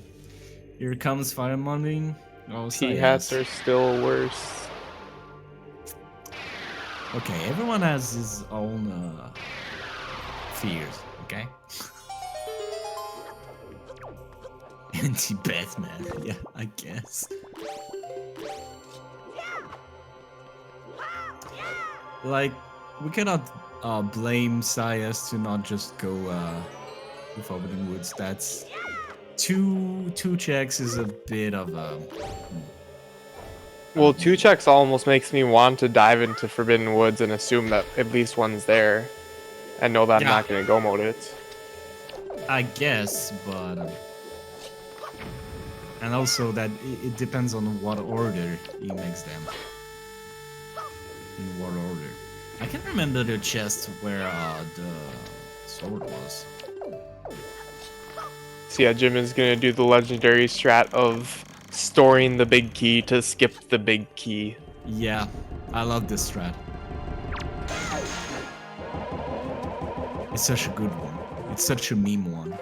here comes Fire Morning. Oh, Tea hats are still worse. Okay, everyone has his own fears. Okay. Anti-Batman. Yeah, I guess. Like, we cannot blame Sayas to not just go with Forbidden Woods. That's two checks is a bit of a. Well, 2 checks almost makes me want to dive into Forbidden Woods and assume that at least one's there, and know that I'm not going to go mode it. I guess, but and also that it depends on what order he makes them. In what order? I can't remember the chest where the sword was. So yeah, Jim is going to do the legendary strat of storing the big key to skip the big key. Yeah, I love this strat. It's such a good one. It's such a meme one.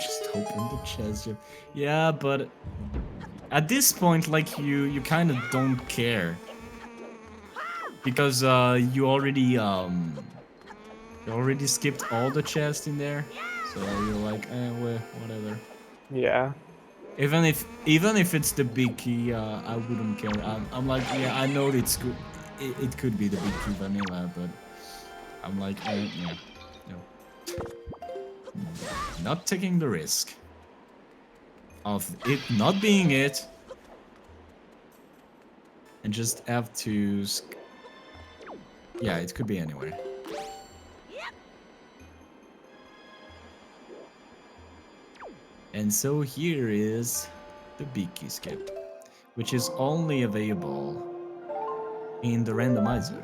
Just open the chest. Yeah, but at this point, like you kind of don't care because you already skipped all the chests in there, so you're like, well, whatever. Yeah. Even if it's the big key, I wouldn't care. I'm like, yeah, I know it's good. It could be the big key vanilla, but I'm like, yeah, no, not taking the risk of it not being it, and just have to. Yeah, it could be anywhere. And so here is the big key skip, which is only available in the randomizer.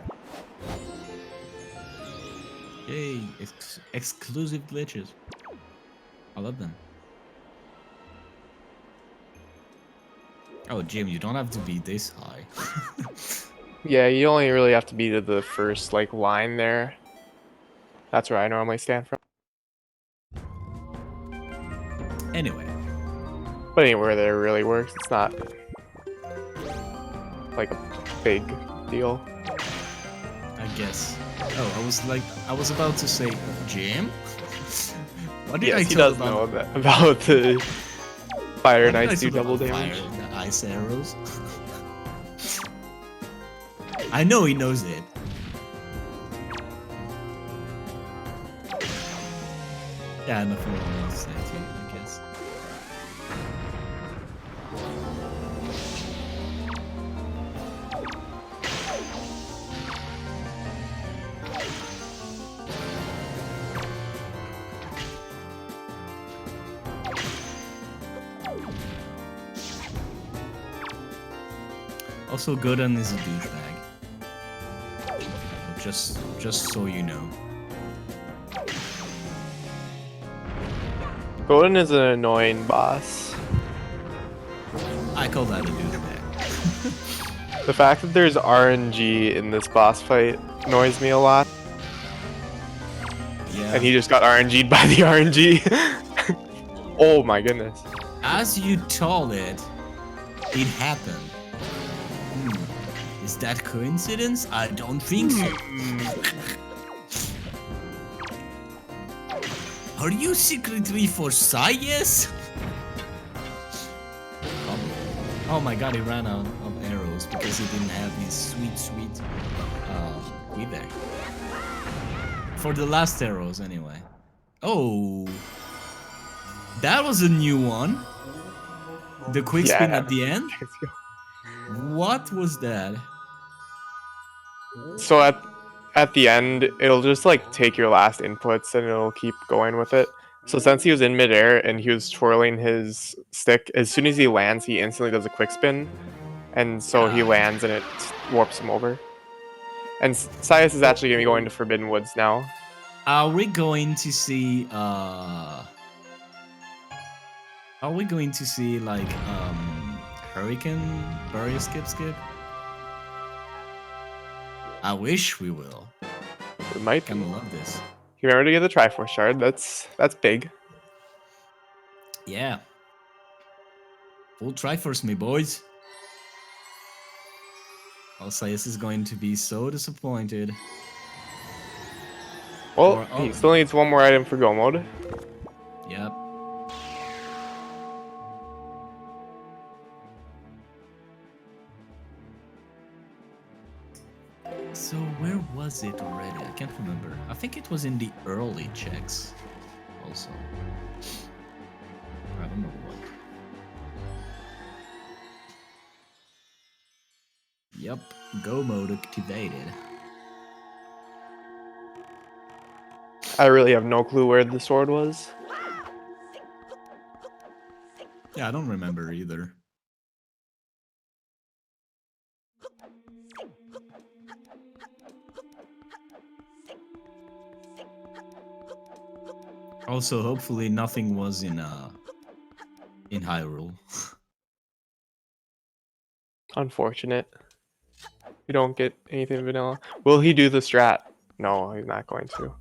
Yay, exclusive glitches. I love them. Oh, Jim, you don't have to be this high. Yeah, you only really have to be to the first like line there. That's where I normally stand from. Anyway, But anywhere there really works. It's not like a big deal. I guess. Oh, I was about to say jam. What did I Yes, he tell does about? know that, about the fire What and did I ice do tell double about damage. fire, the ice arrows. I know he knows it. Yeah, nothing more to say to you, I guess. Also, Godin is a douchebag. Just so you know. Golden is an annoying boss. I call that a douchebag. The fact that there's RNG in this boss fight annoys me a lot. Yeah. And he just got RNG'd by the RNG. Oh my goodness. As you told it, it happened. Is that coincidence? I don't think so. Are you secretly for Sayes? Oh my god, he ran out of arrows because he didn't have his sweet quiver. For the last arrows, anyway. Oh, that was a new one. The quick spin Yeah. at the end. What was that? So at the end, it'll just like take your last inputs and it'll keep going with it. So since he was in midair and he was twirling his stick, as soon as he lands, he instantly does a quick spin, and so he lands and it warps him over. And Sias is actually gonna be going to Forbidden Woods now. Are we going to see like Hurricane Barrier Skip? I wish we will. We might. Kinda love this. You remember to get the Triforce shard? That's big. Yeah. Full Triforce me, boys. Alcius is going to be so disappointed. Well, he still needs one more item for go mode. Yep. So where was it already? I can't remember. I think it was in the early checks also. I don't know what. Yep, go mode activated. I really have no clue where the sword was. Yeah, I don't remember either. Also, hopefully nothing was in Hyrule. Unfortunate. You don't get anything vanilla. Will he do the strat? No, he's not going to.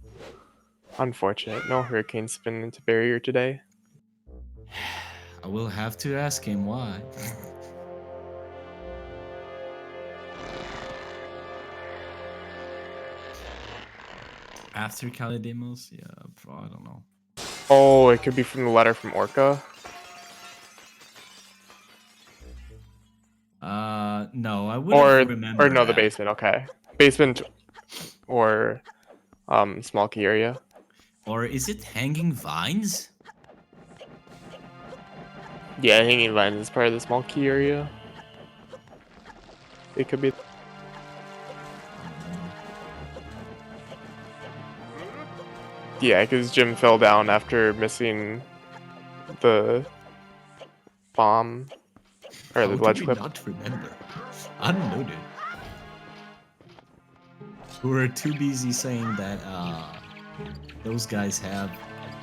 Unfortunate. No hurricane spin into barrier today. I will have to ask him why. After Kalidemos? Yeah, I don't know. Oh, it could be from the letter from Orca. No, I wouldn't remember. Or no, the that. basement. Okay, basement, or small key area. Or is it Hanging Vines? Yeah, hanging vines is part of the small key area. It could be. Yeah, because Jim fell down after missing the bomb or the How ledge do we clip. not remember? I don't know, dude. We were too busy saying that those guys have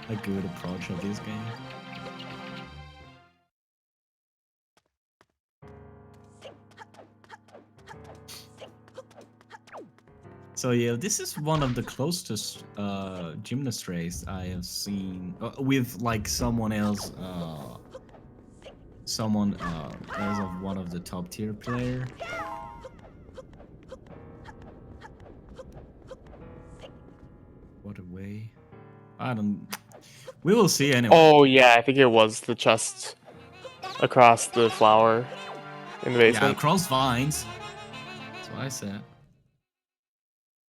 a good approach of this game. So yeah, this is one of the closest gymnast race I have seen with like someone else someone as of one of the top tier player. What a way. I don't. We will see anyway. Oh yeah, I think it was the chest across the flower in the Yeah, basement. across vines. That's what I said.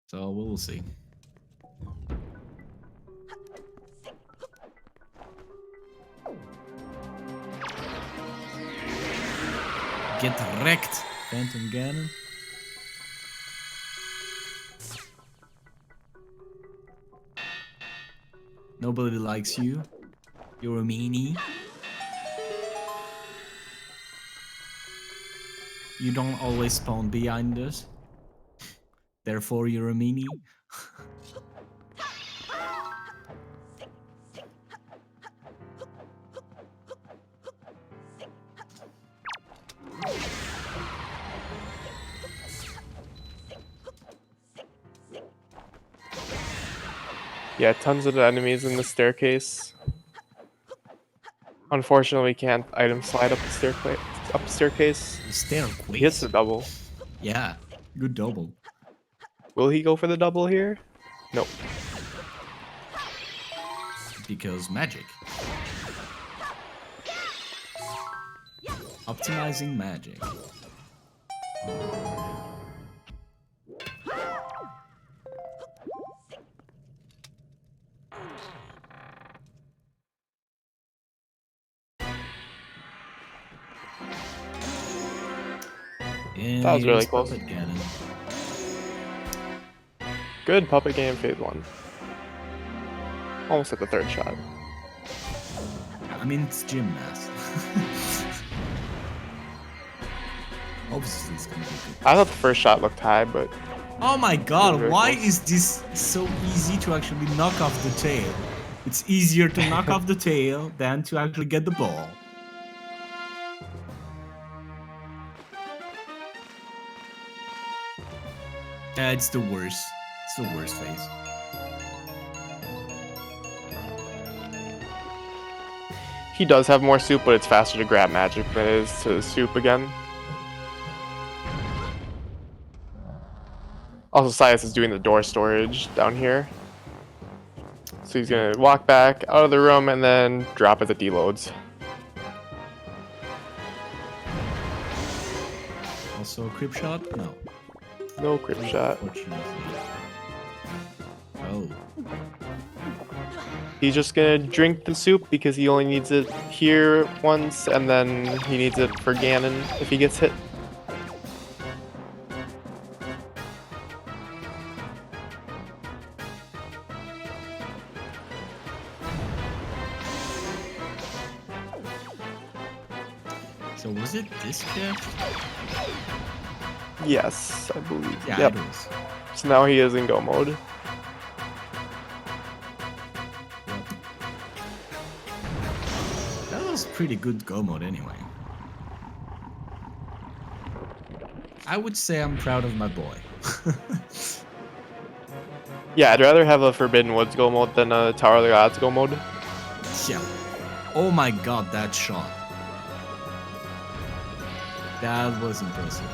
So we will see. Get wrecked, Phantom Ganon. Nobody likes you. You're a meanie. You don't always spawn behind us. Therefore, you're a meanie. Yeah, tons of enemies in the staircase. Unfortunately, we can't item slide up the staircase. He hits Staircase. the double. Yeah, good double. Will he go for the double here? Nope. Because magic. Optimizing magic. And That was really here's close. Puppet Ganon. Good puppet game phase 1. Almost at the third shot. I mean, it's gym mass. Obviously, it's gonna be good. I thought the first shot looked high, but Oh my god, Very why close. is this so easy to actually knock off the tail? It's easier to knock off the tail than to actually get the ball. It's the worst. It's the worst phase. he does have more soup, but it's faster to grab magic than it is to soup again. Also, Sias is doing the door storage down here. So he's gonna walk back out of the room and then drop it the deloads. Also, a creep shot? No. No crit shot. Unfortunately. Oh. He's just gonna drink the soup because he only needs it here once, and then he needs it for Ganon if he gets hit. So was it this gift? Yes, I believe. Yeah, Yep. it was. So now he is in go mode. That was pretty good go mode anyway. I would say I'm proud of my boy. Yeah, I'd rather have a Forbidden Woods go mode than a Tower of the Gods go mode. Yeah. Oh my god, that shot. That was impressive.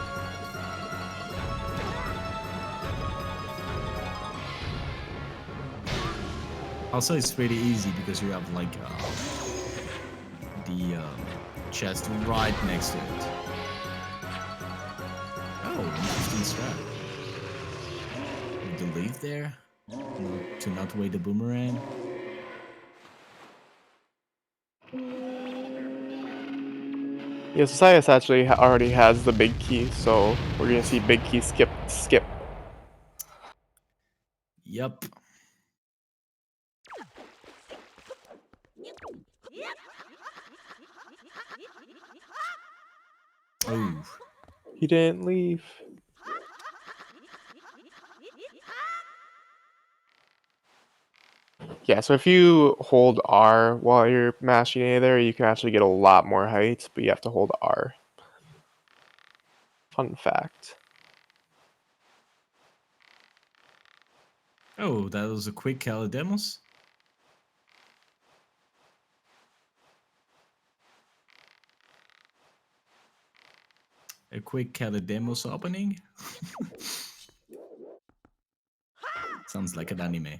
Also, it's pretty easy because you have like the chest right next to it. Oh, interesting strat. The leaf there to not wait the boomerang. Yeah, Socius actually already has the big key, so we're gonna see big key skip. Yep. Oh. He didn't leave. Yeah, so if you hold R while you're mashing A there, you can actually get a lot more height, but you have to hold R. Fun fact. Oh, that was a quick Calidemos. a quick demos opening. Sounds like an anime.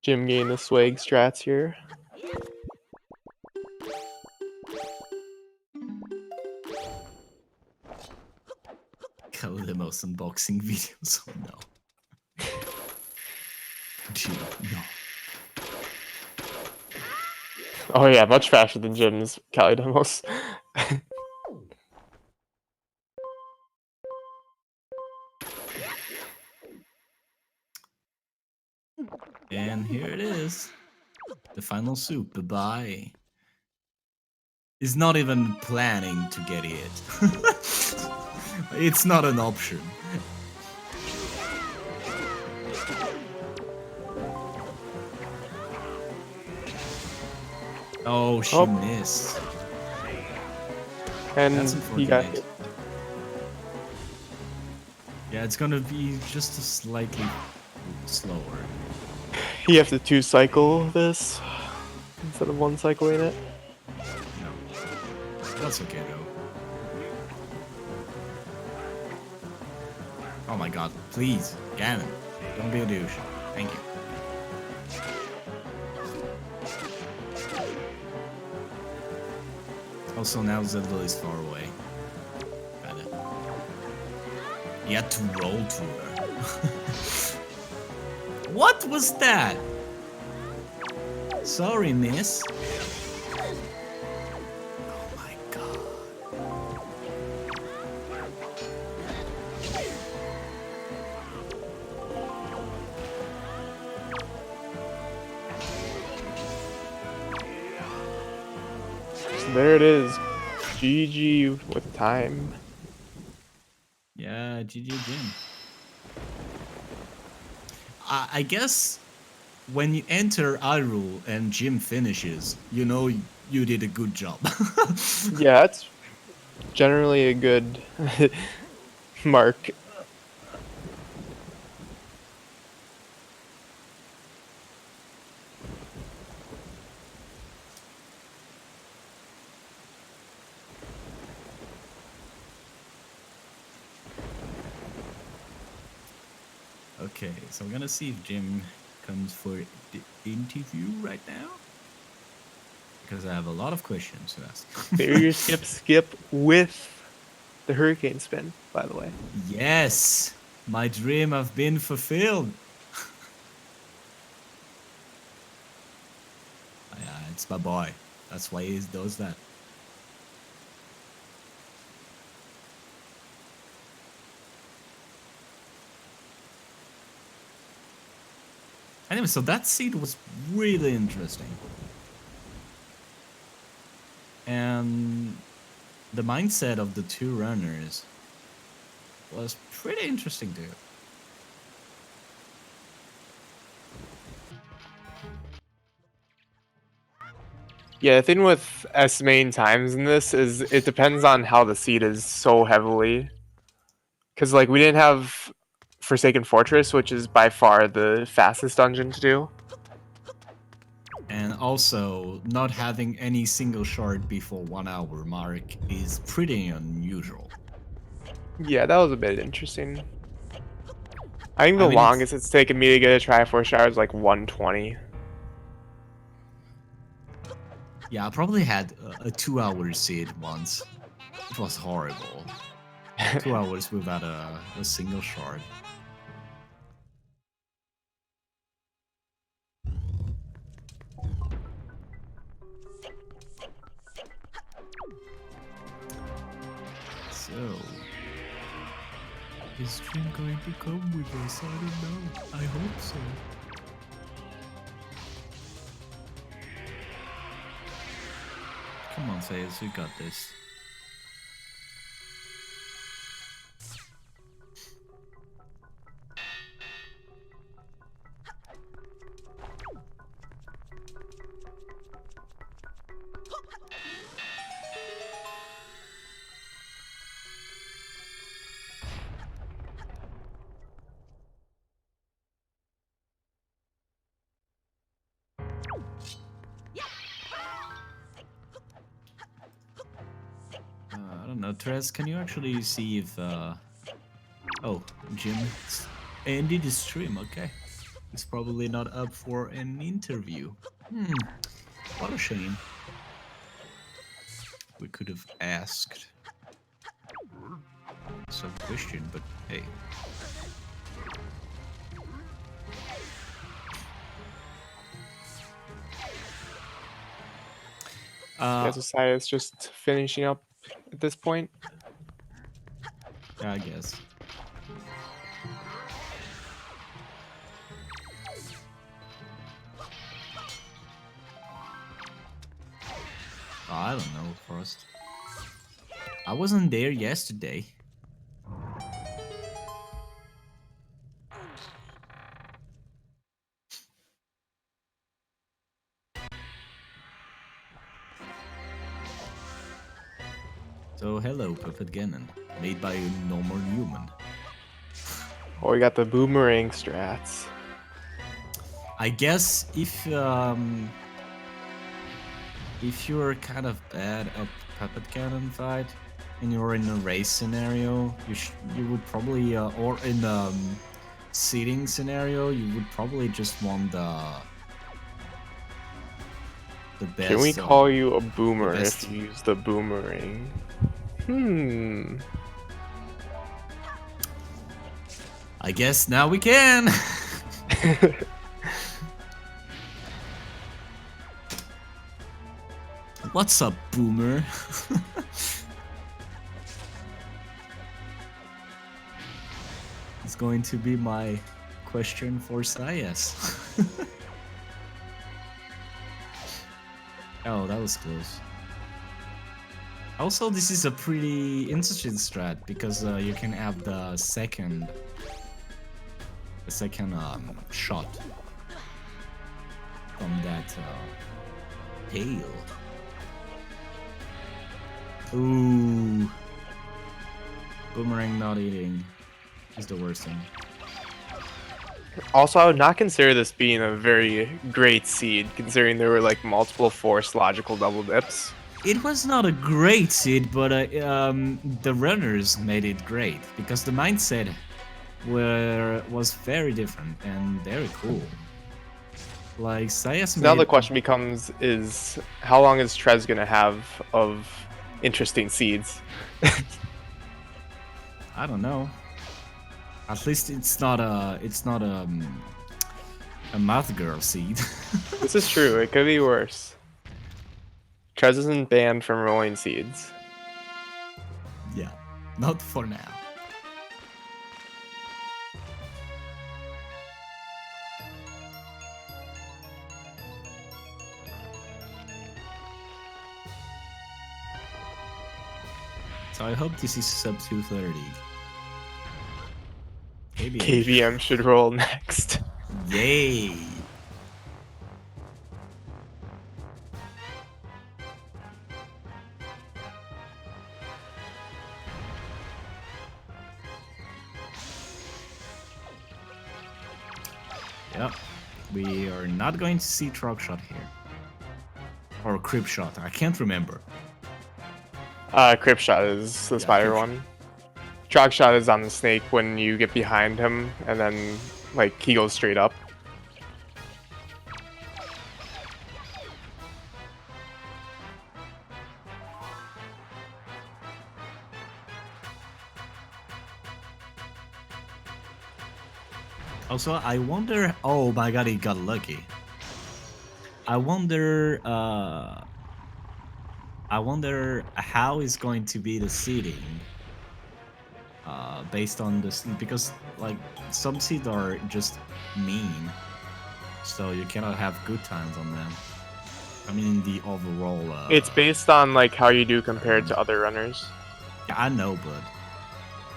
Jim getting the swag strats here. Demos unboxing videos. Oh no. Gee, no. Oh yeah, much faster than Jim's Cali demos. And here it is. The final soup. Bye-bye. Is not even planning to get it. It's not an option. Oh, she missed. And That's he got unfortunate. Yeah, it's gonna be just a slightly slower. he has to 2-cycle this instead of 1-cycling it. No. That's okay though. Oh my god, please, Ganon, don't be a douche. Thank you. Also, now Zelda is far away. Kinda. He had to roll to her. What was that? Sorry, miss. Oh my god. So there it is. GG with time. Yeah, GG Jim. I guess when you enter Hyrule and Jim finishes, you know you did a good job. Yeah, that's generally a good mark. Okay, so I'm gonna see if Jim comes for the interview right now. Because I have a lot of questions to ask. Barrier skip with the hurricane spin, by the way. Yes! My dream have been fulfilled! Yeah, it's my boy. That's why he does that. Anyway, so that seed was really interesting. And the mindset of the two runners was pretty interesting too. Yeah, the thing with estimating times in this is it depends on how the seed is so heavily. Because, like, we didn't have Forsaken Fortress, which is by far the fastest dungeon to do. And also, not having any single shard before 1 hour mark is pretty unusual. Yeah, that was a bit interesting. I think the mean, longest it's taken me to get a Triforce shard is like 120. Yeah, I probably had a 2 hour seed once. It was horrible. 2 hours without a single shard. So, is Dream going to come with us? I don't know. I hope so. Come on, Sayers, you got this. don't know. Tres, can you actually see if... Oh, Jim ended the stream, okay. He's probably not up for an interview. What a shame. We could have asked some question, but hey. Yeah, Josiah's just finishing up at this point. I guess. I don't know, Frost. I wasn't there yesterday. So hello, Puppet Gannon, made by a normal human. Oh, we got the boomerang strats. I guess if you're kind of bad at Puppet Cannon fight and you're in a race scenario, you would probably or in seating scenario, you would probably just want the best. Can we call you a boomer if you use the boomerang? I guess now we can. What's up, boomer? It's going to be my question for Sayas. Oh, that was close. Also, this is a pretty interesting strat because you can have the second shot from that tail. Ooh, boomerang not eating is the worst thing. Also, I would not consider this being a very great seed, considering there were like multiple forced logical double dips. It was not a great seed, but the runners made it great because the mindset was very different and very cool. Like Sayas Now the question becomes: is how long is Trez gonna have of interesting seeds? I don't know. At least it's not a math girl seed. This is true. It could be worse. Trez isn't banned from rolling seeds. Yeah, not for now. So I hope this is sub 230. KBM should roll next. Yay! Yep, we are not going to see truck shot here. Or crib shot, I can't remember. Crip shot is the spider one. Trog shot is on the snake when you get behind him and then like he goes straight up. Also, I wonder. Oh my god, he got lucky. I wonder how is going to be the seeding based on this, because like some seeds are just mean, so you cannot have good times on them. I mean, the overall. It's based on like how you do compared to other runners. Yeah, I know, but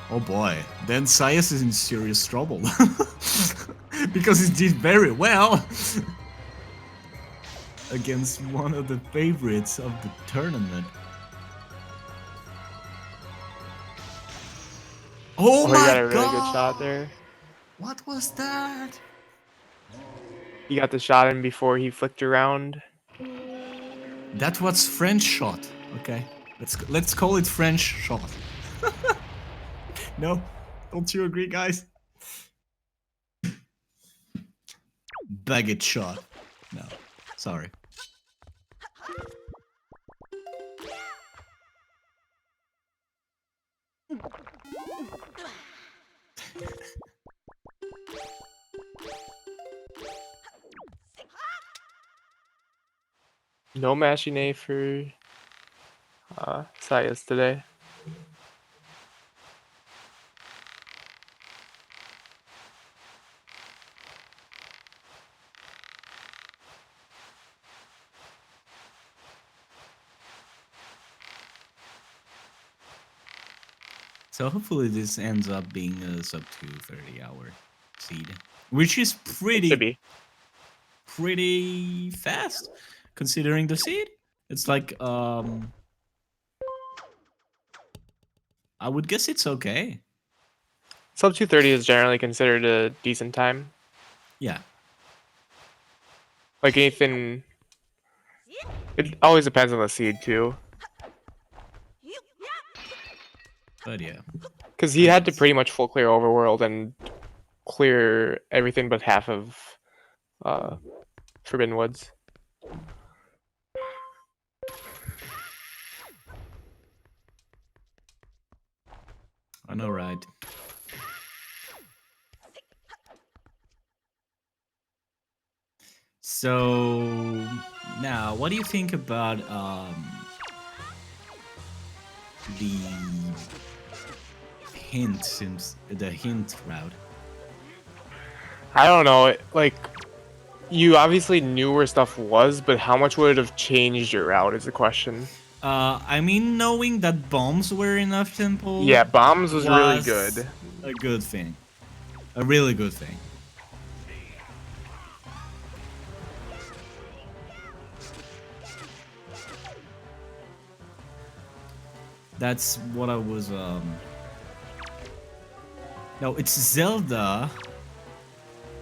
oh boy, then Sayas is in serious trouble because he did very well against one of the favorites of the tournament. Oh my he got a really god! good shot there. What was that? He got the shot in before he flicked around. That was French shot. Okay, Let's call it French shot. No, don't you agree, guys? Baguette shot. No, sorry. No machine for Sayas today. So hopefully this ends up being a sub 230-hour seed, which is Should be. pretty fast considering the seed. It's like I would guess it's okay. Sub 230 is generally considered a decent time. Yeah. Like anything, it always depends on the seed too. But yeah. Because he had to pretty much full clear Overworld and clear everything but half of Forbidden Woods. I know, right? So now, what do you think about the hint route? I don't know. Like, you obviously knew where stuff was, but how much would it have changed your route is the question. I mean, knowing that bombs were enough temple. Yeah, bombs was really good. A good thing. A really good thing. That's what I was, No, it's Zelda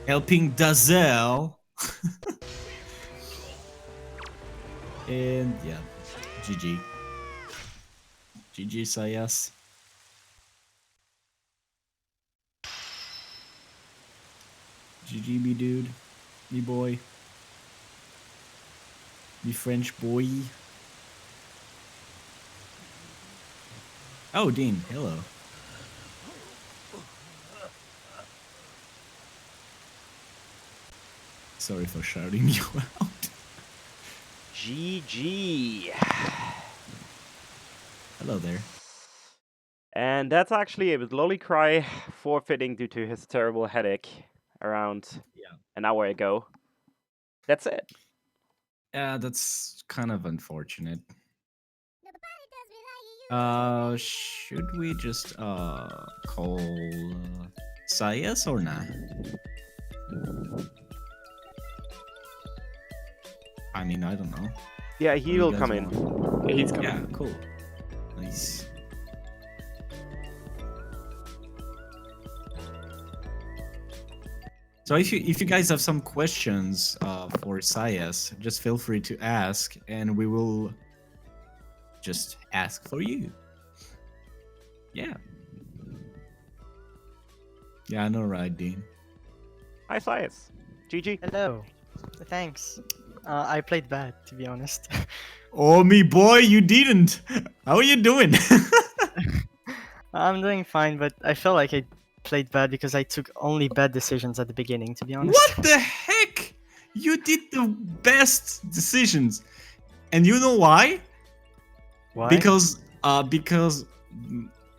helping Dazel. And yeah, GG. GG, Sayas. GG, me dude. Me boy. Me French boy. Oh, Dean, hello. Sorry for shouting you out. GG. Hello there. And that's actually it with Lollycry forfeiting due to his terrible headache around an hour ago. That's it. Yeah, that's kind of unfortunate. Should we just call Sayas or not? I mean, I don't know. Yeah, he will guys come in. want? Yeah, he's coming. Yeah, cool. Nice. So if you guys have some questions for Sayas, just feel free to ask, and we will just ask for you. Yeah. Yeah, I know, right, Dean? Hi, Sayas. GG. Hello. Thanks. I played bad, to be honest. Oh, me boy, you didn't. How are you doing? I'm doing fine, but I felt like I played bad because I took only bad decisions at the beginning, to be honest. What the heck? You did the best decisions, and you know why? Why? Because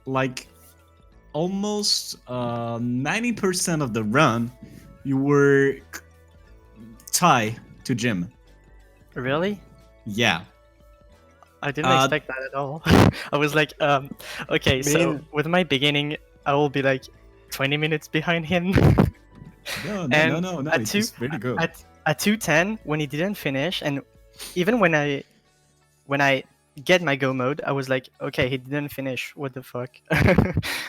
like almost 90% of the run, you were tie to Jim. Really? Yeah. I didn't expect that at all. I was like, okay, so with my beginning, I will be like 20 minutes behind him. No, And it's very good. At 210, when he didn't finish, and even when I get my go mode, I was like, okay, he didn't finish. What the fuck?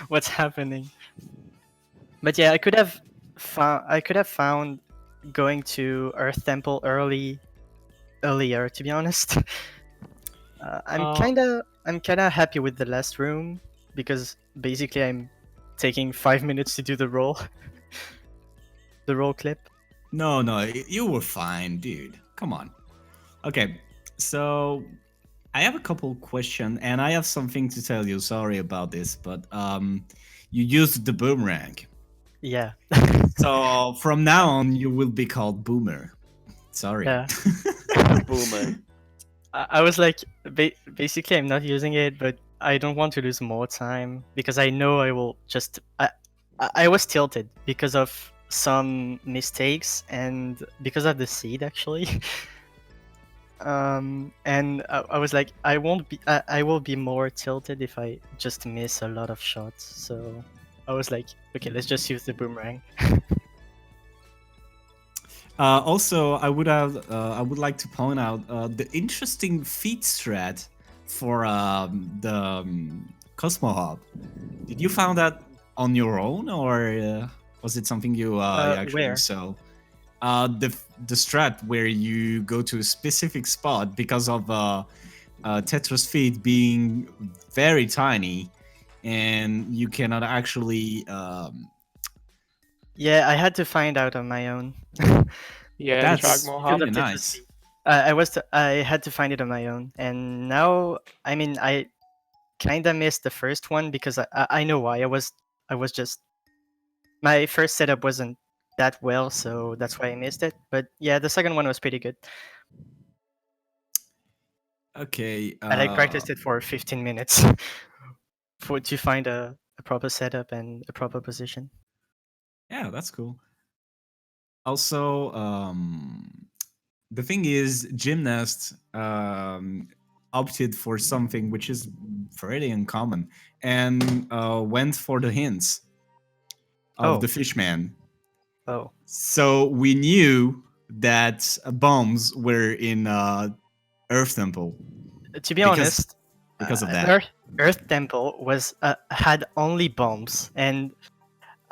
What's happening? But yeah, I could have found going to Earth Temple earlier, to be honest. Uh, I'm kinda happy with the last room because basically I'm taking 5 minutes to do the roll, the roll clip. no, no, you were fine, dude. Come on. Okay, so I have a couple questions, and I have something to tell you. Sorry about this, but you used the boomerang. Yeah. So from now on, you will be called Boomer. Sorry. Yeah. Boomer. I was like, basically, I'm not using it, but I don't want to lose more time because I know I will just. I was tilted because of some mistakes and because of the seed actually. And I was like, I won't be. I will be more tilted if I just miss a lot of shots. So I was like, okay, let's just use the boomerang. Also, I would like to point out the interesting feat strat for the Cosmo Hub. Did you found that on your own, or was it something you actually Where? saw? The strat where you go to a specific spot because of Tetra's feet being very tiny, and you cannot actually. Yeah, I had to find out on my own. Yeah, the That's Frogmo Because Hop. really of Tetris nice. feet. I had to find it on my own, and now I mean I kind of missed the first one because I know why. I was just my first setup wasn't that well, so that's why I missed it. But yeah, the second one was pretty good. Okay. I like practiced it for 15 minutes for to find a proper setup and a proper position. Yeah, that's cool. Also, the thing is, gymnasts opted for something which is fairly uncommon and went for the hints of Oh, the fishman. oh. So we knew that bombs were in Earth Temple To be because honest, of that. Earth Temple was had only bombs, and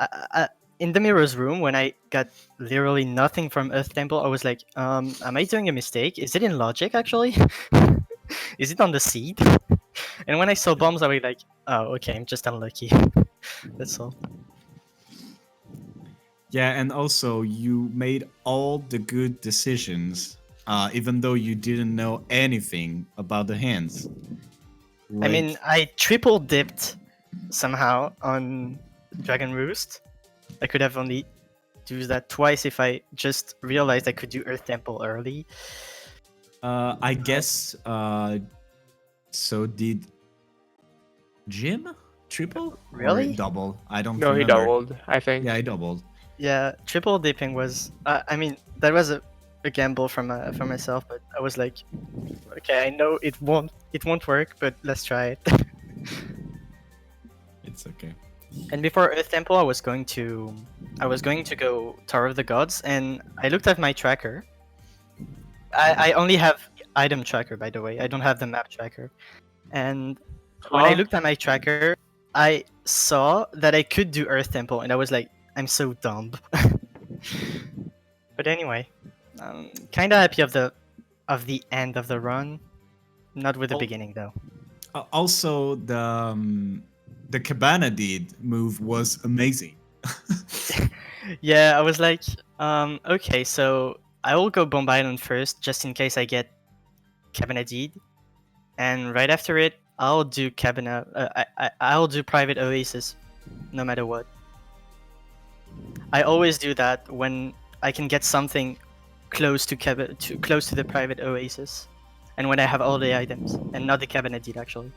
uh, in the mirrors room when I got literally nothing from Earth Temple, I was like, am I doing a mistake? Is it in logic actually? Is it on the seed? And when I saw bombs, I was like, oh, okay, I'm just unlucky. That's all. Yeah, and also you made all the good decisions, even though you didn't know anything about the hands. I Like, mean, I triple dipped somehow on Dragon Roost. I could have only do that twice if I just realized I could do Earth Temple early. I guess. So did Jim triple or Really? double? I don't No, he remember. doubled, I think. Yeah, I doubled. Yeah, triple dipping was. I mean, that was a gamble from myself, but I was like, okay, I know it won't work, but let's try it. It's okay. And before Earth Temple, I was going to go Tower of the Gods, and I looked at my tracker. I only have item tracker, by the way. I don't have the map tracker. And when I Huh? looked at my tracker, I saw that I could do Earth Temple, and I was like, I'm so dumb. But anyway, kind of happy of the end of the run, not with the Al- beginning though. Also, the Cabana Deed move was amazing. Yeah, I was like, okay, so I will go Bomb Island first, just in case I get Cabinet Deed, and right after it, I'll do Cabinet. I'll do Private Oasis, no matter what. I always do that when I can get something close to close to the Private Oasis, and when I have all the items, and not the Cabinet Deed actually.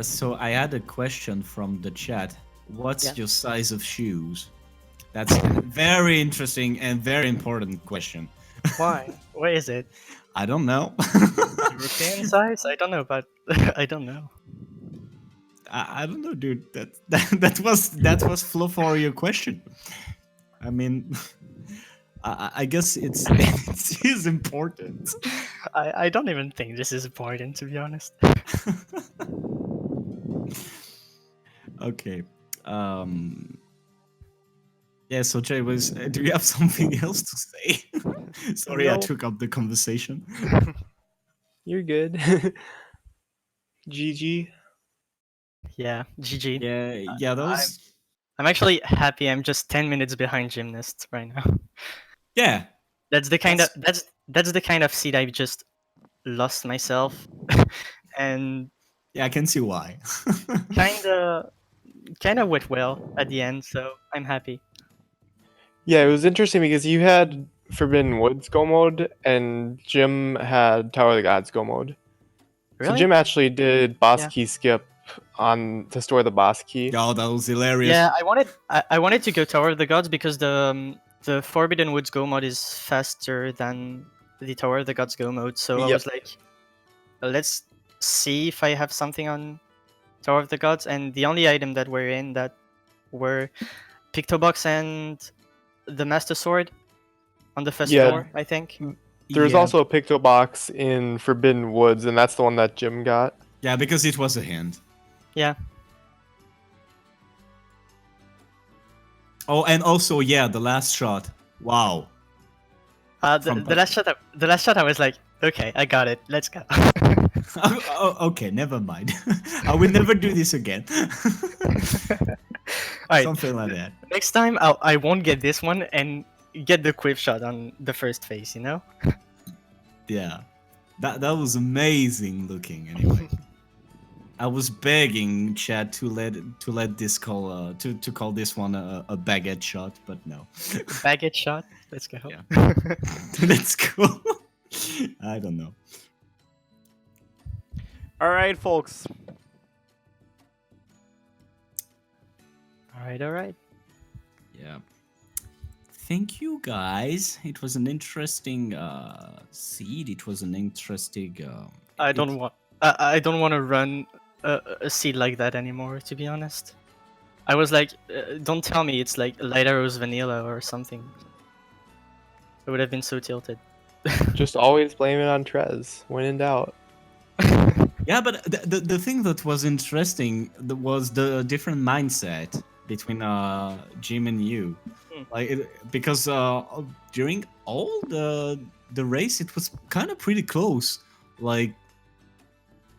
So I had a question from the chat. What's Yeah. your size of shoes? That's a very interesting and very important question. Why? What is it? I don't know. European size? I don't know, but I don't know. I don't know, dude. That was flow for your question. I mean, I guess it's it is important. I don't even think this is important, to be honest. Okay. Yeah. So Jay, was do you have something else to say? Sorry, I No. took up the conversation. You're good. GG. Yeah, GG. Yeah, that I'm was. I'm actually happy. I'm just 10 minutes behind gymnasts right now. Yeah, That's the kind of That's- that's the kind of seed I just lost myself, and yeah, I can see why. kind of went well at the end. So I'm happy. Yeah, it was interesting because you had Forbidden Woods go mode and Jim had Tower of the Gods go mode. So Really? Jim actually did boss Yeah. key skip on to store the boss key. Oh, that was hilarious. Yeah, I wanted to go Tower of the Gods because the Forbidden Woods Go mode is faster than the Tower of the Gods Go mode. So I Yep. was like, let's see if I have something on Tower of the Gods. And the only item that were in that were Pictobox and the Master Sword on the first Yeah. floor, I think. There's Yeah. also a Picto box in Forbidden Woods, and that's the one that Jim got. Yeah, because it was a hint. Yeah. Oh, and also, yeah, the last shot. Wow. From The last shot, I was like, okay, I got it. Let's go. Okay, never mind. I will never do this again. Alright, Something like that. next time I won't get this one and get the quiff shot on the first phase, you know? Yeah, that was amazing looking. Anyway, I was begging Chad to let this call to call this one a baguette shot, but no. Baguette shot. Let's go. Yeah. That's cool. I don't know. All right, folks. Alright. Yeah. Thank you, guys. It was an interesting seed. It was an interesting. I don't want to run a seed like that anymore. To be honest, I was like, don't tell me it's like Light Arrows Vanilla or something. I would have been so tilted. Just always blame it on Trez when in doubt. Yeah, but the thing that was interesting was the different mindset between Jim and you, because during all the race it was kind of pretty close. Like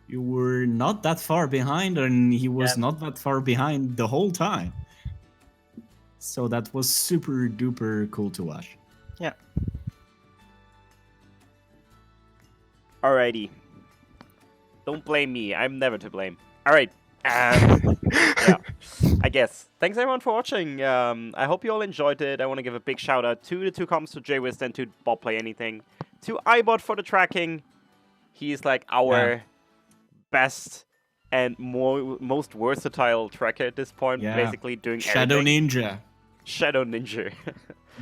you were not that far behind, and he was not that far behind the whole time. So that was super duper cool to watch. Yeah. Alrighty. Don't blame me. I'm never to blame. All right. Yeah, I guess. Thanks everyone for watching. I hope you all enjoyed it. I want to give a big shout out to the two comments, to JWist and to Bob Play Anything, to iBot for the tracking. He's like our best and most versatile tracker at this point. Yeah. Basically doing Shadow everything. Ninja. Shadow Ninja.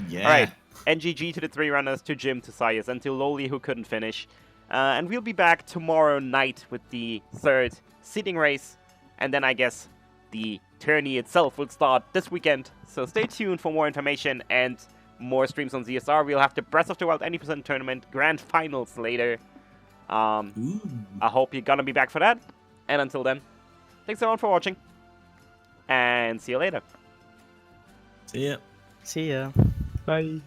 Yeah. All right. NGG to the 3 runners, to Jim, to Sias, and to Loli who couldn't finish. And we'll be back tomorrow night with the third seeding race. And then I guess the tourney itself will start this weekend. So stay tuned for more information and more streams on ZSR. We'll have the Breath of the Wild 80% tournament grand finals later. Ooh. I hope you're gonna be back for that. And until then, thanks everyone for watching. And see you later. See ya. See ya. Bye.